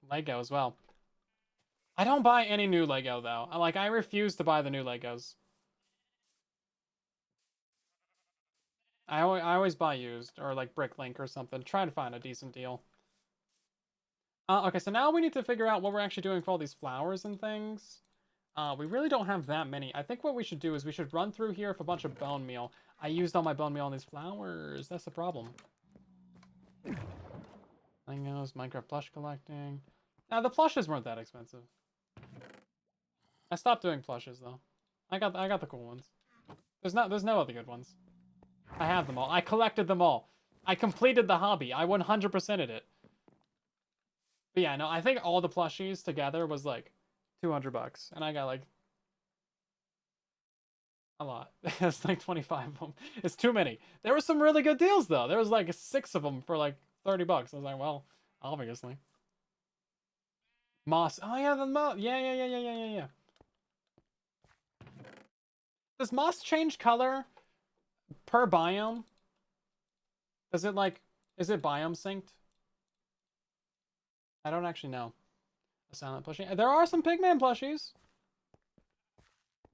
Lego as well. I don't buy any new Lego though. I refuse to buy the new Legos. I always buy used or like Bricklink or something. Try to find a decent deal. Okay, so now we need to figure out what we're actually doing for all these flowers and things. We really don't have that many. I think what we should do is we should run through here with a bunch of bone meal. I used all my bone meal on these flowers. That's the problem. Legos, Minecraft plush collecting. Now the plushes weren't that expensive. I stopped doing plushes though. I got the cool ones. There's no other good ones. I have them all. I collected them all. I completed the hobby. I 100%ed it. But yeah, no, I think all the plushies together was like $200, and I got like a lot. It's like 25 of them. It's too many. There were some really good deals though. There was like 6 of them for like $30. I was like, well, obviously. Moss. Oh yeah, the moss. Yeah. Does moss change color per biome? Does it like, is it biome synced? I don't actually know. A silent plushie. There are some Pigman plushies.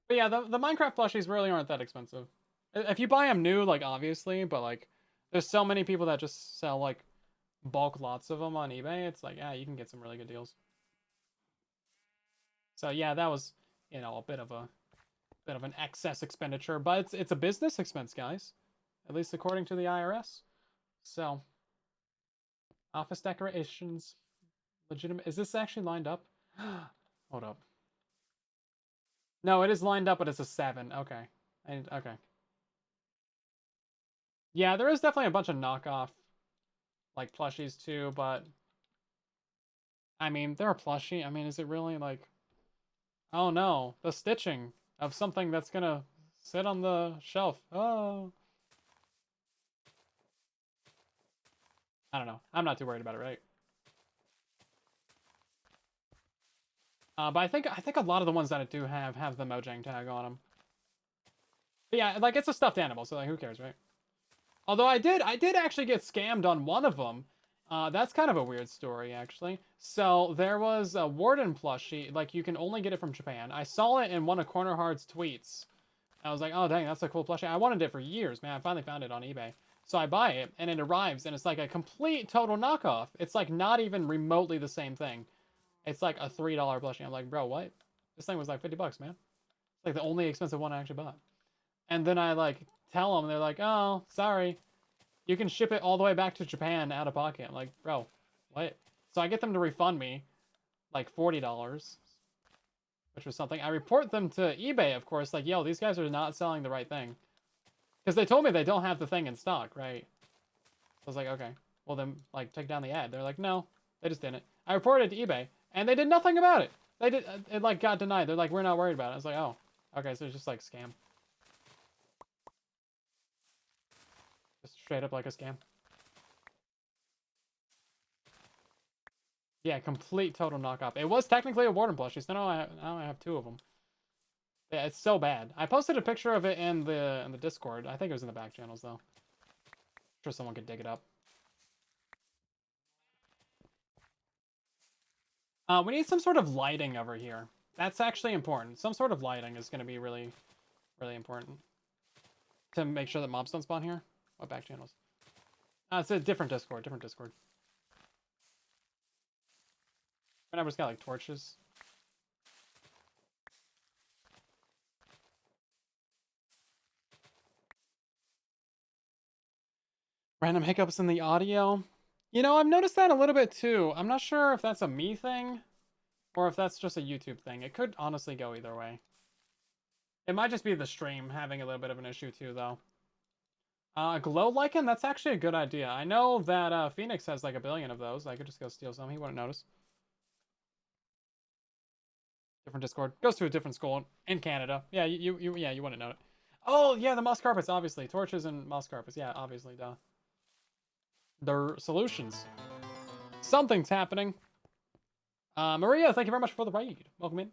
But yeah, the Minecraft plushies really aren't that expensive. If you buy them new, like obviously, but like there's so many people that just sell like bulk lots of them on eBay. It's like, yeah, you can get some really good deals. So yeah, that was, you know, a bit of an excess expenditure, but it's a business expense, guys. At least according to the IRS. So office decorations, legitimate. Is this actually lined up? Hold up. No, it is lined up, but it's a 7. Okay. Okay. Yeah, there is definitely a bunch of knockoff, like, plushies too, but... I mean, they're a plushie. I mean, is it really, like... Oh no, the stitching of something that's gonna sit on the shelf. Oh. I don't know. I'm not too worried about it, right? But I think a lot of the ones that I do have the Mojang tag on them. But yeah, like, it's a stuffed animal, so like, who cares, right? Although I did actually get scammed on one of them. That's kind of a weird story, actually. So there was a Warden plushie, like, you can only get it from Japan. I saw it in one of Corner Hard's tweets. I was like, oh dang, that's a cool plushie. I wanted it for years, man. I finally found it on eBay. So I buy it, and it arrives, and it's like a complete total knockoff. It's like not even remotely the same thing. It's like a $3 plushie. I'm like, bro, what? This thing was like 50 bucks, man. It's like the only expensive one I actually bought. And then I like tell them, they're like, oh, sorry. You can ship it all the way back to Japan out of pocket. I'm like, bro, what? So I get them to refund me like $40, which was something. I report them to eBay, of course, like, yo, these guys are not selling the right thing. Because they told me they don't have the thing in stock, right? So I was like, okay, well then, like, take down the ad. They're like, no, they just didn't. I reported it to eBay, and they did nothing about it. They did, it like got denied. They're like, we're not worried about it. I was like, oh, okay, so it's just like scam. Just straight up like a scam. Yeah, complete total knockoff. It was technically a Warden plushie, so now I have two of them. Yeah, it's so bad. I posted a picture of it in the Discord. I think it was in the back channels though. I'm sure someone could dig it up. We need some sort of lighting over here. That's actually important. Some sort of lighting is going to be really, really important to make sure that mobs don't spawn here. What back channels? It's a different Discord. Different Discord. Whenever it's got like torches. Random hiccups in the audio. You know, I've noticed that a little bit too. I'm not sure if that's a me thing or if that's just a YouTube thing. It could honestly go either way. It might just be the stream having a little bit of an issue too, though. Glow lichen? That's actually a good idea. I know that Phoenix has like 1 billion of those. I could just go steal some. He wouldn't notice. Different Discord. Goes to a different school in Canada. Yeah, you wouldn't know it. Oh, yeah, the moss carpets, obviously. Torches and moss carpets. Yeah, obviously, duh. They're solutions. Something's happening. Maria, thank you very much for the raid. Welcome in.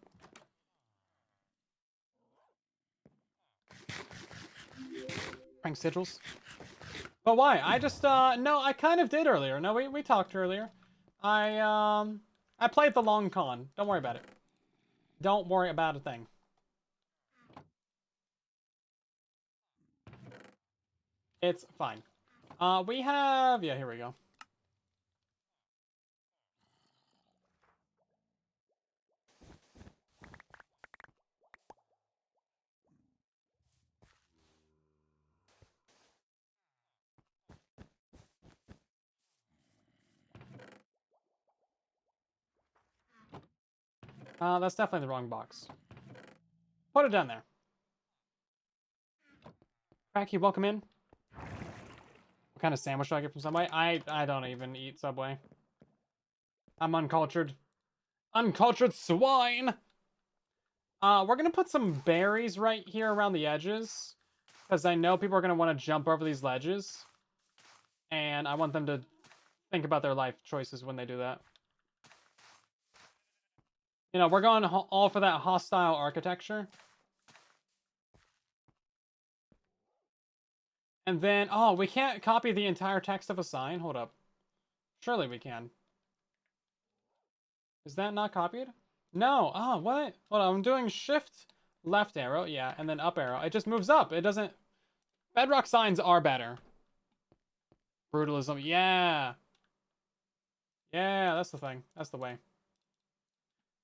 Prank sigils. But why? I just, no, I kind of did earlier. No, we talked earlier. I played the long con. Don't worry about it. Don't worry about a thing. It's fine. We have, yeah, here we go. That's definitely the wrong box. Put it down there. Cracky, welcome in. What kind of sandwich do I get from Subway? I don't even eat Subway. I'm uncultured. Uncultured swine! We're gonna put some berries right here around the edges. Because I know people are gonna want to jump over these ledges. And I want them to think about their life choices when they do that. You know, we're going all for that hostile architecture. And then, oh, we can't copy the entire text of a sign? Hold up. Surely we can. Is that not copied? No. Oh, what? Hold on, I'm doing shift left arrow, yeah, and then up arrow. It just moves up. It doesn't... Bedrock signs are better. Brutalism, yeah. Yeah, that's the thing. That's the way.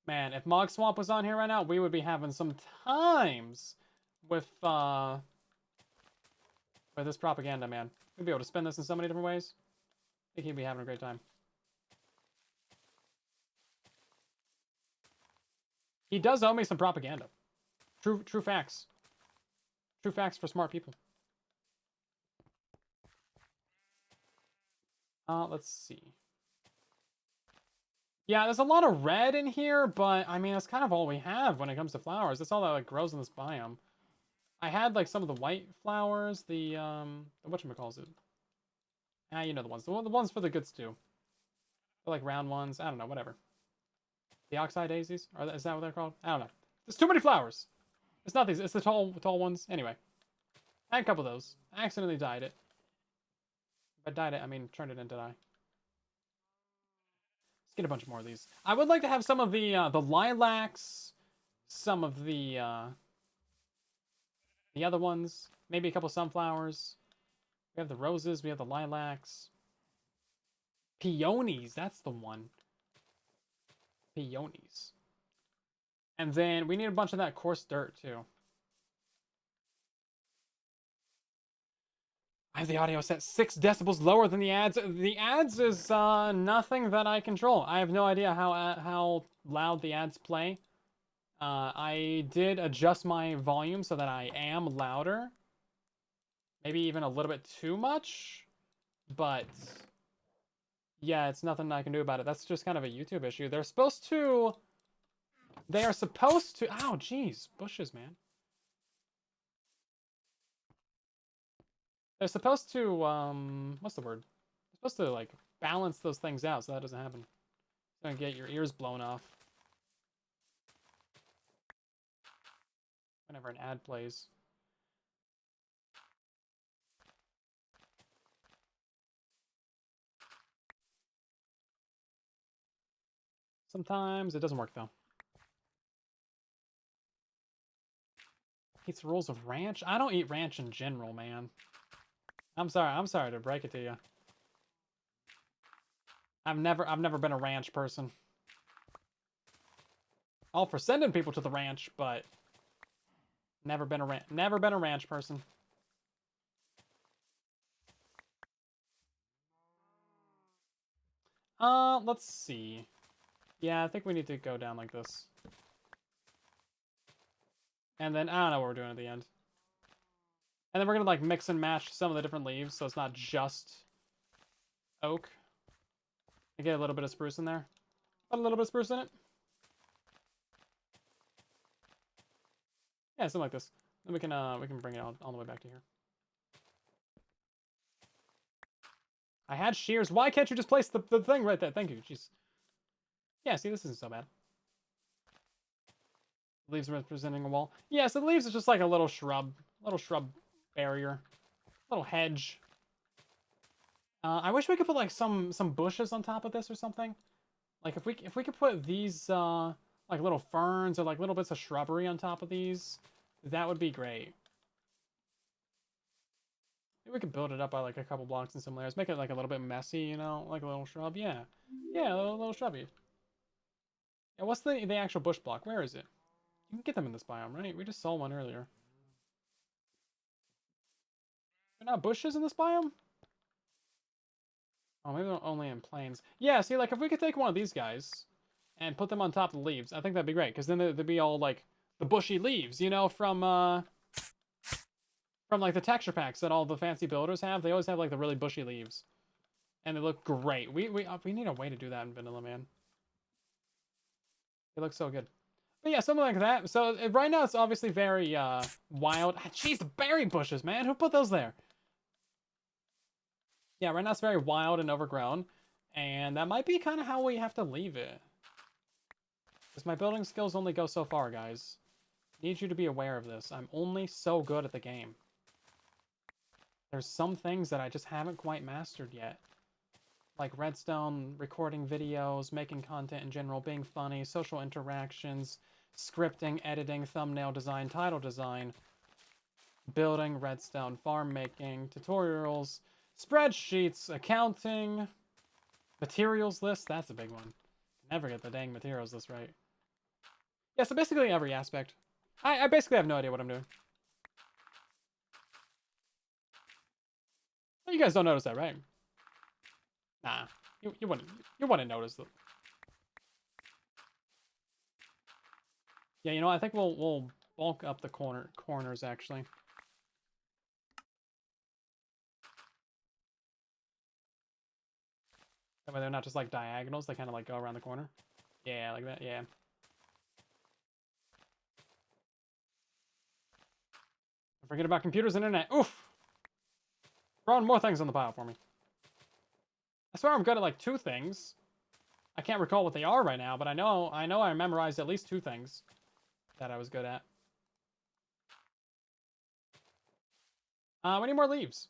Man, if Mog Swamp was on here right now, we would be having some times with this propaganda, man. We'd be able to spin this in so many different ways. I think he'd be having a great time. He does owe me some propaganda. True facts. True facts for smart people. Let's see. Yeah, there's a lot of red in here, but I mean, that's kind of all we have when it comes to flowers. That's all that like grows in this biome. I had like some of the white flowers, the whatchamacallit. Ah, you know the ones. The ones for the good stew. They're like round ones. I don't know, whatever. The oxeye daisies? Is that what they're called? I don't know. There's too many flowers. It's not these. It's the tall ones. Anyway, I had a couple of those. I accidentally dyed it. By dyed it, I mean turned it into dye. Let's get a bunch more of these. I would like to have some of the lilacs, some of the other ones, maybe a couple sunflowers. We have the roses. We have the lilacs. Peonies. That's the one. Peonies. And then we need a bunch of that coarse dirt too. I have the audio set 6 decibels lower than the ads. The ads is nothing that I control. I have no idea how loud the ads play. I did adjust my volume so that I am louder. Maybe even a little bit too much. But yeah, it's nothing I can do about it. That's just kind of a YouTube issue. They are supposed to... Ow, jeez. Bushes, man. They're supposed to, what's the word? They're supposed to, like, balance those things out so that doesn't happen. It's gonna get your ears blown off whenever an ad plays. Sometimes it doesn't work, though. Eats the rules of ranch? I don't eat ranch in general, man. I'm sorry to break it to you. I've never been a ranch person. All for sending people to the ranch, but never been a ranch person. Let's see. Yeah, I think we need to go down like this. And then, I don't know what we're doing at the end. And then we're gonna, like, mix and match some of the different leaves, so it's not just oak. I get a little bit of spruce in there. Put a little bit of spruce in it. Yeah, something like this. Then we can bring it all the way back to here. I had shears. Why can't you just place the thing right there? Thank you. Jeez. Yeah, see, this isn't so bad. Leaves representing a wall. Yeah, so the leaves is just like a little shrub barrier, little hedge. I wish we could put like some bushes on top of this or something. Like if we could put these like little ferns or like little bits of shrubbery on top of these, that would be great. Maybe we could build it up by like a couple blocks in some layers. Make it like a little bit messy, you know, like a little shrub. Yeah, yeah, a little shrubby. Yeah, what's the actual bush block? Where is it? You can get them in this biome, right? We just saw one earlier. There not bushes in this biome? Oh, maybe they're only in plains. Yeah, see, like, if we could take one of these guys and put them on top of the leaves, I think that'd be great, because then they'd be all, like, the bushy leaves, you know, from, like, the texture packs that all the fancy builders have. They always have, like, the really bushy leaves. And they look great. We need a way to do that in Vanilla, man. It looks so good. But yeah, something like that. So, right now, it's obviously very, wild. Ah, jeez, the berry bushes, man! Who put those there? Yeah, right now it's very wild and overgrown, and that might be kind of how we have to leave it. Because my building skills only go so far, guys. Need you to be aware of this. I'm only so good at the game. There's some things that I just haven't quite mastered yet. Like redstone, recording videos, making content in general, being funny, social interactions, scripting, editing, thumbnail design, title design, building, redstone, farm making, tutorials, spreadsheets, accounting, materials list. That's a big one. Never get the dang materials list right. Yeah, so basically every aspect. I basically have no idea what I'm doing. Well, you guys don't notice that, right? Nah, you wouldn't notice that. Yeah, you know, I think we'll bulk up the corners actually. Where they're not just like diagonals, they kind of like go around the corner. Yeah, like that, yeah. Forget about computers and internet. Oof! Throwing more things on the pile for me. I swear I'm good at like 2 things. I can't recall what they are right now, but I know I memorized at least 2 things that I was good at. We need more leaves.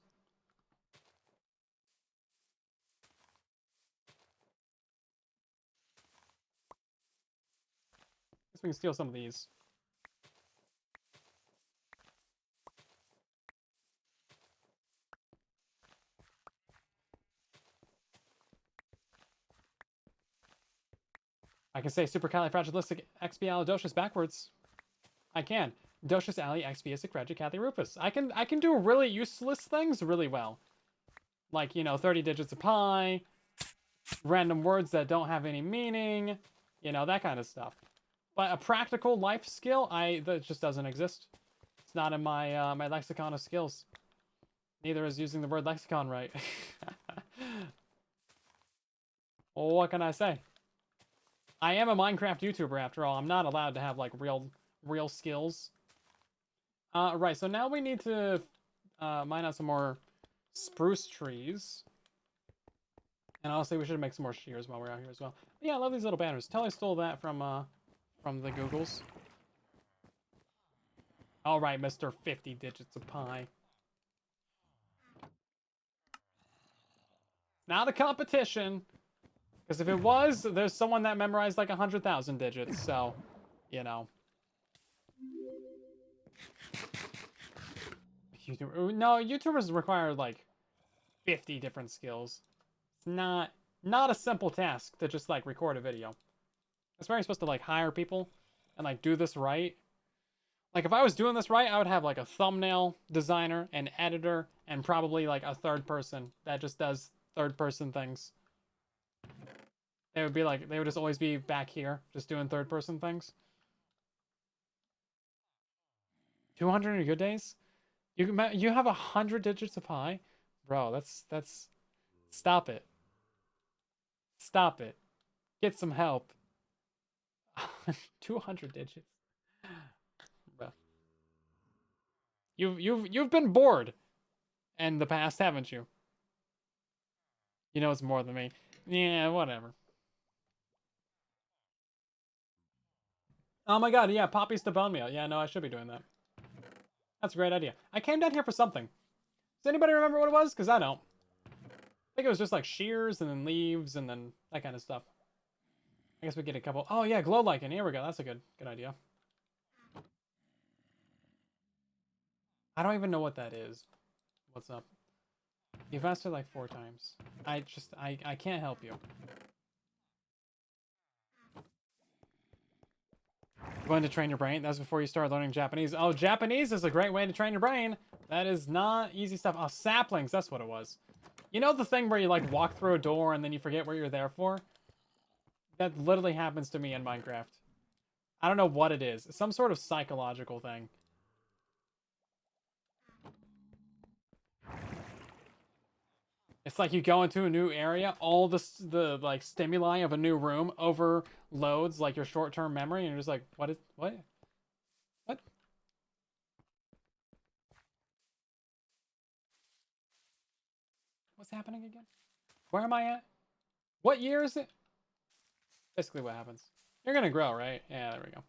Guess we can steal some of these. I can say supercalifragilisticexpialidocious backwards. I can. Docious ali expialidocious. I can do really useless things really well. Like, you know, 30 digits of pi, random words that don't have any meaning, you know, that kind of stuff. But a practical life skill, that just doesn't exist. It's not in my my lexicon of skills. Neither is using the word lexicon right. Well, what can I say? I am a Minecraft YouTuber after all. I'm not allowed to have like real skills. Right, so now we need to mine out some more spruce trees. And honestly, we should make some more shears while we're out here as well. But yeah, I love these little banners. Tell I stole that from the Googles. All right, Mr. 50 digits of pi. Not a competition. Because if it was, there's someone that memorized like 100,000 digits. So, you know. No, YouTubers require like 50 different skills. It's not a simple task to just like record a video. That's where you're supposed to like hire people and like do this right. Like if I was doing this right, I would have like a thumbnail designer, an editor, and probably like a 3rd person that just does 3rd person things. They would be like, they would just always be back here just doing 3rd person things. 200 in good days? You have 100 digits of pi? Bro, that's stop it. Stop it. Get some help. 200 digits. Bro. You've been bored in the past, haven't you? You know it's more than me. Yeah, whatever. Oh my god, yeah, poppies to bone meal. Yeah, no, I should be doing that. That's a great idea. I came down here for something. Does anybody remember what it was? Because I don't. I think it was just like shears and then leaves and then that kind of stuff. I guess we get a couple. Oh yeah, glow lichen. Here we go. That's a good idea. I don't even know what that is. What's up? You've asked her like 4 times. I can't help you. Going to train your brain? That's before you start learning Japanese. Oh, Japanese is a great way to train your brain. That is not easy stuff. Oh, saplings. That's what it was. You know the thing where you like walk through a door and then you forget what you're there for? That literally happens to me in Minecraft. I don't know what it is. It's some sort of psychological thing. It's like you go into a new area, all the like stimuli of a new room overloads like your short-term memory, and you're just like, what? What? What's happening again? Where am I at? What year is it? Basically what happens. You're gonna grow, right? Yeah, there we go.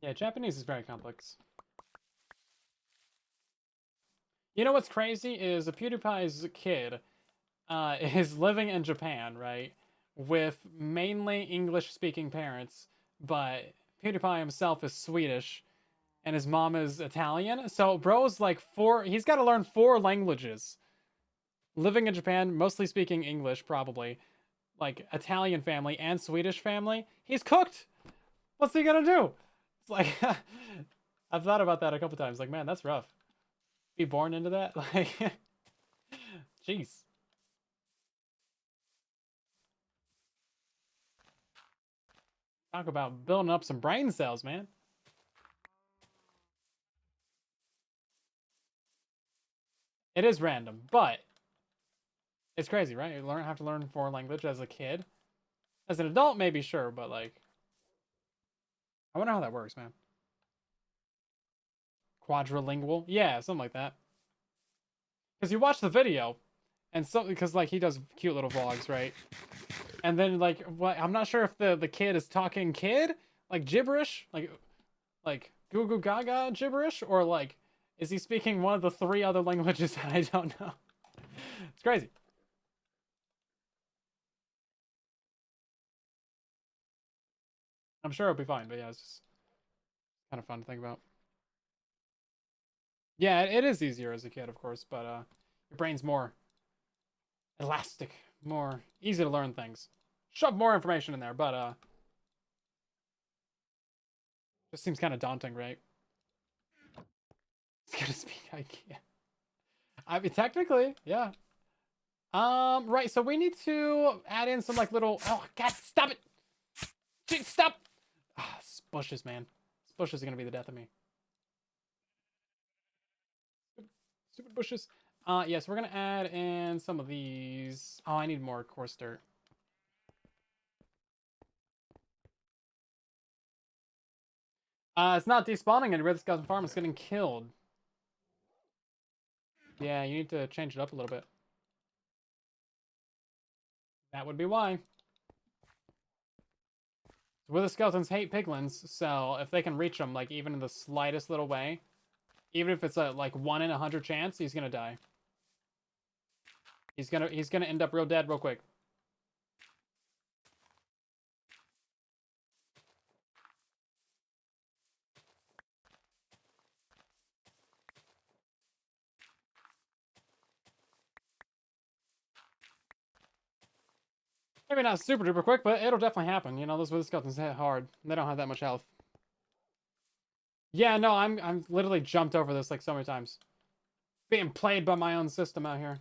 Yeah, Japanese is very complex. You know what's crazy is PewDiePie's kid is living in Japan, right? With mainly English-speaking parents, but PewDiePie himself is Swedish, and his mom is Italian. So bro's like he's got to learn 4 languages. Living in Japan, mostly speaking English, probably. Like Italian family and Swedish family. He's cooked! What's he gonna do? It's like, I've thought about that a couple times. Like, man, that's rough. Be born into that? Like, jeez. Talk about building up some brain cells, man. It is random, but it's crazy, right? You have to learn foreign language as a kid. As an adult, maybe sure, but like, I wonder how that works, man. Quadrilingual, yeah, something like that. Because you watch the video, and so because like he does cute little vlogs, right? And then like, what? I'm not sure if the kid is talking kid, like gibberish, like goo goo gaga gibberish, or like, is he speaking one of the 3 other languages that I don't know? It's crazy. I'm sure it'll be fine, but yeah, it's just kind of fun to think about. Yeah, it is easier as a kid, of course, but your brain's more elastic, more easy to learn things. Shove more information in there, but just seems kind of daunting, right? It's gonna speak. I can't. I mean, technically, yeah. Right. So we need to add in some like little. Oh God! Stop it! Stop! Ah, bushes, man. Bushes are gonna be the death of me. Stupid bushes. Yes, we're gonna add in some of these. Oh, I need more coarse dirt. It's not despawning anywhere. This guy's farm is getting killed. Yeah, you need to change it up a little bit. That would be why. Wither skeletons hate piglins, so if they can reach them, like even in the slightest little way, even if it's a like 1 in 100 chance, he's gonna die. He's gonna end up real dead real quick. Maybe not super duper quick, but it'll definitely happen. You know, those wither skeletons hit hard. They don't have that much health. Yeah, no, I'm literally jumped over this like so many times. Being played by my own system out here.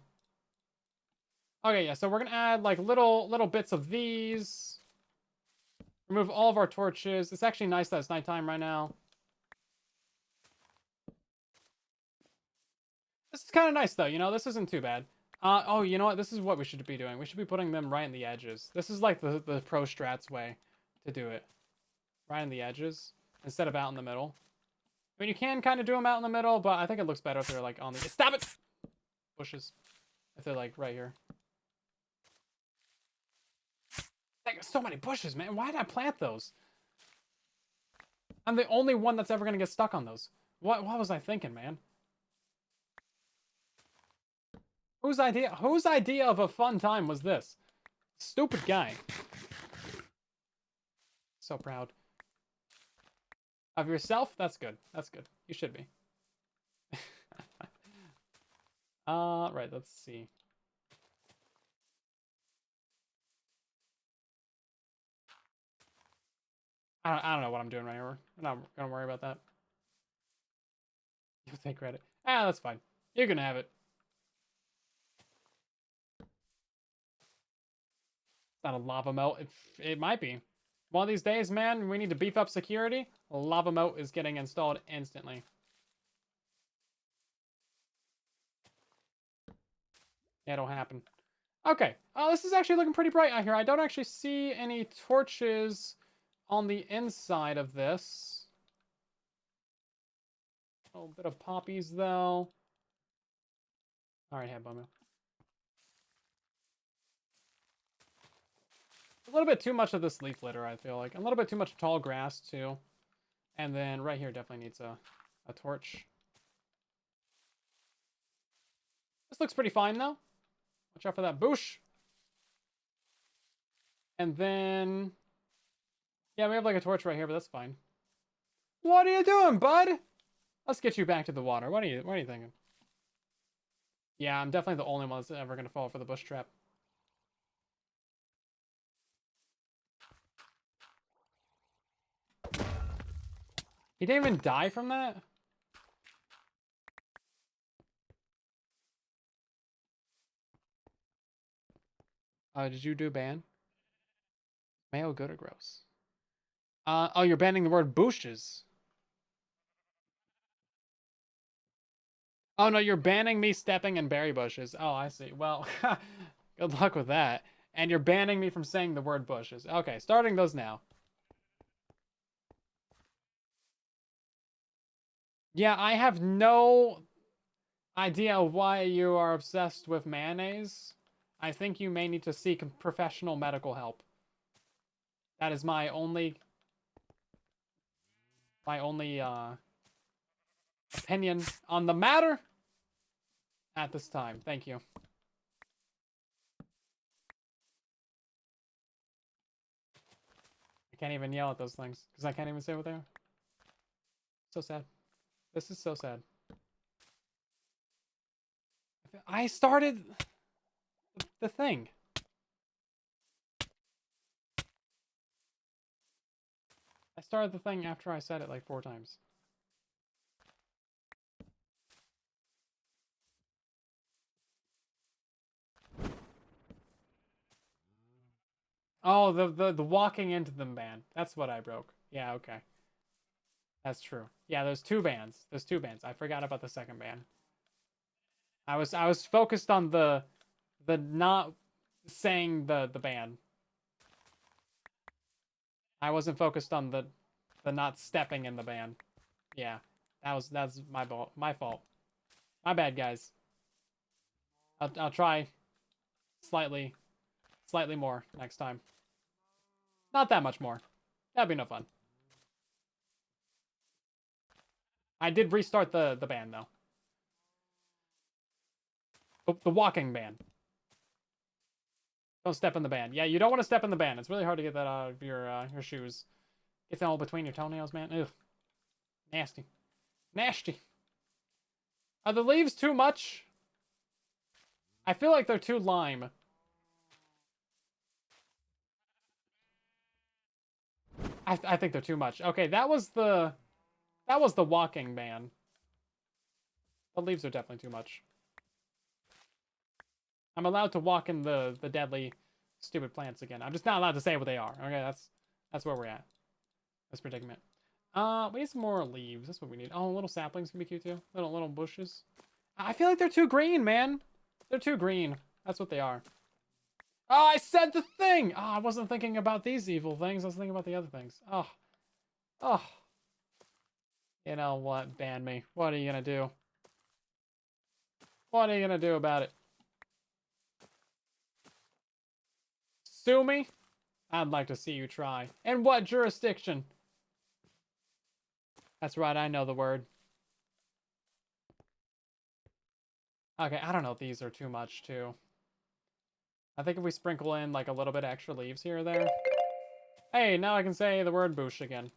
Okay, yeah, so we're gonna add like little bits of these. Remove all of our torches. It's actually nice that it's nighttime right now. This is kind of nice though, you know, this isn't too bad. Oh, you know what? This is what we should be doing. We should be putting them right in the edges. This is like the pro strats way to do it. Right in the edges instead of out in the middle. I mean, you can kind of do them out in the middle, but I think it looks better if they're like on the... Stop it! Bushes. If they're like right here. Like, so many bushes, man. Why did I plant those? I'm the only one that's ever going to get stuck on those. What was I thinking, man? Whose idea of a fun time was this? Stupid guy. So proud. Of yourself? That's good. That's good. You should be. Right, let's see. I don't know what I'm doing right here. I'm not gonna worry about that. You'll take credit. Ah, that's fine. You're gonna have it. It's not a lava melt. It might be. One of these days, man, we need to beef up security. A lava moat is getting installed instantly. It'll happen. Okay. Oh, this is actually looking pretty bright out here. I don't actually see any torches on the inside of this. A little bit of poppies, though. All right, head bummer. A little bit too much of this leaf litter, I feel like. A little bit too much tall grass, too. And then right here definitely needs a torch. This looks pretty fine, though. Watch out for that bush. And then... yeah, we have like a torch right here, but that's fine. What are you doing, bud? Let's get you back to the water. What are you thinking? Yeah, I'm definitely the only one that's ever going to fall for the bush trap. He didn't even die from that? Did you do ban? Mayo good or gross? Oh, you're banning the word bushes. Oh no, you're banning me stepping in berry bushes. Oh, I see. Well, good luck with that. And you're banning me from saying the word bushes. Okay, starting those now. Yeah, I have no idea why you are obsessed with mayonnaise. I think you may need to seek professional medical help. That is my only opinion on the matter at this time. Thank you. I can't even yell at those things because I can't even say what they are. So sad. This is so sad. I started the thing. I started the thing after I said it like 4 times. Oh, the walking into them ban. That's what I broke. Yeah, okay. That's true. Yeah, there's 2 bans. There's 2 bans. I forgot about the second ban. I was focused on the not saying the ban. I wasn't focused on the not stepping in the ban. Yeah. That's my fault. My fault. My bad, guys. I'll try slightly more next time. Not that much more. That'd be no fun. I did restart the ban though. The walking ban. Don't step in the ban. Yeah, you don't want to step in the ban. It's really hard to get that out of your shoes. Get that all between your toenails, man. Ugh. Nasty. Nasty. Are the leaves too much? I feel like they're too lime. I think they're too much. Okay, that was the walking ban. The leaves are definitely too much. I'm allowed to walk in the deadly, stupid plants again. I'm just not allowed to say what they are. Okay, that's where we're at. This predicament. We need some more leaves. That's what we need. Oh, little saplings can be cute too. Little bushes. I feel like they're too green, man. They're too green. That's what they are. Oh, I said the thing! Oh, I wasn't thinking about these evil things. I was thinking about the other things. Oh. Oh. You know what? Ban me. What are you gonna do? What are you gonna do about it? Sue me? I'd like to see you try. In what jurisdiction? That's right, I know the word. Okay, I don't know if these are too much, too. I think if we sprinkle in, like, a little bit of extra leaves here or there. Hey, now I can say the word boosh again.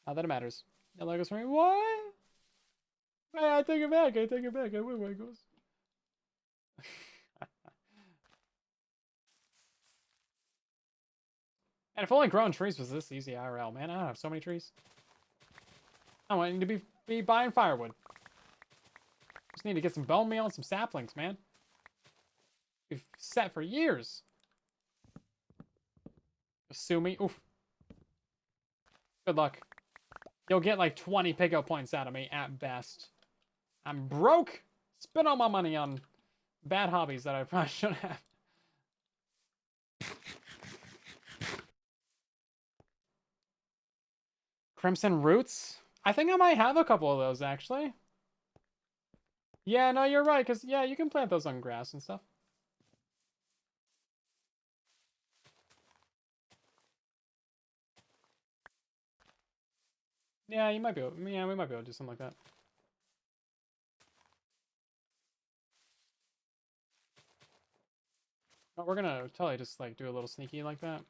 Not that it matters. Yeah, like, for me. What? Hey, I take it back. I take it back. I win my goes. And if only growing trees was this easy IRL, man. I don't have so many trees. I want to be buying firewood. Just need to get some bone meal and some saplings, man. We've set for years. Sue me. Oof. Good luck. You'll get like 20 pickup points out of me at best. I'm broke. Spent all my money on bad hobbies that I probably shouldn't have. Crimson Roots? I think I might have a couple of those, actually. Yeah, no, you're right, because, yeah, you can plant those on grass and stuff. Yeah, you might be able, yeah, we might be able to do something like that. Oh, we're gonna totally just, like, do a little sneaky like that.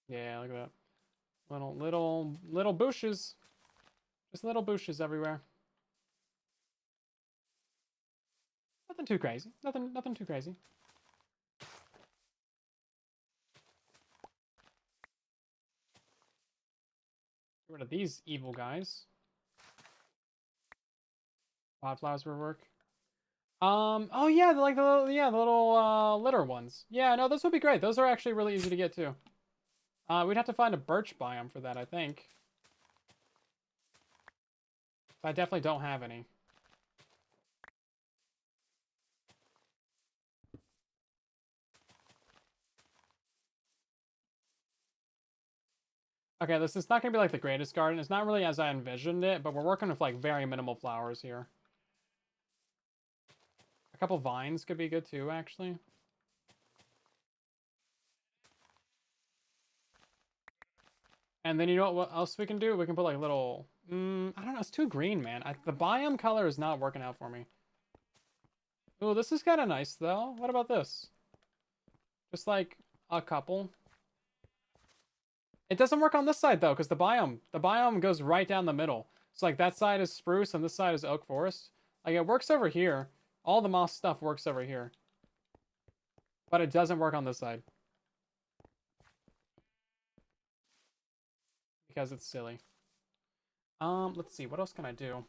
Yeah, look at that. Little bushes. Just little bushes everywhere. Nothing too crazy. Nothing too crazy. Get rid of these evil guys. Wildflowers will work. Oh yeah, like the little litter ones. Yeah, no, those would be great. Those are actually really easy to get too. We'd have to find a birch biome for that, I think. But I definitely don't have any. Okay, this is not going to be like the greatest garden. It's not really as I envisioned it, but we're working with like very minimal flowers here. A couple vines could be good too, actually. And then you know what else we can do? We can put like little... I don't know, it's too green, man. The biome color is not working out for me. Oh, this is kind of nice, though. What about this? Just like a couple. It doesn't work on this side, though, because the biome goes right down the middle. So, like, that side is spruce and this side is oak forest. Like, it works over here. All the moss stuff works over here. But it doesn't work on this side. Because it's silly. Let's see. What else can I do?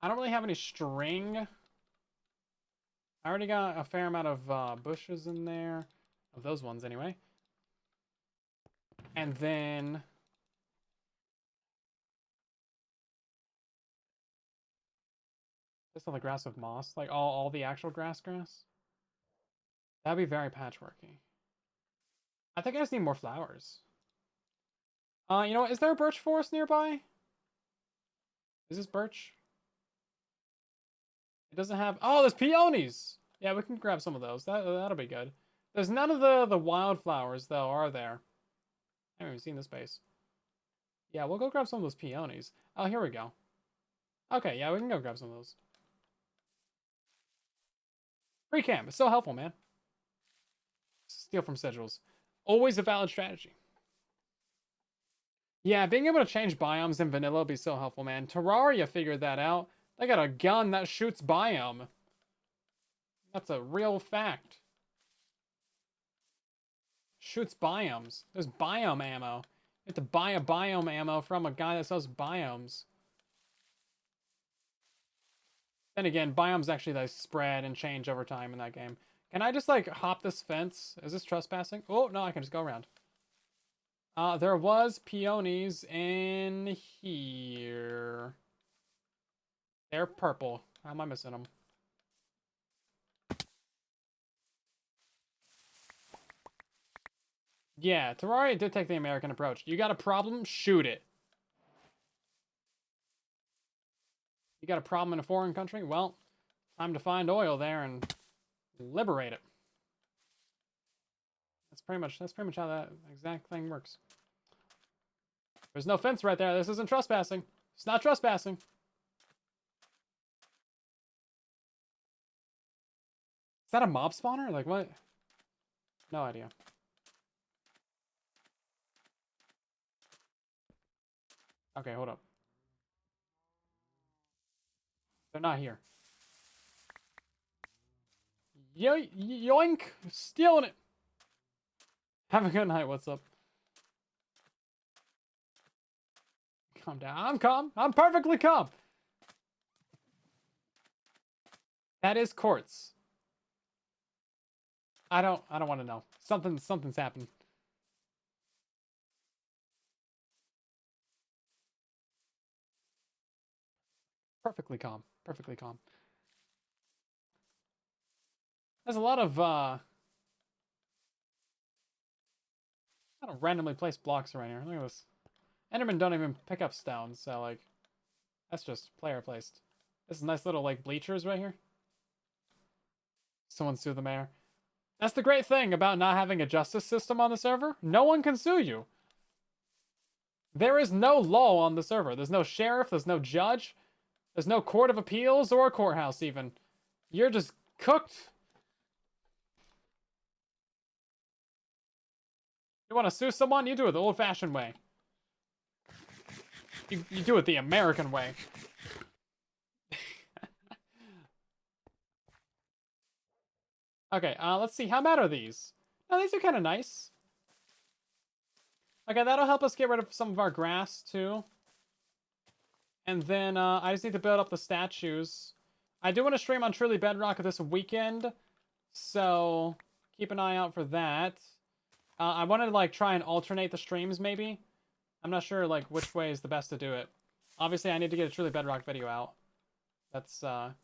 I don't really have any string. I already got a fair amount of bushes in there. Of those ones, anyway. And then... just on the grass with moss. Like, all the actual grass. That'd be very patchworky. I think I just need more flowers. You know what? Is there a birch forest nearby? Is this birch? It doesn't have... oh, there's peonies! Yeah, we can grab some of those. That'll be good. There's none of the wildflowers, though, are there? I haven't even seen this base. Yeah, we'll go grab some of those peonies. Oh, here we go. Okay, yeah, we can go grab some of those. Free camp. It's so helpful, man. Steal from sigils. Always a valid strategy. Yeah, being able to change biomes in vanilla would be so helpful, man. Terraria figured that out. They got a gun that shoots biome. That's a real fact. Shoots biomes. There's biome ammo. You have to buy a biome ammo from a guy that sells biomes. Then again, biomes actually like spread and change over time in that game. Can I just like hop this fence? Is this trespassing? Oh, no, I can just go around. There was peonies in here. They're purple. How am I missing them? Yeah, Terraria did take the American approach. You got a problem? Shoot it. You got a problem in a foreign country? Well, time to find oil there and liberate it. That's pretty much how that exact thing works. There's no fence right there. This isn't trespassing. It's not trespassing. Is that a mob spawner? Like what? No idea. Okay, hold up. They're not here. Yoink! Stealing it! Have a good night, what's up? Calm down. I'm calm. I'm perfectly calm. That is quartz. I don't want to know. Something's happened. Perfectly calm. Perfectly calm. There's a lot of randomly placed blocks around here. Look at this. Endermen don't even pick up stones, so like that's just player placed. This is nice little like bleachers right here. Someone sue the mayor. That's the great thing about not having a justice system on the server. No one can sue you. There is no law on the server. There's no sheriff, there's no judge, there's no court of appeals or courthouse even. You're just cooked. You want to sue someone? You do it the old-fashioned way. You do it the American way. Okay, let's see. How bad are these? Oh, these are kind of nice. Okay, that'll help us get rid of some of our grass, too. And then, I just need to build up the statues. I do want to stream on Truly Bedrock this weekend, so keep an eye out for that. I wanted to like try and alternate the streams maybe. I'm not sure like which way is the best to do it. Obviously, I need to get a truly Bedrock video out. That's gonna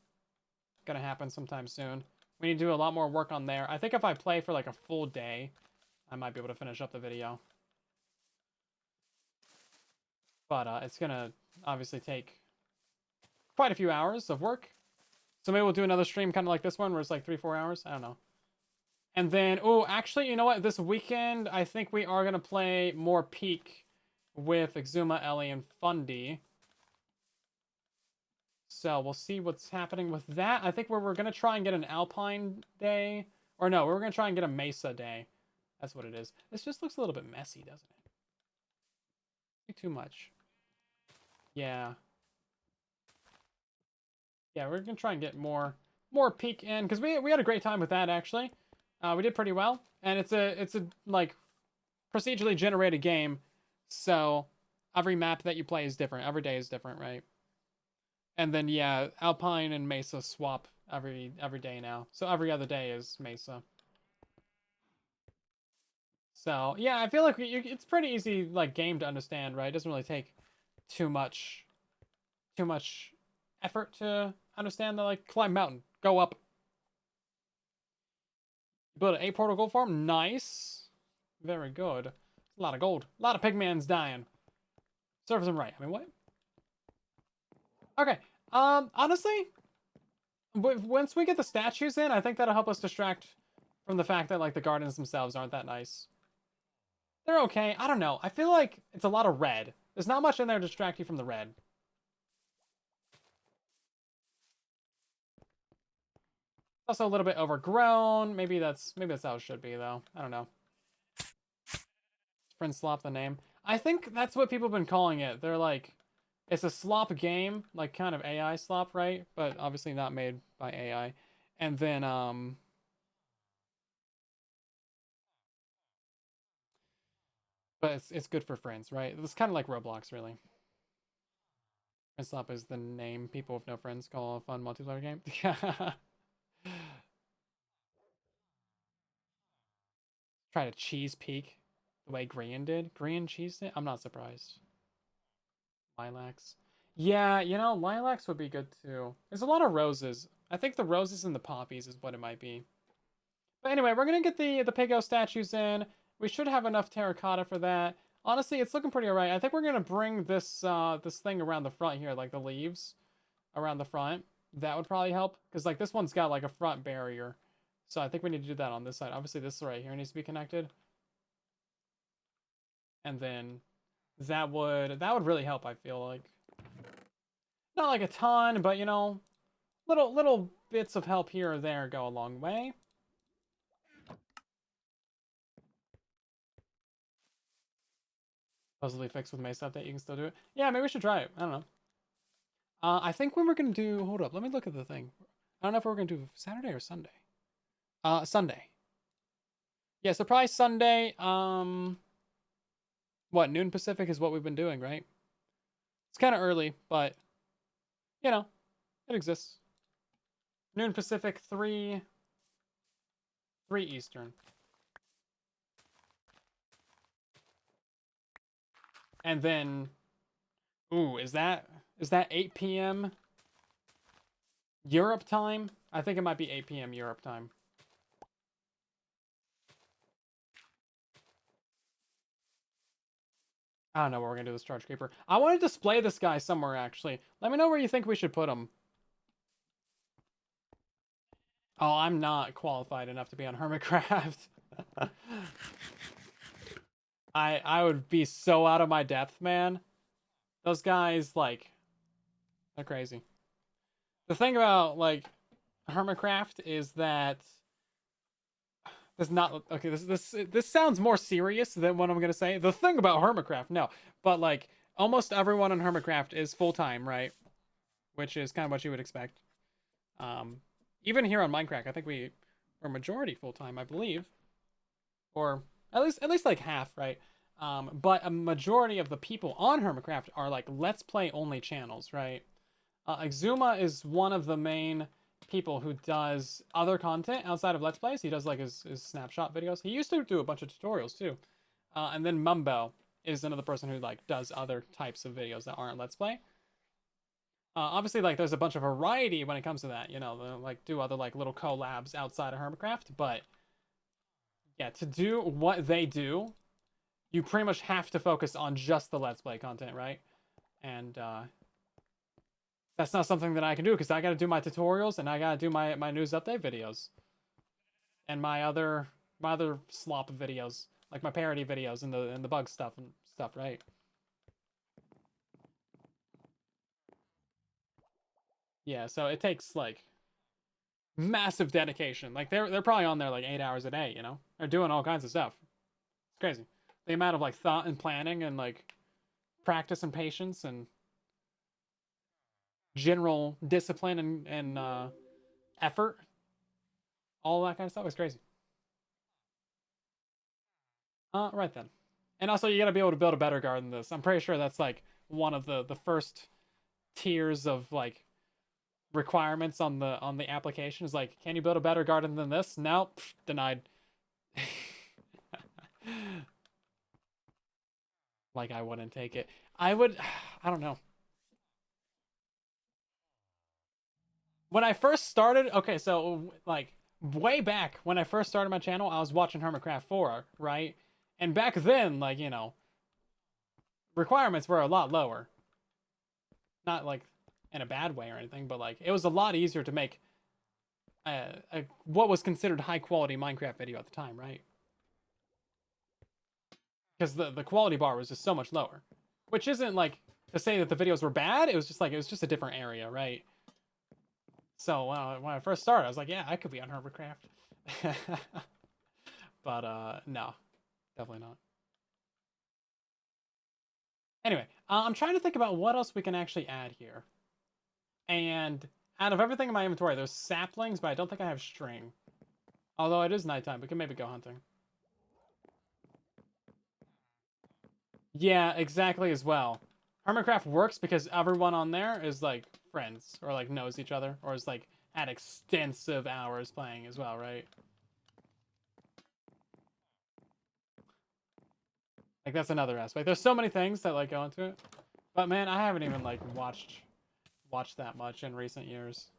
happen sometime soon. We need to do a lot more work on there. I think if I play for like a full day, I might be able to finish up the video. But it's gonna obviously take quite a few hours of work. So maybe we'll do another stream kind of like this one where it's like 3-4 hours. I don't know. And then, oh, actually, you know what? This weekend, I think we are going to play more Peak with Exuma, Ellie, and Fundy. So we'll see what's happening with that. I think we're going to try and get an Alpine day. Or no, we're going to try and get a Mesa day. That's what it is. This just looks a little bit messy, doesn't it? Too much. Yeah. Yeah, we're going to try and get more Peak in. Because we had a great time with that, actually. We did pretty well. And it's a like, procedurally generated game. So every map that you play is different. Every day is different, right? And then yeah, Alpine and Mesa swap every day now. So every other day is Mesa. So yeah, I feel like it's pretty easy like game to understand, right? It doesn't really take too much effort to understand. The like climb mountain, go up, build an 8 portal gold farm. Nice, very good. A lot of gold, a lot of pigmans dying. Serves them right. I mean, what? Okay. Honestly, once we get the statues in, I think that'll help us distract from the fact that like the gardens themselves aren't that nice. They're okay. I don't know. I feel like it's a lot of red. There's not much in there to distract you from the red. Also a little bit overgrown. Maybe that's how it should be though. I don't know. Friend slop the name. I think that's what people have been calling it. They're like, it's a slop game, like kind of AI slop, right? But obviously not made by AI. And then but it's good for friends, right? It's kind of like Roblox, really. Friend slop is the name people with no friends call a fun multiplayer game. Try to cheese peek the way Grian did. Grian cheesed it? I'm not surprised. Lilacs. Yeah, you know, lilacs would be good too. There's a lot of roses. I think the roses and the poppies is what it might be. But anyway, we're gonna get the Pigo statues in. We should have enough terracotta for that. Honestly, it's looking pretty alright. I think we're gonna bring this this thing around the front here, like the leaves around the front. That would probably help. Because like this one's got like a front barrier. So I think we need to do that on this side. Obviously this right here needs to be connected. And then that would really help, I feel like. Not like a ton, but you know, little bits of help here or there go a long way. Supposedly fixed with Mesa update, you can still do it. Yeah, maybe we should try it. I don't know. I think when we're gonna do, hold up, let me look at the thing. I don't know if we're gonna do Saturday or Sunday. Sunday. Yeah, so probably Sunday. What, noon Pacific is what we've been doing, right? It's kind of early, but you know, it exists. Noon Pacific, 3 Eastern. And then, ooh, is that 8 p.m. Europe time? I think it might be 8 p.m. Europe time. I don't know where we're gonna do this charge creeper. I want to display this guy somewhere, actually. Let me know where you think we should put him. Oh, I'm not qualified enough to be on Hermitcraft. I would be so out of my depth, man. Those guys, like, they're crazy. The thing about, like, Hermitcraft is that this not okay. This sounds more serious than what I'm gonna say. The thing about Hermitcraft, no, but like almost everyone on Hermitcraft is full time, right? Which is kind of what you would expect. Even here on MINDCRACK, I think we're majority full time, I believe, or at least like half, right? But a majority of the people on Hermitcraft are like let's play only channels, right? Exuma is one of the main people who does other content outside of Let's Plays. He does like his snapshot videos. He used to do a bunch of tutorials too. And then Mumbo is another person who like does other types of videos that aren't Let's Play. Obviously, like there's a bunch of variety when it comes to that. You know, they'll, like do other like little collabs outside of Hermitcraft. But yeah, to do what they do, you pretty much have to focus on just the Let's Play content, right? And that's not something that I can do because I got to do my tutorials and I got to do my news update videos and my other slop videos, like my parody videos and the bug stuff and stuff, right? Yeah, so it takes like massive dedication. Like they're probably on there like 8 hours a day, you know? They're doing all kinds of stuff. It's crazy. The amount of like thought and planning and like practice and patience and general discipline and effort, all that kind of stuff is crazy. Right then. And also you got to be able to build a better garden than this. I'm pretty sure that's like one of the first tiers of like requirements on the application is like, can you build a better garden than this? No, pff, denied. Like I wouldn't take it. I would I don't know. When I first started, okay, so like way back when I first started my channel, I was watching Hermitcraft 4, right? And back then, like, you know, requirements were a lot lower. Not like in a bad way or anything, but like it was a lot easier to make what was considered high quality Minecraft video at the time, right? Because the quality bar was just so much lower, which isn't like to say that the videos were bad. It was just like it was just a different area, right? So when I first started, I was like, yeah, I could be on Hermitcraft. But no, definitely not. Anyway, I'm trying to think about what else we can actually add here. And out of everything in my inventory, there's saplings, but I don't think I have string. Although it is nighttime, we can maybe go hunting. Yeah, exactly as well. Hermitcraft works because everyone on there is like friends or like knows each other or is like had extensive hours playing as well, right? Like that's another aspect. There's so many things that like go into it. But man, I haven't even like watched that much in recent years.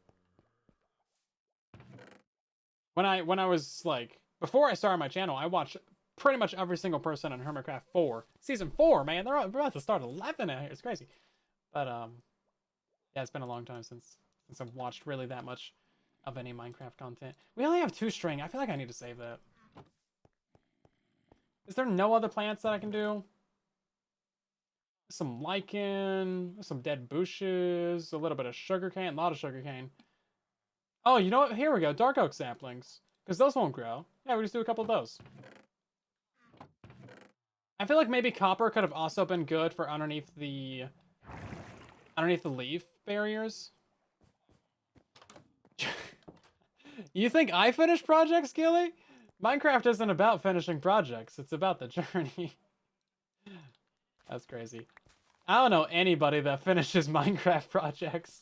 When I was like before I started my channel, I watched pretty much every single person on Hermitcraft 4. Season 4, man. They're about to start 11 out here. It's crazy. But yeah, it's been a long time since I've watched really that much of any Minecraft content. We only have 2 string. I feel like I need to save that. Is there no other plants that I can do? Some lichen, some dead bushes, a little bit of sugarcane, a lot of sugarcane. Oh, you know what? Here we go. Dark oak saplings. Because those won't grow. Yeah, we just do a couple of those. I feel like maybe copper could have also been good for underneath the leaf barriers. You think I finish projects, Gilly? Minecraft isn't about finishing projects. It's about the journey. That's crazy. I don't know anybody that finishes Minecraft projects.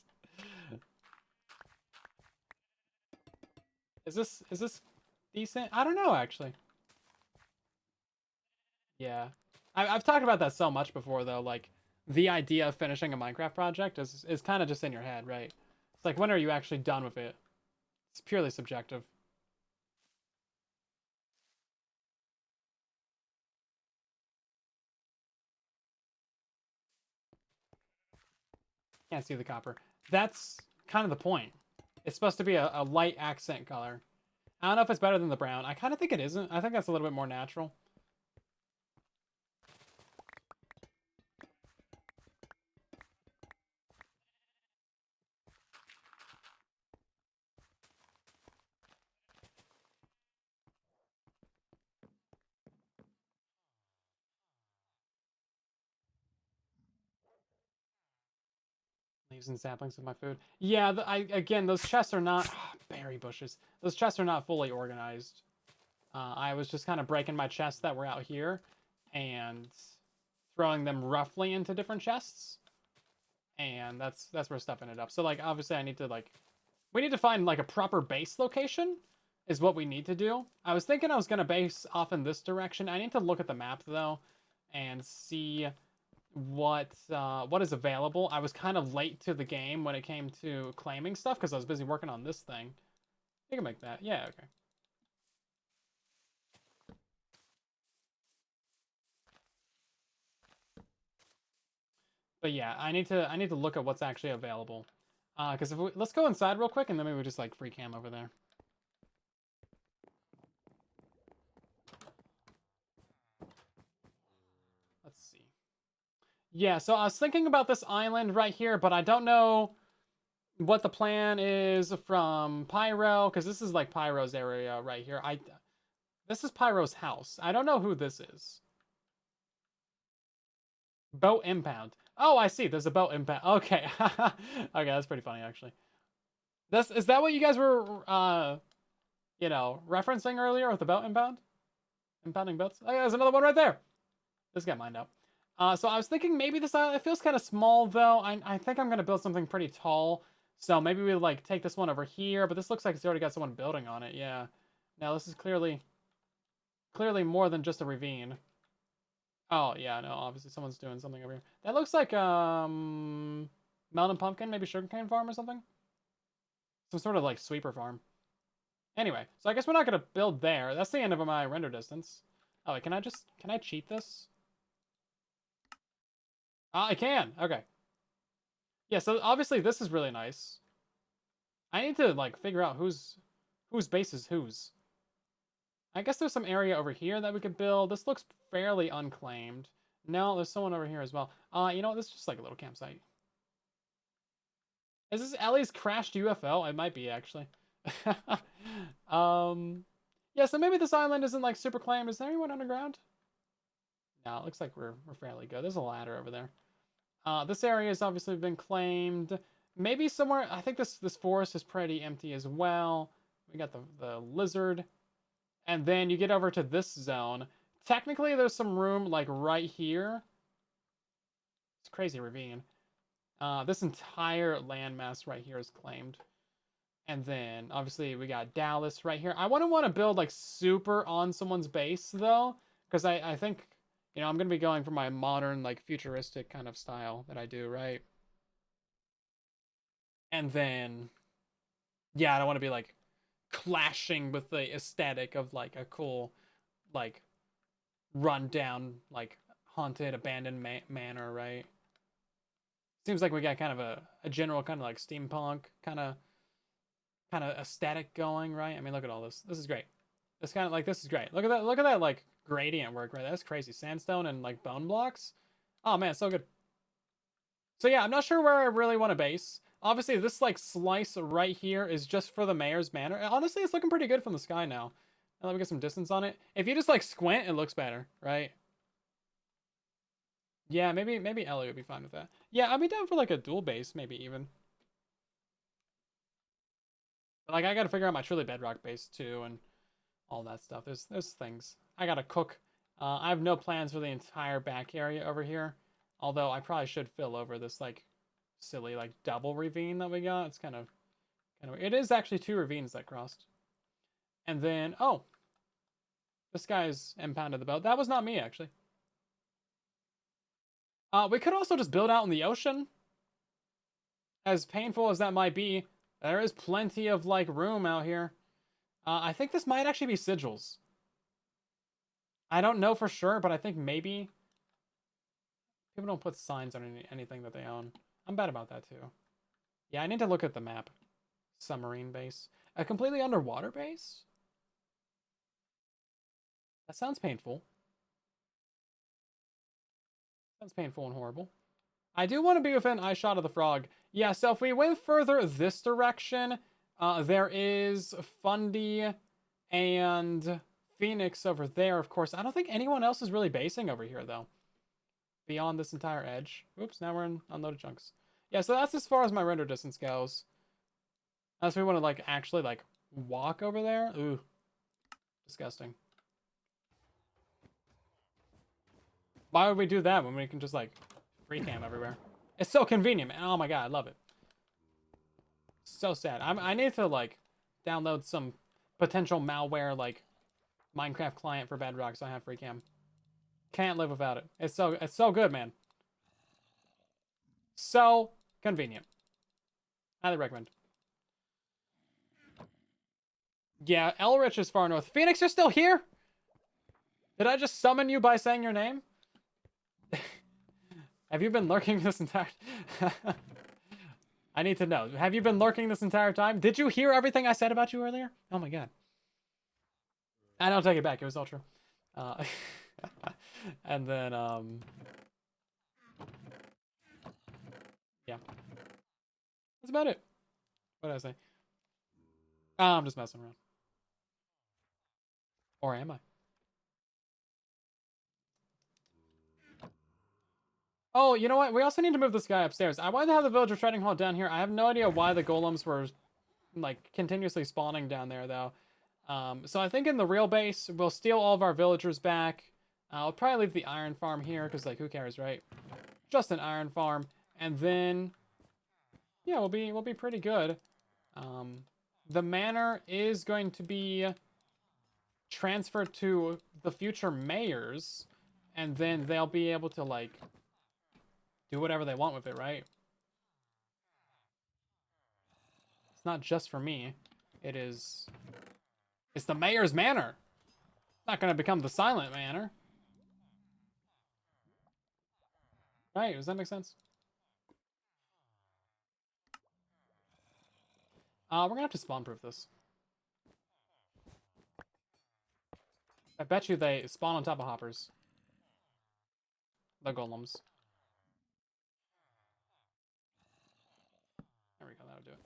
Is this decent? I don't know, actually. Yeah. I've talked about that so much before, though. Like, the idea of finishing a Minecraft project is kind of just in your head, right? It's like, when are you actually done with it? It's purely subjective. Can't see the copper. That's kind of the point. It's supposed to be a light accent color. I don't know if it's better than the brown. I kind of think it isn't. I think that's a little bit more natural. Leaves and saplings of my food. Yeah, again, those chests are not berry bushes. Those chests are not fully organized. I was just kind of breaking my chests that were out here and throwing them roughly into different chests, and that's where stuff ended up. So like, obviously, I need to like we need to find like a proper base location is what we need to do. I was thinking I was gonna base off in this direction. I need to look at the map though and see what is available. I was kind of late to the game when it came to claiming stuff because I was busy working on this thing. You can make that. Yeah, okay. But yeah, I need to look at what's actually available. Because let's go inside real quick and then maybe we just like free cam over there. Let's see. Yeah, so I was thinking about this island right here, but I don't know what the plan is from Pyro, because this is like Pyro's area right here. This is Pyro's house. I don't know who this is. Boat impound. Oh, I see. There's a boat impound. Okay. Okay, that's pretty funny actually. Is that what you guys were referencing earlier with the boat impound? Impounding boats? Oh yeah, there's another one right there. This got mined out. So I was thinking maybe this island, it feels kind of small though. I think I'm gonna build something pretty tall. So maybe we like take this one over here, but this looks like it's already got someone building on it. Yeah. Now this is clearly more than just a ravine. Oh yeah, no, obviously someone's doing something over here. That looks like melon pumpkin, maybe sugarcane farm or something. Some sort of like sweeper farm. Anyway, so I guess we're not gonna build there. That's the end of my render distance. Oh wait, can I cheat this? I can. Okay. Yeah, so obviously this is really nice. I need to like figure out whose base is whose. I guess there's some area over here that we could build. This looks fairly unclaimed. No, there's someone over here as well. You know what? This is just like a little campsite. Is this Ellie's crashed UFO? It might be actually. Yeah, so maybe this island isn't like super claimed. Is there anyone underground? No, it looks like we're fairly good. There's a ladder over there. This area has obviously been claimed. Maybe somewhere, I think this forest is pretty empty as well. We got the lizard. And then you get over to this zone. Technically, there's some room like right here. It's crazy ravine. This entire landmass right here is claimed. And then obviously we got Dallas right here. I wouldn't want to build like super on someone's base though, because I think, I'm going to be going for my modern like futuristic kind of style that I do, right? And then, yeah, I don't want to be like clashing with the aesthetic of like a cool, like run down, like haunted, abandoned manor, right? Seems like we got kind of a general kind of like steampunk kind of aesthetic going, right? I mean, look at all this. This is great. This kind of like this is great. Look at that. Look at that like gradient work right there. That's crazy. Sandstone and like bone blocks. Oh man, so good. So yeah, I'm not sure where I really want to base. Obviously, this like slice right here is just for the mayor's manor. Honestly, it's looking pretty good from the sky now. Now let me get some distance on it. If you just like squint, it looks better, right? Yeah, maybe Ellie would be fine with that. Yeah, I'd be down for like a dual base, maybe even. But like I gotta figure out my truly bedrock base too, and all that stuff. There's things. I gotta cook. I have no plans for the entire back area over here. Although I probably should fill over this like silly like double ravine that we got. It's kind of it is actually two ravines that crossed. And then this guy's impounded the boat. That was not me actually. We could also just build out in the ocean. As painful as that might be, there is plenty of like room out here. I think this might actually be sigils. I don't know for sure, but I think maybe people don't put signs on anything that they own. I'm bad about that too. Yeah, I need to look at the map. Submarine base. A completely underwater base? That sounds painful. Sounds painful and horrible. I do want to be within eye shot of the frog. Yeah, so if we went further this direction, there is Fundy and Phoenix over there, of course. I don't think anyone else is really basing over here, though. Beyond this entire edge. Oops, now we're in unloaded chunks. Yeah, so that's as far as my render distance goes. Unless we want to, like, actually, like, walk over there. Ooh. Disgusting. Why would we do that when we can just, like, free cam everywhere? It's so convenient, man. Oh my god, I love it. So sad. I need to like download some potential malware like Minecraft client for Bedrock so I have free cam. Can't live without it. It's so good, man. So convenient. Highly recommend. Yeah, Elrich is far north. Phoenix, you're still here? Did I just summon you by saying your name? Have you been lurking this entire... I need to know. Have you been lurking this entire time? Did you hear everything I said about you earlier? Oh my god. I don't take it back. It was all true. And then, yeah. That's about it. What did I say? Oh, I'm just messing around. Or am I? Oh, you know what? We also need to move this guy upstairs. I wanted to have the villager trading hall down here. I have no idea why the golems were, like, continuously spawning down there, though. So I think in the real base, we'll steal all of our villagers back. I'll probably leave the iron farm here, because, like, who cares, right? Just an iron farm. And then, yeah, we'll be pretty good. The manor is going to be transferred to the future mayors, and then they'll be able to, like, do whatever they want with it, right? It's not just for me. It's the mayor's manor. It's not going to become the silent manor. Right? Does that make sense? We're going to have to spawn proof this. I bet you they spawn on top of hoppers. The golems. There we go, that'll do it.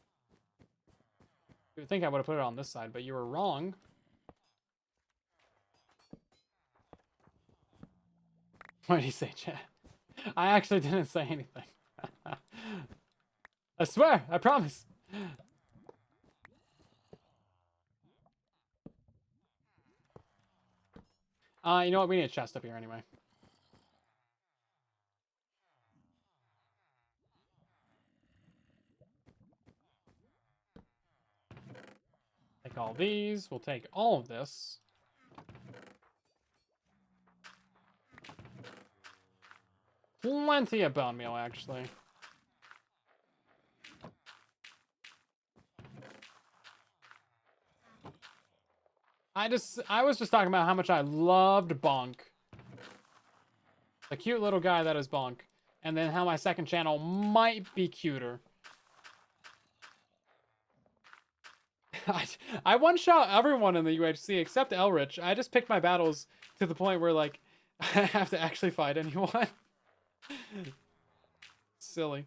You would think I would have put it on this side, but you were wrong. What did he say, chat? I actually didn't say anything. I swear, I promise. You know what? We need a chest up here anyway. Take all these. We'll take all of this. Plenty of bone meal, actually. I was just talking about how much I loved Bonk. The cute little guy that is Bonk. And then how my second channel might be cuter. I one-shot everyone in the UHC except Elrich. I just picked my battles to the point where, like, I have to actually fight anyone. Silly.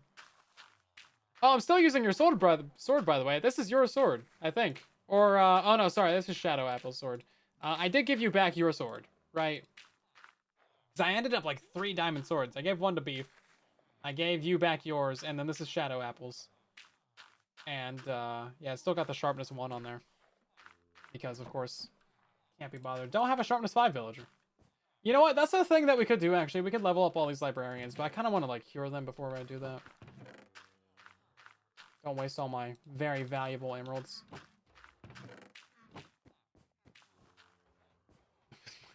Oh, I'm still using your sword, by the way. This is your sword, I think. Or, oh no, sorry, this is Shadow Apple's sword. I did give you back your sword, right? Because I ended up, like, 3 diamond swords. I gave 1 to Beef. I gave you back yours, and then this is Shadow Apple's. And, yeah, I still got the sharpness 1 on there. Because, of course, can't be bothered. Don't have a sharpness 5 villager. You know what? That's the thing that we could do, actually. We could level up all these librarians, but I kind of want to, like, cure them before I do that. Don't waste all my very valuable emeralds.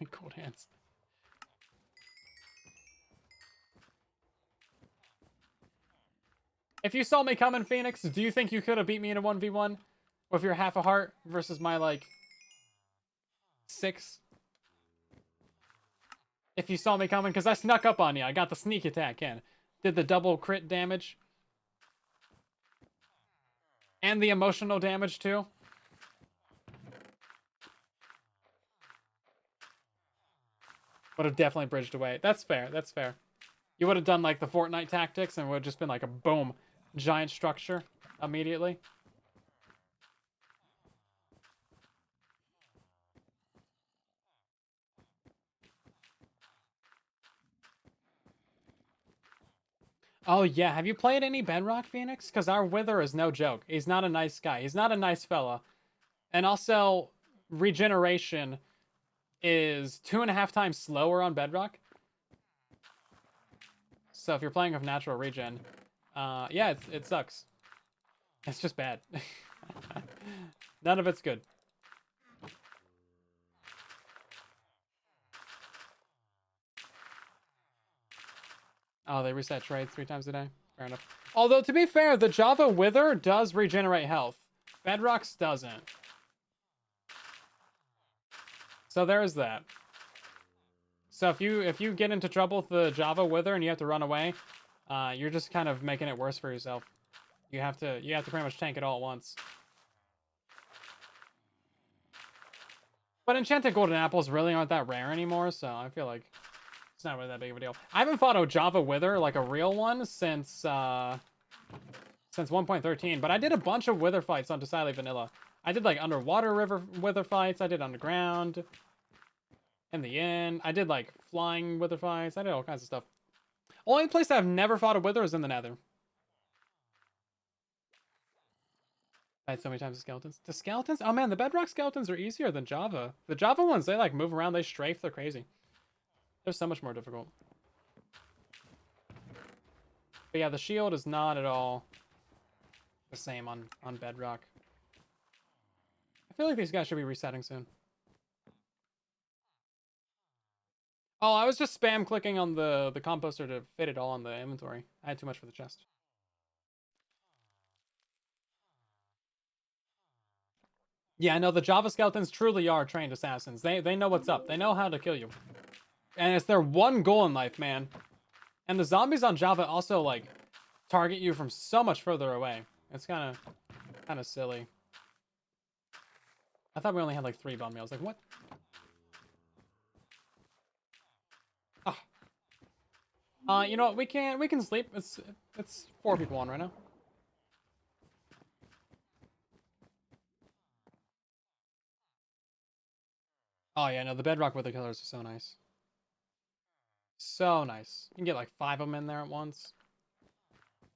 My cold hands. If you saw me coming, Phoenix, do you think you could have beat me in a 1v1 with your half a heart versus my, like, 6? If you saw me coming, because I snuck up on you. I got the sneak attack in. Did the double crit damage. And the emotional damage, too. Would have definitely bridged away. That's fair. That's fair. You would have done, like, the Fortnite tactics and would have just been, like, a boom. Giant structure immediately. Oh, yeah. Have you played any Bedrock, Phoenix? Because our Wither is no joke. He's not a nice guy. He's not a nice fella. And also, regeneration is 2.5 times slower on Bedrock. So if you're playing with natural regen, yeah, it sucks. It's just bad. None of it's good. Oh, they reset trades 3 times a day. Fair enough. Although, to be fair, the Java Wither does regenerate health. Bedrock's doesn't. So there's that. So if you get into trouble with the Java Wither and you have to run away, you're just kind of making it worse for yourself. You have to pretty much tank it all at once. But enchanted golden apples really aren't that rare anymore, so I feel like it's not really that big of a deal. I haven't fought a Java Wither, like a real one, since 1.13, but I did a bunch of Wither fights on Decidedly Vanilla. I did like underwater river Wither fights, I did underground, in the inn, I did like flying Wither fights, I did all kinds of stuff. Only place I've never fought a Wither is in the Nether. I had so many times the skeletons. The skeletons? Oh man, the bedrock skeletons are easier than Java. The Java ones, they like move around, they strafe, they're crazy. They're so much more difficult. But yeah, the shield is not at all the same on bedrock. I feel like these guys should be resetting soon. Oh, I was just spam clicking on the composter to fit it all on the inventory. I had too much for the chest. Yeah, no, the Java skeletons truly are trained assassins. They know what's up. They know how to kill you. And it's their one goal in life, man. And the zombies on Java also, like, target you from so much further away. It's kind of silly. I thought we only had, like, 3 bone meals. Like, what? Ah. You know what? We can sleep. It's 4 people on right now. Oh, yeah, no, the bedrock Wither killers are so nice. So nice. You can get, like, 5 of them in there at once.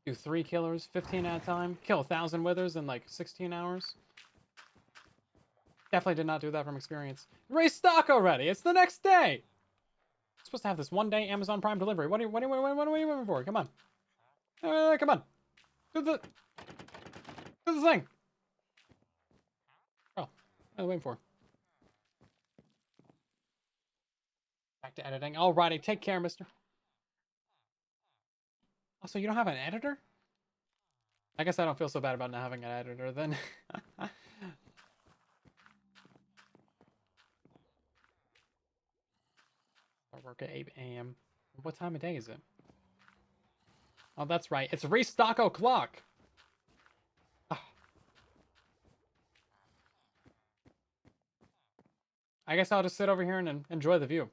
Do 3 killers, 15 at a time. Kill 1,000 withers in like 16 hours. Definitely did not do that from experience. Restock already! It's the next day! I'm supposed to have this 1-day Amazon Prime delivery. What are you waiting for? Come on. Come on. Do the thing! Oh, what are you waiting for? Back to editing. Alrighty, take care, mister. Also, you don't have an editor? I guess I don't feel so bad about not having an editor then. I work at 8 a.m. What time of day is it? Oh, that's right. It's restock o'clock. I guess I'll just sit over here and enjoy the view.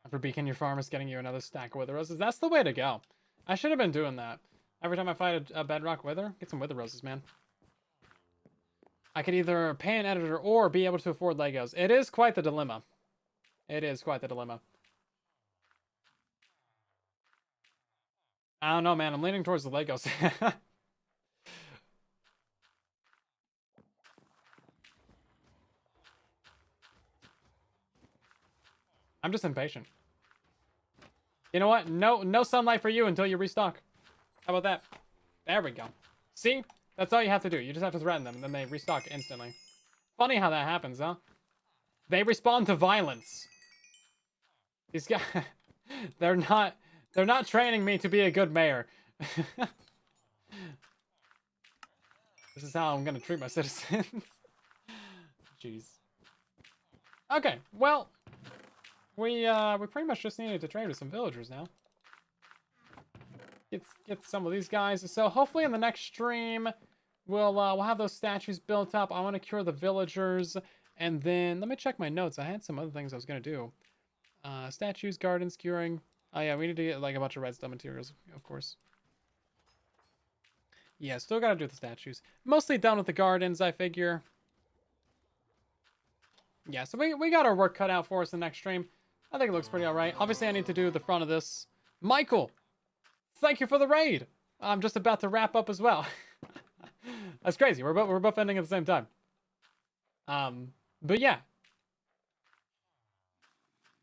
For beacon your farm is getting you another stack of wither roses. That's the way to go. I should have been doing that. Every time I fight a bedrock wither, get some wither roses, man. I could either pay an editor or be able to afford Legos. It is quite the dilemma. It is quite the dilemma. I don't know, man. I'm leaning towards the Legos. I'm just impatient. You know what? No sunlight for you until you restock. How about that? There we go. See? That's all you have to do. You just have to threaten them, and then they restock instantly. Funny how that happens, huh? They respond to violence. These guys, they're not training me to be a good mayor. This is how I'm gonna treat my citizens. Jeez. Okay, well, we pretty much just needed to trade with some villagers now. Get some of these guys. So hopefully in the next stream, we'll have those statues built up. I want to cure the villagers, and then let me check my notes. I had some other things I was gonna do. Statues, gardens, curing. Oh yeah, we need to get like a bunch of redstone materials, of course. Yeah, still gotta do the statues. Mostly done with the gardens, I figure. Yeah, so we got our work cut out for us in the next stream. I think it looks pretty alright. Obviously, I need to do the front of this. Michael, thank you for the raid. I'm just about to wrap up as well. That's crazy. We're both ending at the same time. But yeah.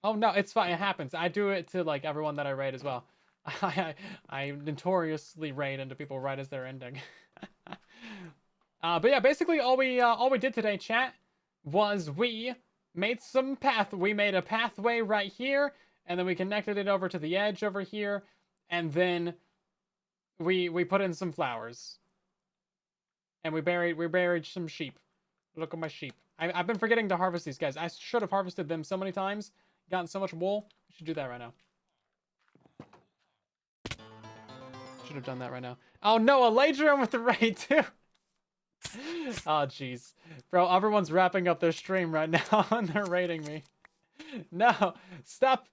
Oh no, it's fine. It happens. I do it to like everyone that I raid as well. I notoriously raid into people right as they're ending. But yeah, basically all we did today, chat, was we made we made a pathway right here, and then we connected it over to the edge over here, and then we put in some flowers, and we buried some sheep. Look at my sheep. I've been forgetting to harvest these guys. I should have harvested them so many times, gotten so much wool. I should do that right now. Should have done that right now. Oh no, a Ladrium with the raid too. Oh jeez, bro, everyone's wrapping up their stream right now and they're raiding me. No, stop.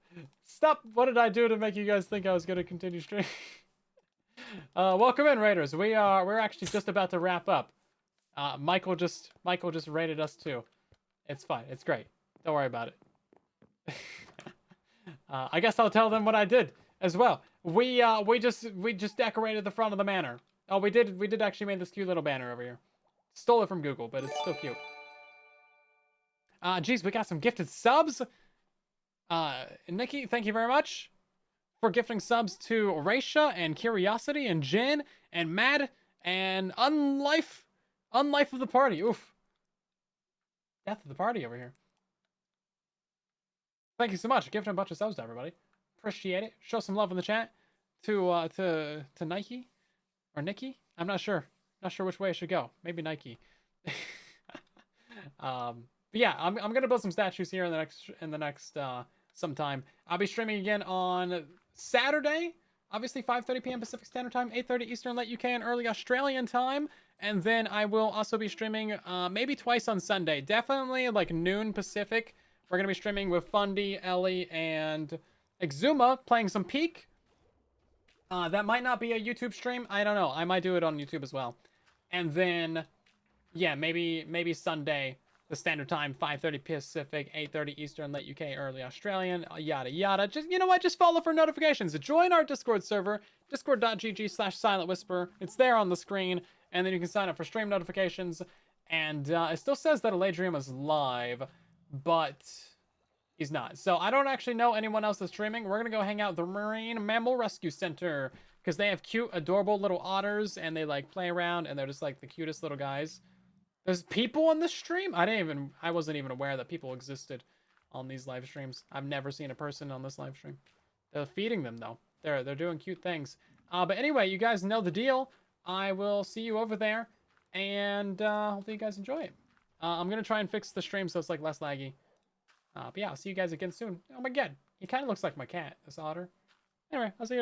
What did I do to make you guys think I was gonna continue streaming? Welcome in, raiders. We're actually just about to wrap up. Michael just raided us too. It's fine. It's great. Don't worry about it. I guess I'll tell them what I did as well. We just decorated the front of the manor. Oh, we did actually make this cute little banner over here. Stole it from Google, but it's still cute. Geez, we got some gifted subs. Nikki, thank you very much for gifting subs to Raisha and Curiosity and Jin and Mad and Unlife of the Party. Oof. Death of the Party over here. Thank you so much. Gifting a bunch of subs to everybody. Appreciate it. Show some love in the chat to Nike or Nikki. I'm not sure. Not sure which way I should go. Maybe Nike. But yeah, I'm gonna build some statues here in the next sometime. I'll be streaming again on Saturday, obviously 5:30 p.m. Pacific Standard Time, 8:30 Eastern, late UK and early Australian time. And then I will also be streaming maybe twice on Sunday. Definitely like noon Pacific. We're gonna be streaming with Fundy, Ellie, and Exuma playing some Peak. That might not be a YouTube stream. I don't know. I might do it on YouTube as well. And then, yeah, maybe Sunday, the standard time, 5:30 Pacific, 8:30 Eastern, late UK, early Australian, yada yada. Just, you know what? Just follow for notifications. Join our Discord server, discord.gg/silentwhisper. It's there on the screen, and then you can sign up for stream notifications. And it still says that Eladrium is live, but he's not. So I don't actually know anyone else that's streaming. We're going to go hang out at the Marine Mammal Rescue Center because they have cute, adorable little otters and they like play around and they're just like the cutest little guys. There's people on the stream? I wasn't even aware that people existed on these live streams. I've never seen a person on this live stream. They're feeding them though. They're doing cute things. But anyway, you guys know the deal. I will see you over there and hopefully you guys enjoy it. I'm going to try and fix the stream so it's like less laggy. But yeah, I'll see you guys again soon. Oh my god, he kind of looks like my cat, this otter. Anyway, I'll see you